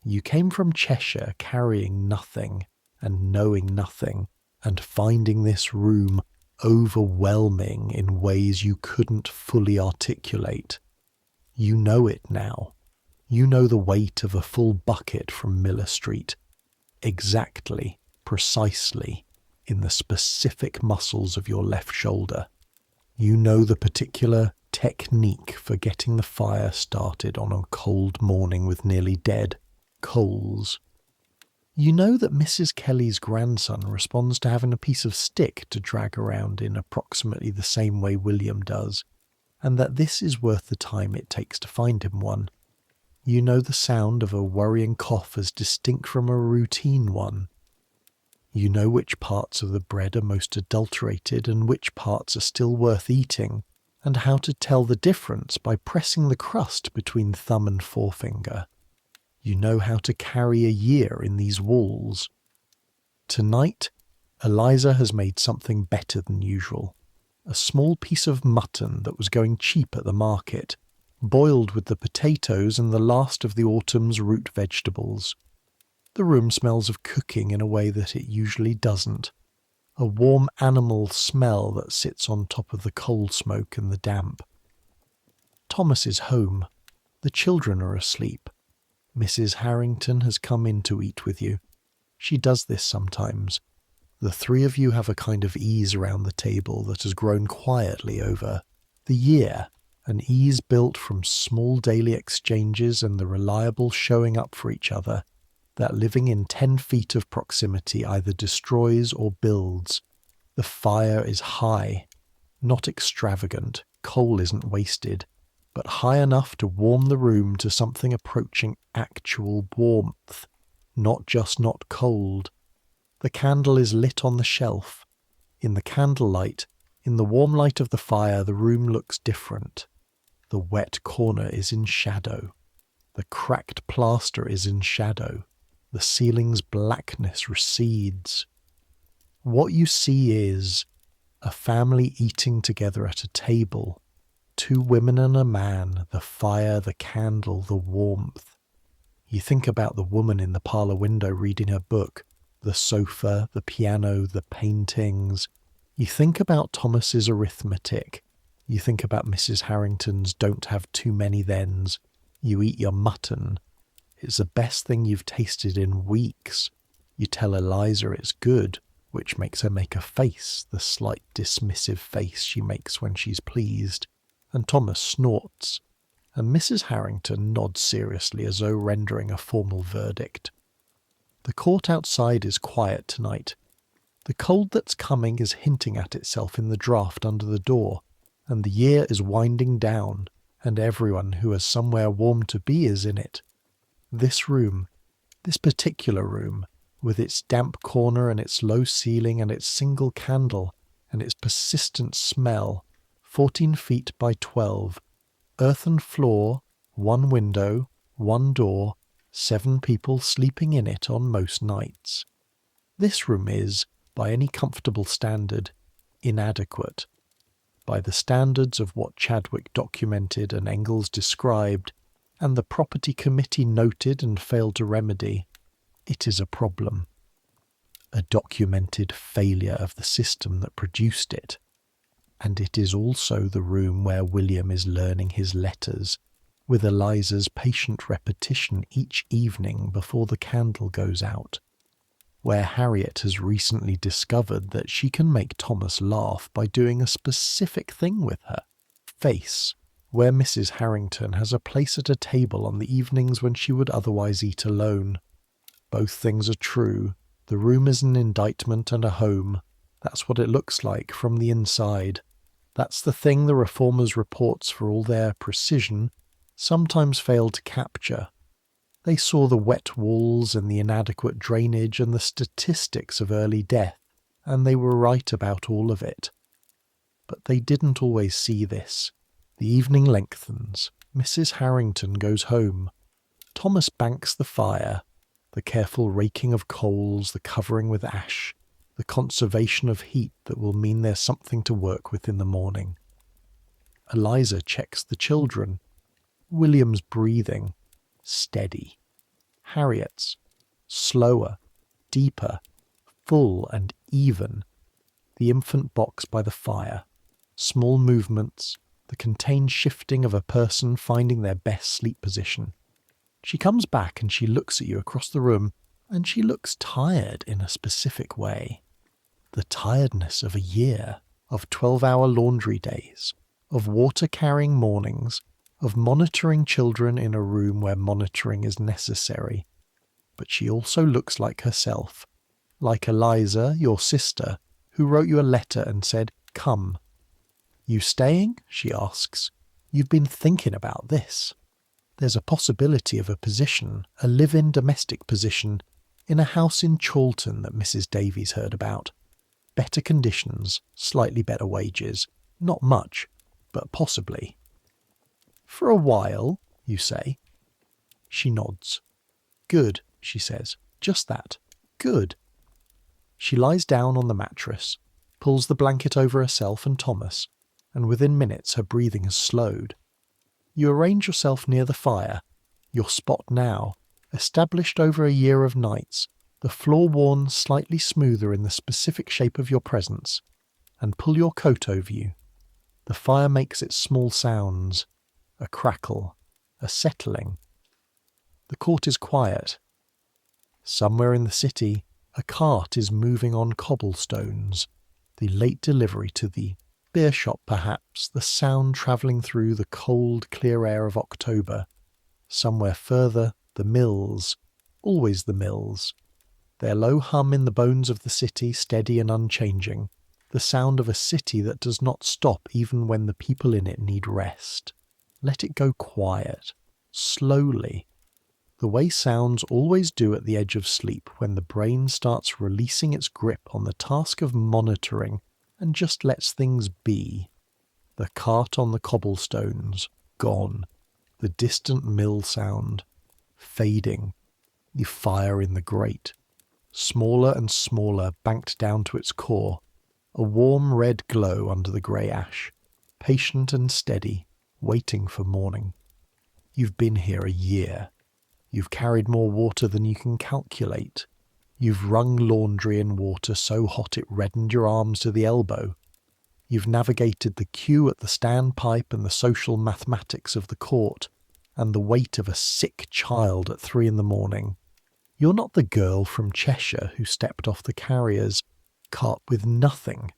You came from Cheshire carrying nothing and knowing nothing and finding this room overwhelming in ways you couldn't fully articulate. You know it now. You know the weight of a full bucket from Miller Street. Exactly. Precisely in the specific muscles of your left shoulder. You know the particular technique for getting the fire started on a cold morning with nearly dead coals. You know that Mrs. Kelly's grandson responds to having a piece of stick to drag around in approximately the same way William does, and that this is worth the time it takes to find him one. You know the sound of a worrying cough as distinct from a routine one. You know which parts of the bread are most adulterated and which parts are still worth eating, and how to tell the difference by pressing the crust between thumb and forefinger. You know how to carry a year in these walls. Tonight, Eliza has made something better than usual. A small piece of mutton that was going cheap at the market, boiled with the potatoes and the last of the autumn's root vegetables. The room smells of cooking in a way that it usually doesn't. A warm animal smell that sits on top of the coal smoke and the damp. Thomas is home. The children are asleep. Mrs. Harrington has come in to eat with you. She does this sometimes. The 3 of you have a kind of ease around the table that has grown quietly over the year, an ease built from small daily exchanges and the reliable showing up for each other that living in 10 feet of proximity either destroys or builds. The fire is high, not extravagant, coal isn't wasted, but high enough to warm the room to something approaching actual warmth, not just not cold. The candle is lit on the shelf. In the candlelight, in the warm light of the fire, the room looks different. The wet corner is in shadow. The cracked plaster is in shadow. The ceiling's blackness recedes. What you see is a family eating together at a table. 2 women and a man, the fire, the candle, the warmth. You think about the woman in the parlour window reading her book, the sofa, the piano, the paintings. You think about Thomas's arithmetic. You think about Mrs. Harrington's don't have too many thens. You eat your mutton. It's the best thing you've tasted in weeks. You tell Eliza it's good, which makes her make a face, the slight dismissive face she makes when she's pleased. And Thomas snorts, and Mrs. Harrington nods seriously as though rendering a formal verdict. The court outside is quiet tonight. The cold that's coming is hinting at itself in the draught under the door, and the year is winding down, and everyone who has somewhere warm to be is in it. This room, this particular room, with its damp corner and its low ceiling and its single candle and its persistent smell, 14 feet by 12, earthen floor, 1 window, 1 door, 7 people sleeping in it on most nights. This room is, by any comfortable standard, inadequate. By the standards of what Chadwick documented and Engels described, and the property committee noted and failed to remedy, it is a problem. A documented failure of the system that produced it. And it is also the room where William is learning his letters, with Eliza's patient repetition each evening before the candle goes out. Where Harriet has recently discovered that she can make Thomas laugh by doing a specific thing with her face, where Mrs. Harrington has a place at a table on the evenings when she would otherwise eat alone. Both things are true. The room is an indictment and a home. That's what it looks like from the inside. That's the thing the reformers' reports, for all their precision, sometimes failed to capture. They saw the wet walls and the inadequate drainage and the statistics of early death, and they were right about all of it. But they didn't always see this. The evening lengthens. Mrs. Harrington goes home. Thomas banks the fire, the careful raking of coals, the covering with ash, the conservation of heat that will mean there's something to work with in the morning. Eliza checks the children. William's breathing, steady. Harriet's, slower, deeper, full and even. The infant box by the fire, small movements, the contained shifting of a person finding their best sleep position. She comes back and she looks at you across the room, and she looks tired in a specific way. The tiredness of a year, of 12-hour laundry days, of water-carrying mornings, of monitoring children in a room where monitoring is necessary. But she also looks like herself, like Eliza, your sister, who wrote you a letter and said, "Come." "You staying?" she asks. "You've been thinking about this." There's a possibility of a position, a live-in domestic position, in a house in Chorlton that Mrs. Davies heard about. Better conditions, slightly better wages. Not much, but possibly. "For a while," you say. She nods. "Good," she says. "Just that. Good." She lies down on the mattress, pulls the blanket over herself and Thomas, and within minutes her breathing has slowed. You arrange yourself near the fire, your spot now, established over a year of nights, the floor worn slightly smoother in the specific shape of your presence, and pull your coat over you. The fire makes its small sounds, a crackle, a settling. The court is quiet. Somewhere in the city, a cart is moving on cobblestones, the late delivery to the beer shop perhaps, the sound travelling through the cold, clear air of October. Somewhere further, the mills, always the mills. Their low hum in the bones of the city, steady and unchanging, the sound of a city that does not stop even when the people in it need rest. Let it go quiet, slowly, the way sounds always do at the edge of sleep when the brain starts releasing its grip on the task of monitoring and just lets things be. The cart on the cobblestones, gone. The distant mill sound, fading. The fire in the grate, smaller and smaller, banked down to its core, a warm red glow under the grey ash, patient and steady, waiting for morning. You've been here a year. You've carried more water than you can calculate. You've wrung laundry in water so hot it reddened your arms to the elbow. You've navigated the queue at the standpipe and the social mathematics of the court, and the weight of a sick child at 3 a.m. You're not the girl from Cheshire who stepped off the carrier's cart with nothing.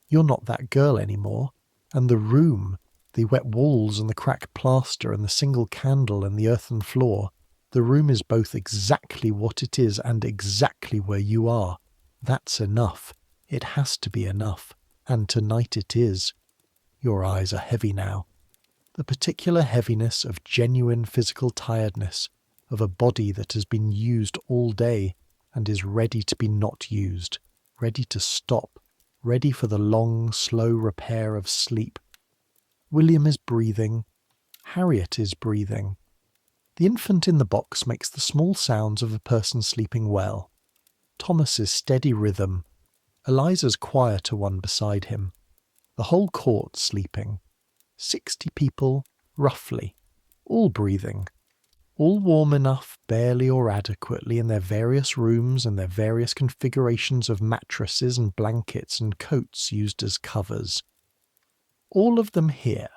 You're not that girl anymore, and the room, the wet walls and the cracked plaster and the single candle and the earthen floor, the room is both exactly what it is and exactly where you are. That's enough. It has to be enough. And tonight it is. Your eyes are heavy now. The particular heaviness of genuine physical tiredness, of a body that has been used all day and is ready to be not used, ready to stop, ready for the long, slow repair of sleep. William is breathing. Harriet is breathing. The infant in the box makes the small sounds of a person sleeping well. Thomas's steady rhythm. Eliza's quieter one beside him. The whole court sleeping. 60 people, roughly, all breathing. All warm enough, barely or adequately, in their various rooms and their various configurations of mattresses and blankets and coats used as covers. All of them here.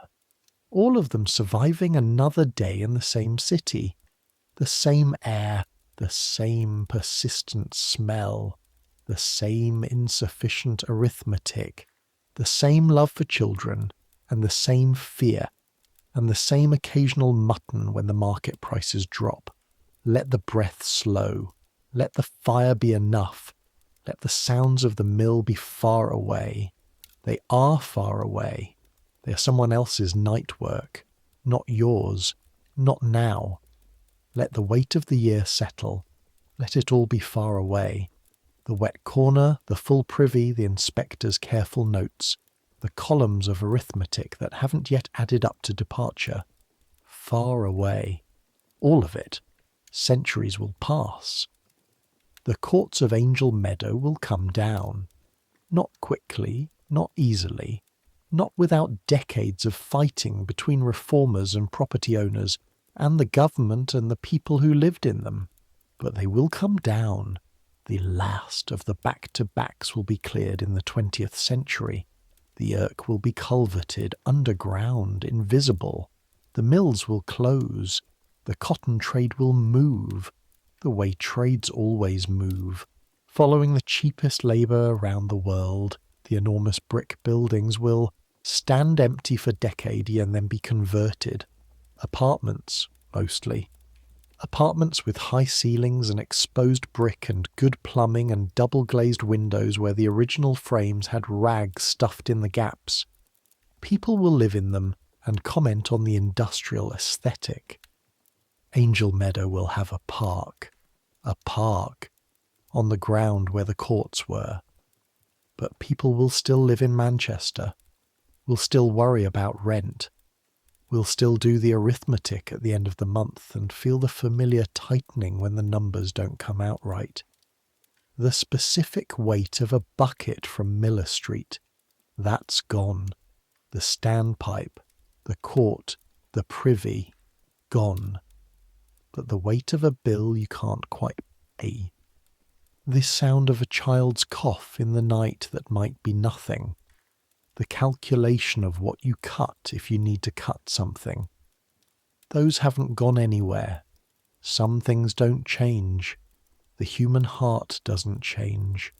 All of them surviving another day in the same city. The same air, the same persistent smell, the same insufficient arithmetic, the same love for children, and the same fear, and the same occasional mutton when the market prices drop. Let the breath slow. Let the fire be enough. Let the sounds of the mill be far away. They are far away. They are someone else's night work, not yours, not now. Let the weight of the year settle. Let it all be far away. The wet corner, the full privy, the inspector's careful notes, the columns of arithmetic that haven't yet added up to departure. Far away. All of it. Centuries will pass. The courts of Angel Meadow will come down. Not quickly, not easily, not without decades of fighting between reformers and property owners, and the government and the people who lived in them. But they will come down. The last of the back-to-backs will be cleared in the 20th century. The Irk will be culverted, underground, invisible. The mills will close. The cotton trade will move, the way trades always move. Following the cheapest labour around the world, the enormous brick buildings will stand empty for decades and then be converted. Apartments, mostly. Apartments with high ceilings and exposed brick and good plumbing and double-glazed windows where the original frames had rags stuffed in the gaps. People will live in them and comment on the industrial aesthetic. Angel Meadow will have a park, on the ground where the courts were. But people will still live in Manchester, will still worry about rent, will still do the arithmetic at the end of the month and feel the familiar tightening when the numbers don't come out right. The specific weight of a bucket from Miller Street, that's gone. The standpipe, the court, the privy, gone. But the weight of a bill you can't quite pay. The sound of a child's cough in the night that might be nothing. The calculation of what you cut if you need to cut something. Those haven't gone anywhere. Some things don't change. The human heart doesn't change.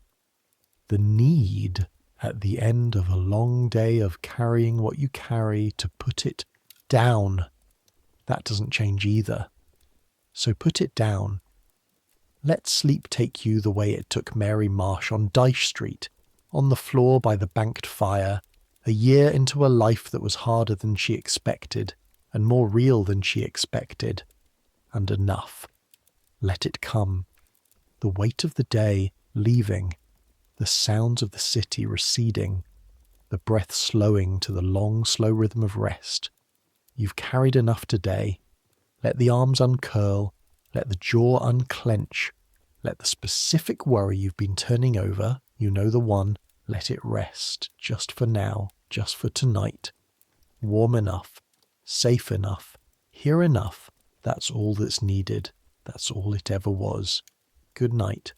The need at the end of a long day of carrying what you carry to put it down, that doesn't change either. So put it down. Let sleep take you the way it took Mary Marsh on Dyche Street, on the floor by the banked fire, a year into a life that was harder than she expected, and more real than she expected. And enough. Let it come. The weight of the day leaving, the sounds of the city receding, the breath slowing to the long, slow rhythm of rest. You've carried enough today. Let the arms uncurl. Let the jaw unclench. Let the specific worry you've been turning over, you know the one, let it rest, just for now, just for tonight. Warm enough, safe enough, here enough, that's all that's needed. That's all it ever was. Good night.